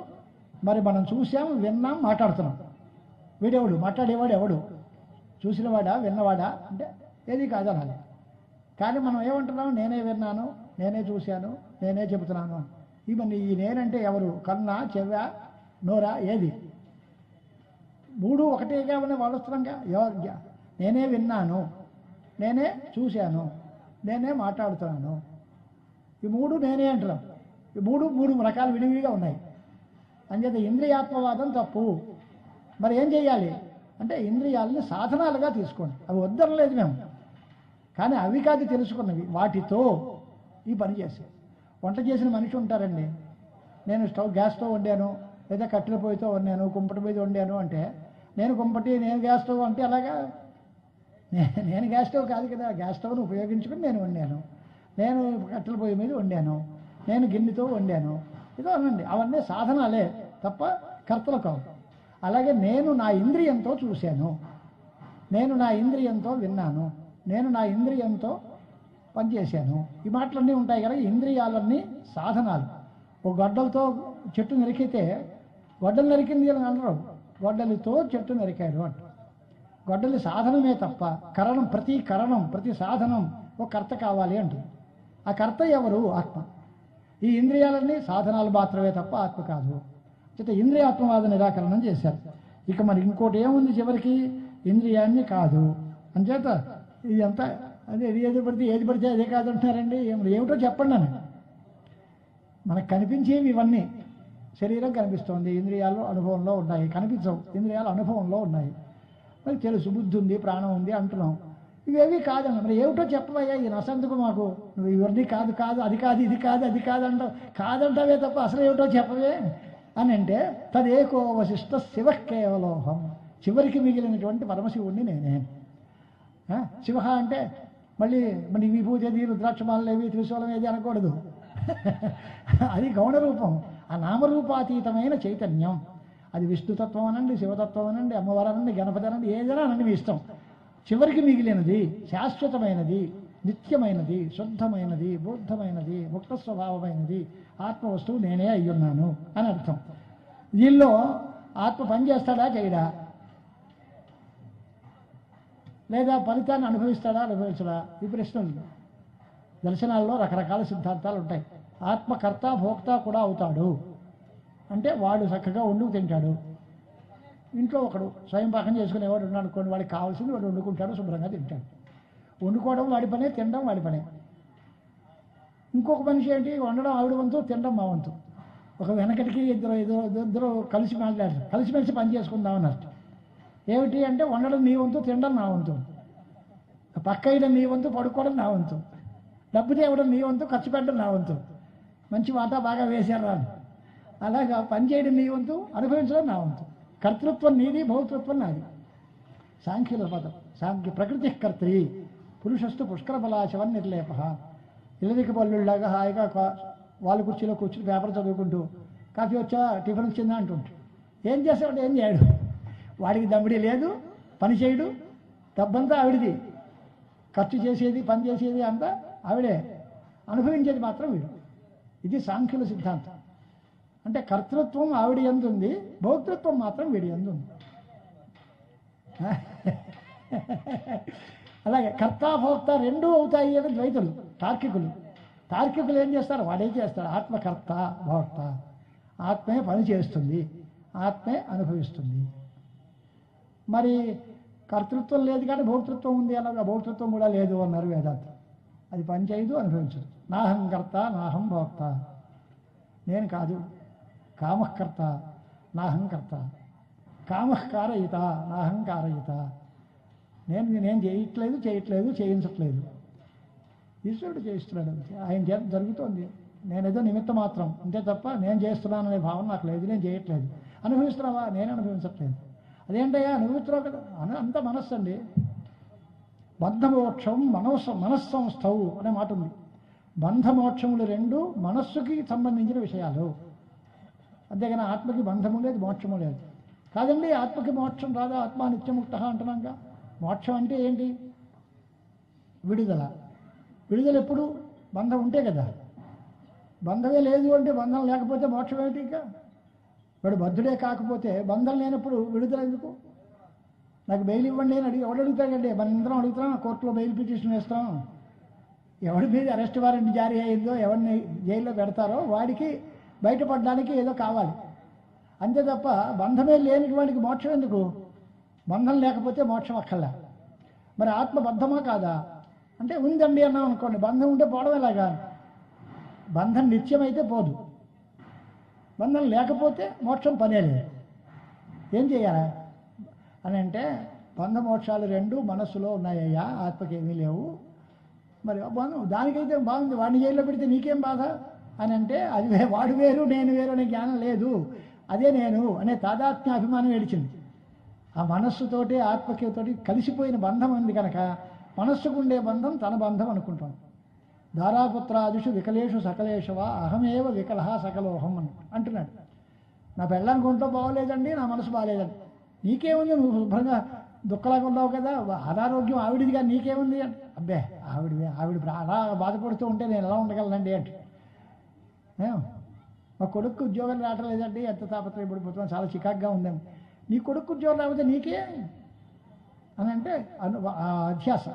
మరి మనం చూసాం, విన్నాం, మాట్లాడుతున్నాం. వీడెవడు? మాట్లాడేవాడు ఎవడు? చూసినవాడా, విన్నవాడా అంటే ఏది కాదనాలి. కానీ మనం ఏమంటున్నాం? నేనే విన్నాను, నేనే చూశాను, నేనే చెబుతున్నాను. ఇవన్నీ ఈ నేనంటే ఎవరు? కన్నా, చెవ్వ, నోరా, ఏది? మూడు ఒకటేగా ఉన్న వాళ్ళొస్తున్నాగా. నేనే విన్నాను, నేనే చూశాను, నేనే మాట్లాడుతున్నాను. ఈ మూడు నేనే అంటున్నాం. ఈ మూడు రకాలు విడివిడిగా ఉన్నాయి. అంచేత ఇంద్రియాత్మవాదం తప్పు. మరి ఏం చేయాలి అంటే ఇంద్రియాలని సాధనాలుగా తీసుకోండి. అవి వద్దనలేదు మేము, కానీ అవి కాదు తెలుసుకున్నవి. వాటితో ఈ పని చేసాం. వంట చేసిన మనిషి ఉంటారండి. నేను గ్యాస్ స్టవ్ వండాను, లేదా కట్టెల పొయ్యితో వండాను, కుంపటి మీద వండాను అంటే నేను కుంపటి, నేను గ్యాస్ స్టవ్ అంటే అలాగా. నేను గ్యాస్ స్టవ్ కాదు కదా. గ్యాస్ స్టవ్ను ఉపయోగించుకుని నేను వండాను, నేను కట్టెల పొయ్యి మీద వండాను, నేను గిన్నెతో వండాను. ఇదో అనండి, అవన్నీ సాధనాలే తప్ప కర్తలు కావు. అలాగే నేను నా ఇంద్రియంతో చూశాను, నేను నా ఇంద్రియంతో విన్నాను, నేను నా ఇంద్రియంతో పనిచేశాను. ఈ మాటలన్నీ ఉంటాయి కదా. ఇంద్రియాలన్నీ సాధనాలు. ఒక గొడ్డలతో చెట్టు నరికితే గొడ్డలు నరికింది అని అనరు, గొడ్డలితో చెట్టు నరికాడు అంట. గొడ్డలి సాధనమే తప్ప కరణం, ప్రతి సాధనం ఒక కర్త కావాలి అంటుంది. ఆ కర్త ఎవరు? ఆత్మ. ఈ ఇంద్రియాలన్నీ సాధనాలు మాత్రమే తప్ప ఆత్మ కాదు. చేత ఇంద్రియాత్మవాద నిరాకరణం చేశారు. ఇక మరి ఇంకోటి ఏముంది చివరికి? ఇంద్రియాన్ని కాదు అంచేత ఇది అంతా అదే ఏది పడితే అదే కాదంటున్నారండి. ఏమిటో చెప్పండి అని. మనకు కనిపించేవి ఇవన్నీ. శరీరం కనిపిస్తోంది, ఇంద్రియాలు అనుభవంలో ఉన్నాయి. కనిపించవు, ఇంద్రియాలు అనుభవంలో ఉన్నాయి. మరి తెలుసు, బుద్ధి ఉంది, ప్రాణం ఉంది అంటున్నాం. ఇవేవి కాదండి. మరి ఏమిటో చెప్పవయ్యా, ఈ నసందుకు మాకు. నువ్వు ఇవన్నీ కాదు, అది కాదు, ఇది కాదు, అది కాదంటావు. కాదంటావే తప్ప అసలు ఏమిటో చెప్పవే అని అంటే తదేకో వశిష్ట శివ కేవలోహం. చివరికి మిగిలినటువంటి పరమశివుణ్ణి నేనే. శివ అంటే మళ్ళీ విభూతి, రుద్రాక్షమాలేవి, త్రిశూలం ఏది అనకూడదు. అది గౌణరూపం. ఆ నామరూపాతీతమైన చైతన్యం. అది విష్ణుతత్వం అనండి, శివతత్వం అనండి, అమ్మవారు అనండి, గణపతి అనండి, ఏదైనా అనండి మీ ఇష్టం. చివరికి మిగిలినది శాశ్వతమైనది, నిత్యమైనది, శుద్ధమైనది, బుద్ధమైనది, ముక్త స్వభావమైనది ఆత్మ వస్తువు నేనే అయ్యున్నాను అని అర్థం. దీనిలో ఆత్మ పనిచేస్తాడా, చేయడా? లేదా ఫలితాన్ని అనుభవిస్తాడా, అనుభవించడా? ఈ ప్రశ్నలు. దర్శనాల్లో రకరకాల సిద్ధాంతాలు ఉంటాయి. ఆత్మకర్త భోక్త కూడా అవుతాడు అంటే వాడు చక్కగా వండుకు తింటాడు. ఇంట్లో ఒకడు స్వయం పాకం చేసుకునేవాడు ఉన్నాడు అనుకోండి, వాడికి కావాల్సింది వాడు వండుకుంటాడు, శుభ్రంగా తింటాడు. వండుకోవడం వాడి పనే, తినడం వాడి పనే. ఇంకొక మనిషి ఏంటి, వండడం ఆవిడ వంతు, తినడం మా వంతు. ఒక వెనకటికి ఇద్దరు కలిసిమెలిసి పని చేసుకుందాం అన్నట్టు. ఏమిటి అంటే వండడం నీ వంతు, తినడం నా వంతు. పక్క వేయడం నీ వంతు, పడుకోవడం నా వంతు. డబ్బు తేవడం నీ వంతు, ఖర్చు పెట్టడం నా వంతు. మంచి వాటా బాగా వేశారు రాను. అలాగా పని చేయడం నీ వంతు, అనుభవించడం నా వంతు. కర్తృత్వం నీది, భౌతృత్వం నాది. సాంఖ్యుల పదం. ప్రకృతి కర్త్రి పురుషస్తు పుష్కరఫలాశవన్ నిర్లేప. ఇల్లదికి పల్లుళ్ళలాగా హాయిగా వాళ్ళ కుర్చీలో కూర్చుని పేపర్ చదువుకుంటూ కాఫీ వచ్చా, టిఫిన్ వచ్చిందా అంటుంటాడు. ఏం చేసేవాడు? ఏం చేయడు. వాడికి దమ్మిడి లేదు, పని చేయడు, డబ్బంతా ఆవిడిది. ఖర్చు చేసేది, పని చేసేది అంతా ఆవిడే, అనుభవించేది మాత్రం వీడు. ఇది సాంఖ్యుల సిద్ధాంతం. అంటే కర్తృత్వం ఆవిడ యందు ఉంది, భోక్తృత్వం మాత్రం వీడి యందు ఉంది. అలాగే కర్తాభోక్త రెండూ అవుతాయి అని ద్వైతులు, తార్కికులు ఏం చేస్తారు? వాడేం చేస్తాడు? ఆత్మకర్త భోక్త. ఆత్మే పని చేస్తుంది, ఆత్మే అనుభవిస్తుంది. మరి కర్తృత్వం లేదు కానీ భోక్తృత్వం ఉంది, అలాగా భోక్తృత్వం కూడా లేదు అన్నారు వేదాంతం. అది పని చేయదు, అనుభవించదు. నాహం కర్త నాహం భోక్త. నేను కాదు. కామకర్త నాహంకర్త. కామకారయిత నాహంకారయిత. నేను చేయట్లేదు, చేయించట్లేదు. ఈశ్వరుడు చేయిస్తున్నాడు. ఆయన జరుగుతోంది. నేనేదో నిమిత్త మాత్రం అంతే తప్ప నేను చేస్తున్నాననే భావన నాకు లేదు. నేను చేయట్లేదు. అనుభవిస్తున్నావా? నేను అనుభవించట్లేదు. అదేంటయ్యా అనుభవిస్తున్నావు కదా. అంత మనస్సు అండి. బంధమోక్షం మనస్సంస్థవు అనే మాట ఉంది. బంధమోక్షములు రెండు మనస్సుకి సంబంధించిన విషయాలు. అంతేగాని ఆత్మకి బంధము లేదు, మోక్షము లేదు. కాదండి, ఆత్మకి మోక్షం రాదా? ఆత్మ నిత్యముక్త అంటున్నాక మోక్షం అంటే ఏంటి? విడుదల. విడుదల ఎప్పుడు? బంధం ఉంటే కదా. బంధమే లేదు అంటే, బంధం లేకపోతే మోక్షం ఏమిటి? ఇక వాడు బద్ధుడే కాకపోతే బంధం లేనప్పుడు విడుదల ఎందుకు? నాకు బెయిల్ ఇవ్వండి అని ఎవడు అడుగుతాడండి? మనందరం అడుగుతున్నాం, కోర్టులో బెయిల్ పిటిషన్ వేస్తాం. ఎవరి మీద అరెస్ట్ వారెంట్ జారీ అయిందో, ఎవరిని జైల్లో పెడతారో వాడికి బయటపడడానికి ఏదో కావాలి. అంతే తప్ప బంధమే లేనివాడికి మోక్షం ఎందుకు? బంధం లేకపోతే మోక్షం అక్కర్లా. మరి ఆత్మ బంధమా కాదా అంటే ఉందండి అన్నాం అనుకోండి, బంధం ఉంటే పోవడం ఎలాగా? బంధం నిత్యమైతే పోదు, బంధం లేకపోతే మోక్షం పనే లేదు. ఏం చేయాలా అని అంటే, బంధమోక్షాలు రెండు మనస్సులో ఉన్నాయ్యా, ఆత్మకి ఏమీ లేవు. మరి దానికైతే బాగుంది, వాడిని జైల్లో పెడితే నీకేం బాధ అని అంటే, అది వాడు వేరు నేను వేరు అనే జ్ఞానం లేదు, అదే నేను అనే తాదాత్మ్య అభిమానం ఏడిచింది. ఆ మనస్సుతోటి ఆత్మకితోటి కలిసిపోయిన బంధం ఉంది కనుక మనస్సుకు ఉండే బంధం తన బంధం అనుకుంటాం. దారాపుత్రాదిషు వికలేషు సకలేషవా అహమేవ వికలహ సకలోహం అంటున్నాడు. నా పెళ్ళానికి ఒంట్లో బాగోలేదండి, నా మనసు బాగోలేదండి. నీకేముంది, నువ్వు శుభ్రంగా దుఃఖలాగా ఉన్నావు కదా, అనారోగ్యం ఆవిడిదిగా నీకేముంది అంటే, అబ్బే ఆవిడ అలా బాధపడుతూ ఉంటే నేను ఎలా ఉండగలనండి అంటే, మా కొడుకు ఉద్యోగం రావటం లేదండి, ఎంత తాపత్రయపడిపోతున్నాం, చాలా చికాగ్గా ఉందని. నీ కొడుకు ఉద్యోగం రాకపోతే నీకే అని అంటే అధ్యాస.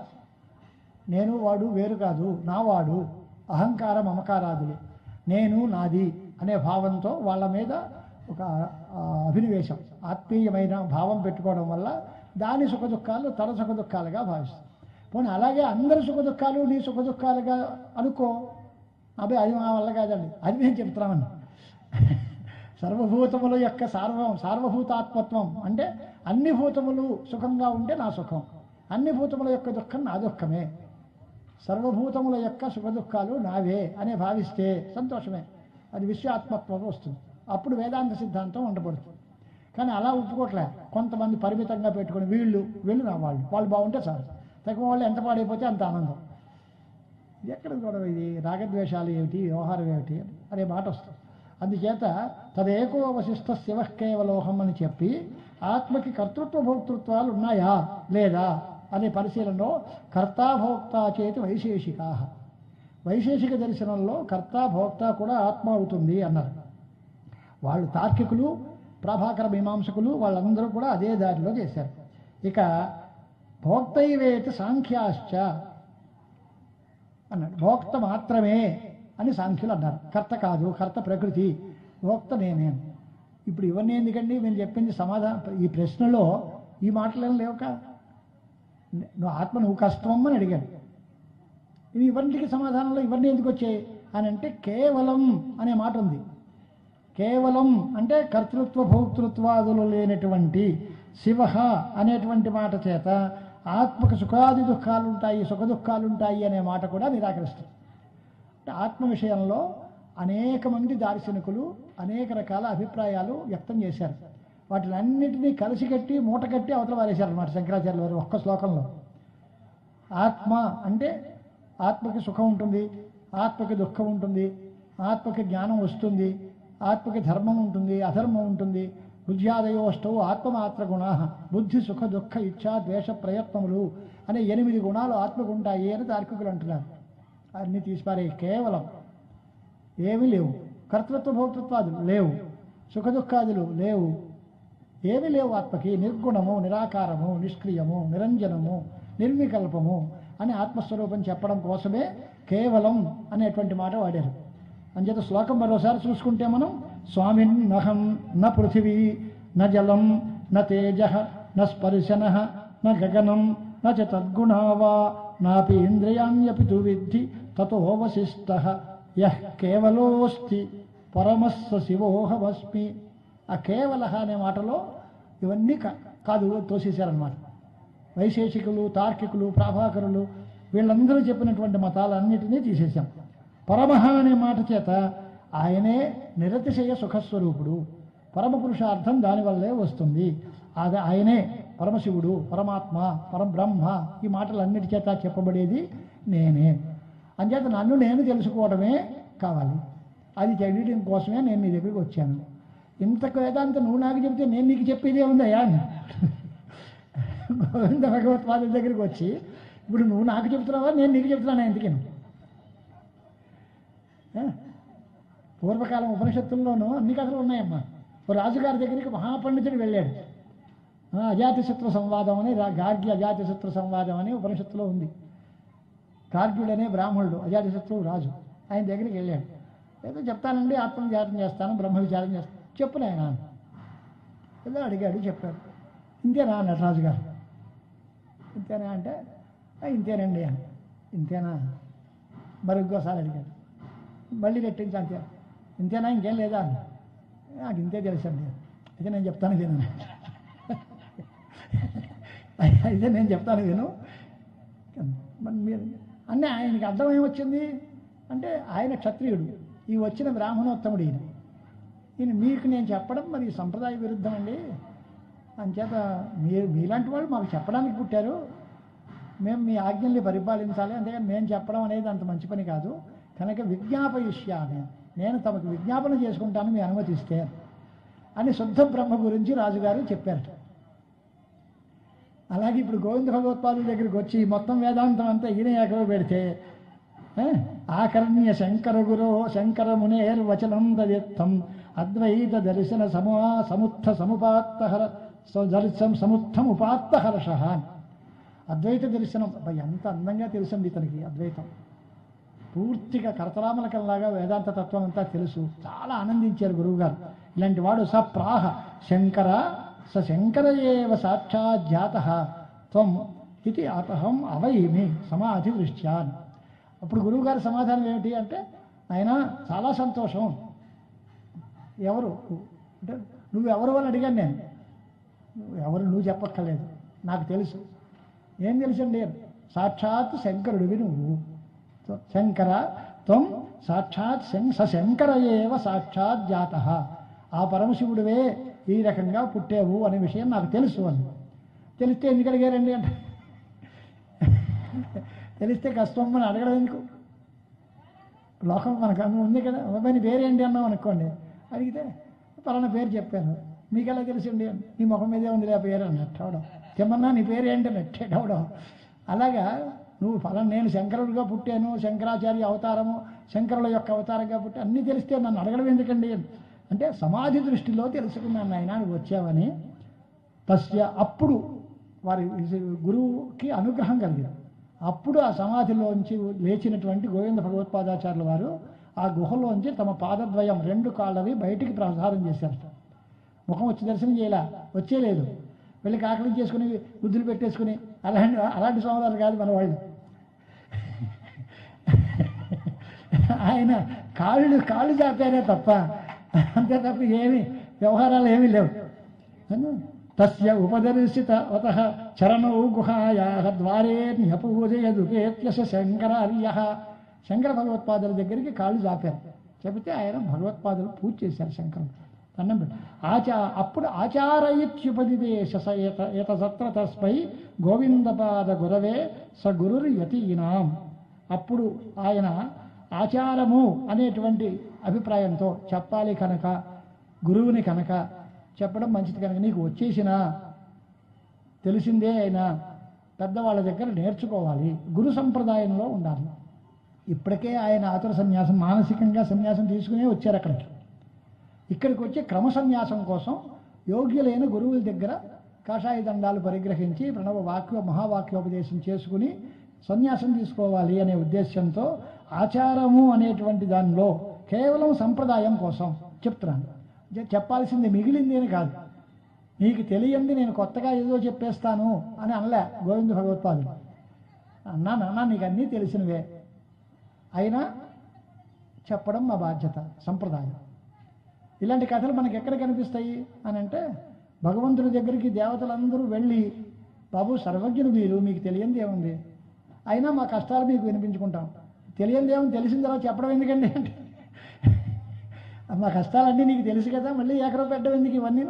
నేను వాడు వేరు కాదు, నా వాడు, అహంకార మమకారాదులు, నేను నాది అనే భావంతో వాళ్ళ మీద ఒక అభినివేశం, ఆత్మీయమైన భావం పెట్టుకోవడం వల్ల దాని సుఖదుఖాలు తన సుఖదుఖాలుగా భావిస్తాం. పోనీ అలాగే అందరి సుఖదుఖాలు నీ సుఖదుఖాలుగా అనుకో, అబ్బాయి అది మా వల్ల కాదండి, అది మేము చెప్తున్నామని. సర్వభూతముల యొక్క సార్వభూతాత్మత్వం అంటే అన్ని భూతములు సుఖంగా ఉంటే నా సుఖం, అన్ని భూతముల యొక్క దుఃఖం నా దుఃఖమే, సర్వభూతముల యొక్క సుఖదుఖాలు నావే అనే భావిస్తే సంతోషమే, అది విశ్వాత్మత్వం వస్తుంది. అప్పుడు వేదాంత సిద్ధాంతం ఉండబడుతుంది. కానీ అలా ఒప్పుకోవట్లే, కొంతమంది పరిమితంగా పెట్టుకుని వీళ్ళు నా వాళ్ళు బాగుంటే చాలు, తక్కువ వాళ్ళు ఎంత పాడైపోతే అంత ఆనందం. ఇది ఎక్కడ గొడవ? ఇది రాగద్వేషాలు ఏమిటి, వ్యవహారం ఏమిటి అనే మాట వస్తుంది. అందుచేత తదేకో వశిష్ఠ శివ కేవలోహం అని చెప్పి ఆత్మకి కర్తృత్వ భోక్తృత్వాలు ఉన్నాయా లేదా అనే పరిశీలనలో కర్తాభోక్త చేతి వైశేషికా, వైశేషిక దర్శనంలో కర్త భోక్త కూడా ఆత్మ అవుతుంది అన్నారు. వాళ్ళు తార్కికులు, ప్రభాకర మీమాంసకులు వాళ్ళందరూ కూడా అదే దారిలో చేశారు. ఇక భోక్తైవేతి సాంఖ్యాశ్చ అన్నాడు. భోక్త మాత్రమే అని సాంఖ్యులు అన్నారు. కర్త కాదు, కర్త ప్రకృతి, భోక్త నేనే. ఇప్పుడు ఇవన్నీ ఎందుకండి మేము చెప్పింది సమాధానం? ఈ ప్రశ్నలో ఈ మాటలేం లేవుక, నువ్వు ఆత్మ నువ్వు కష్టం అని అడిగాడు. ఇవి ఇవన్నిటికి సమాధానంలో ఇవన్నీ ఎందుకు వచ్చాయి అని అంటే, కేవలం అనే మాట ఉంది. కేవలం అంటే కర్తృత్వ భోక్తృత్వాదులు లేనటువంటి శివ అనేటువంటి మాట చేత ఆత్మకు సుఖాది దుఃఖాలుంటాయి, సుఖ దుఃఖాలుంటాయి అనే మాట కూడా నిరాకరిస్తుంది. అంటే ఆత్మ విషయంలో అనేక మంది దార్శనికులు అనేక రకాల అభిప్రాయాలు వ్యక్తం చేశారు. వాటిని అన్నిటినీ కలిసికట్టి మూటకట్టి అవతల వారేశారన్నమాట శంకరాచార్యుల వారు ఒక్క శ్లోకంలో. ఆత్మ అంటే ఆత్మకి సుఖం ఉంటుంది, ఆత్మకి దుఃఖం ఉంటుంది, ఆత్మకి జ్ఞానం వస్తుంది, ఆత్మకి ధర్మం ఉంటుంది, అధర్మం ఉంటుంది. బుద్ధ్యాదయోష్టవు ఆత్మమాత్ర గుణా, బుద్ధి సుఖ దుఃఖ ఇచ్ఛా ద్వేష ప్రయత్నములు అనే 8 గుణాలు ఆత్మకు ఉంటాయి అని తార్కికులు అంటున్నారు. అన్నీ తీసిపారే, కేవలం ఏమీ లేవు. కర్తృత్వ భోక్తృత్వాదులు లేవు, సుఖ దుఃఖాదులు లేవు, ఏమీ లేవు ఆత్మకి. నిర్గుణము, నిరాకారము, నిష్క్రియము, నిరంజనము, నిర్వికల్పము అని ఆత్మస్వరూపం చెప్పడం కోసమే కేవలం అనేటువంటి మాట వాడారు. అంచేత శ్లోకం మరోసారి చూసుకుంటే మనం, స్వామిన్ నహం న పృథివీ న జలం న తేజ న స్పర్శన న గగనం న చ తద్గుణావా నాపి ఇంద్రియాణ్యపి తు విద్ధి తతోవశిష్టః యః కేవలోస్తి పరమస్స శివోహమస్మి. ఆ కేవల అనే మాటలో ఇవన్నీ కాదు తోసేశారన్నమాట. వైశేషికులు, తార్కికులు, ప్రాభాకరులు వీళ్ళందరూ చెప్పినటువంటి మతాలన్నిటినీ తీసేశాం. పరమః అనే మాట చేత ఆయనే నిరతిశయ సుఖస్వరూపుడు, పరమపురుషార్థం దానివల్లే వస్తుంది. అది ఆయనే పరమశివుడు, పరమాత్మ, పరబ్రహ్మ. ఈ మాటలన్నిటి చేత చెప్పబడేది నేనే. అంచేత నన్ను నేను తెలుసుకోవడమే కావాలి. అది తెలియడం కోసమే నేను నీ దగ్గరికి వచ్చాను. ఇంతకు వేదాంత నువ్వు నాకు చెబితే నేను నీకు చెప్పేదే ఉందయ్యా. గోవింద భగవత్పాదుల దగ్గరికి వచ్చి ఇప్పుడు నువ్వు నాకు చెప్తున్నావా నేను నీకు చెప్తున్నాను ఎందుకని? పూర్వకాలం ఉపనిషత్తుల్లోనూ అన్ని కథలు ఉన్నాయమ్మా. ఓ రాజుగారి దగ్గరికి మహాపండితుడు వెళ్ళాడు. అజాతశత్రు సంవాదం అని, గార్గి అజాతశత్రు సంవాదం అని ఉపనిషత్తులో ఉంది. కార్గ్యుడనే బ్రాహ్మణుడు అజాతశత్రువు రాజు ఆయన దగ్గరికి వెళ్ళాడు. ఏదో చెప్తానండి, ఆత్మవిచారం చేస్తాను, బ్రహ్మ విచారం చేస్తాను, చెప్పు నాయన ఏదో అడిగాడు, చెప్పాడు. ఇంతేనా అన్నాడు రాజుగారు. ఇంతేనా అంటే ఇంతేనండి అని. ఇంతేనా? మరి ఇంకోసారి అడిగాడు, మళ్ళీ రెట్టించి అంతే. ఇంతేనా, ఇంకేం లేదా అన్న. నాకు ఇంతే తెలుసండి. అయితే నేను చెప్తాను విను. అయితే నేను చెప్తాను విను. మీరు అంటే ఆయనకి అర్థం ఏమొచ్చింది అంటే ఆయన క్షత్రియుడు, ఈ వచ్చిన బ్రాహ్మణోత్తముడు ఈయన మీకు నేను చెప్పడం మరి సంప్రదాయ విరుద్ధం అండి. అంచేత మీలాంటి వాళ్ళు మాకు చెప్పడానికి పుట్టారు, మేము మీ ఆజ్ఞల్ని పరిపాలించాలి, అంతేగాని మేము చెప్పడం అనేది అంత మంచి పని కాదు. కనుక విజ్ఞాపయిష్యామి, నేను తమకు విజ్ఞాపన చేసుకుంటాను మీ అనుమతిస్తే అని శుద్ధ బ్రహ్మ గురించి రాజుగారు చెప్పారట. అలాగే ఇప్పుడు గోవింద భగవత్పాదుల దగ్గరికి వచ్చి మొత్తం వేదాంతం అంతా ఈయన ఏకవ పెడితే ఆకర్ణ్య శంకర గురో శంకర మునేర్వచనం దదిత్తం అద్వైత దర్శన సముత్థ సముపాత్తహర సముత్థం ఉపాత్తహర్ష. అద్వైత దర్శనం ఎంత అందంగా తెలుసండి ఇతనికి అద్వైతం. పూర్తిగా కరతలామలకల్లాగా వేదాంత తత్వం అంతా తెలుసు. చాలా ఆనందించారు గురువుగారు. ఇలాంటి వాడు సప్రాహ శంకర శంకర ఏవ సాక్షాత్ జాతః త్వం ఇది అతహం అవైమి సమాధి దృష్ట్యా. అప్పుడు గురువుగారి సమాధానం ఏమిటి అంటే, ఆయన చాలా సంతోషం. ఎవరు అంటే నువ్వెవరు అని అడిగాను నేను. ఎవరు నువ్వు చెప్పక్కర్లేదు, నాకు తెలుసు. ఏం తెలుసండి? సాక్షాత్ శంకరుడివి నువ్వు. శంకర త్వం సాక్షాత్ శంకర ఏవ సాక్షాత్ జాతః, ఆ పరమశివుడివే ఈ రకంగా పుట్టావు అనే విషయం నాకు తెలుసు అని. తెలిస్తే ఎందుకు అడిగారండి అంటే, తెలిస్తే కష్టం అని అడగడం ఎందుకు? లోకం మనకు ఉంది కదా. అబ్బాయి పేరేంటి అన్నాం అనుకోండి, అడిగితే పలానా పేరు చెప్పాను, మీకు ఎలా తెలిసిండి? నీ ముఖం మీదే ఉంది ఆ పేరు అన్నట్టు అవడం. చెమ్మన్నా నీ పేరు ఏంటి అన్నట్టే అవడం. అలాగా నువ్వు ఫలం నేను శంకరుడిగా పుట్టాను, శంకరాచార్య అవతారము, శంకరుల యొక్క అవతారంగా పుట్టి అన్నీ తెలిస్తే నన్ను అడగడం ఎందుకండి అంటే, సమాధి దృష్టిలో తెలుసుకున్నాను ఆయన నువ్వు వచ్చావని. తస్య అప్పుడు వారి గురువుకి అనుగ్రహం కలిగింది. అప్పుడు ఆ సమాధిలోంచి లేచినటువంటి గోవింద భగవత్పాదాచార్యుల వారు ఆ గుహలోంచి తమ పాదద్వయం 2 కాళ్ళవి బయటికి ప్రసారం చేశారట. ముఖం వచ్చి దర్శనం చేయలే, వచ్చేలేదు. వెళ్ళి కాకలి చేసుకుని బుద్ధులు పెట్టేసుకుని అలాంటి సోమవారు కాదు మన వాళ్ళు. ఆయన కాళ్ళు చాపారే తప్ప, అంతే తప్ప ఏమి వ్యవహారాలు ఏమీ లేవు. తస్య ఉపదర్శిత అతః చరణౌ గుహాయాః ద్వారే న్యపూజయదుపేత్యస శంకరార్యః. శంకర భగవత్పాదుల దగ్గరికి కాళ్ళు చాపారు. చెబితే ఆయన భగవత్పాదులు పూజ చేశారు శంకరుడు. దండం పెట్టి అప్పుడు ఆచారయిత్యుపదిదేశ ఏతసత్ర తస్మై గోవిందపాద గురవే స గురుర్యతీనాం. అప్పుడు ఆయన ఆచారము అనేటువంటి అభిప్రాయంతో చెప్పాలి కనుక, గురువుని కనుక చెప్పడం మంచిది కనుక, నీకు వచ్చేసినా తెలిసిందే అయినా పెద్దవాళ్ళ దగ్గర నేర్చుకోవాలి, గురు సంప్రదాయంలో ఉండాలి. ఇప్పటికే ఆయన ఆతుర సన్యాసం, మానసికంగా సన్యాసం తీసుకునే వచ్చారు అక్కడికి. ఇక్కడికి వచ్చి క్రమ సన్యాసం కోసం యోగ్యులైన గురువుల దగ్గర కాషాయ దండాలు పరిగ్రహించి ప్రణవ మహావాక్యోపదేశం చేసుకుని సన్యాసం తీసుకోవాలి అనే ఉద్దేశంతో ఆచారము అనేటువంటి దానిలో కేవలం సంప్రదాయం కోసం చెప్తున్నాను. చెప్పాల్సింది మిగిలింది అని కాదు. నీకు తెలియంది నేను కొత్తగా ఏదో చెప్పేస్తాను అని అనలే గోవింద భగవత్పాదులు. నాన్న నీకు అన్నీ తెలిసినవే, అయినా చెప్పడం మా బాధ్యత, సంప్రదాయం. ఇలాంటి కథలు మనకి ఎక్కడ కనిపిస్తాయి అని అంటే, భగవంతుడి దగ్గరికి దేవతలందరూ వెళ్ళి, బాబు సర్వజ్ఞుడు మీరు, మీకు తెలియంది ఏముంది, అయినా మా కష్టాలు మీకు వినిపించుకుంటాం, తెలియంది ఏముంది, తెలిసిన తర్వాత చెప్పడం ఎందుకండి అంటే, మా కష్టాలన్నీ నీకు తెలుసు కదా, మళ్ళీ ఏకరవ పెట్టడం ఎందుకు ఇవన్నీ?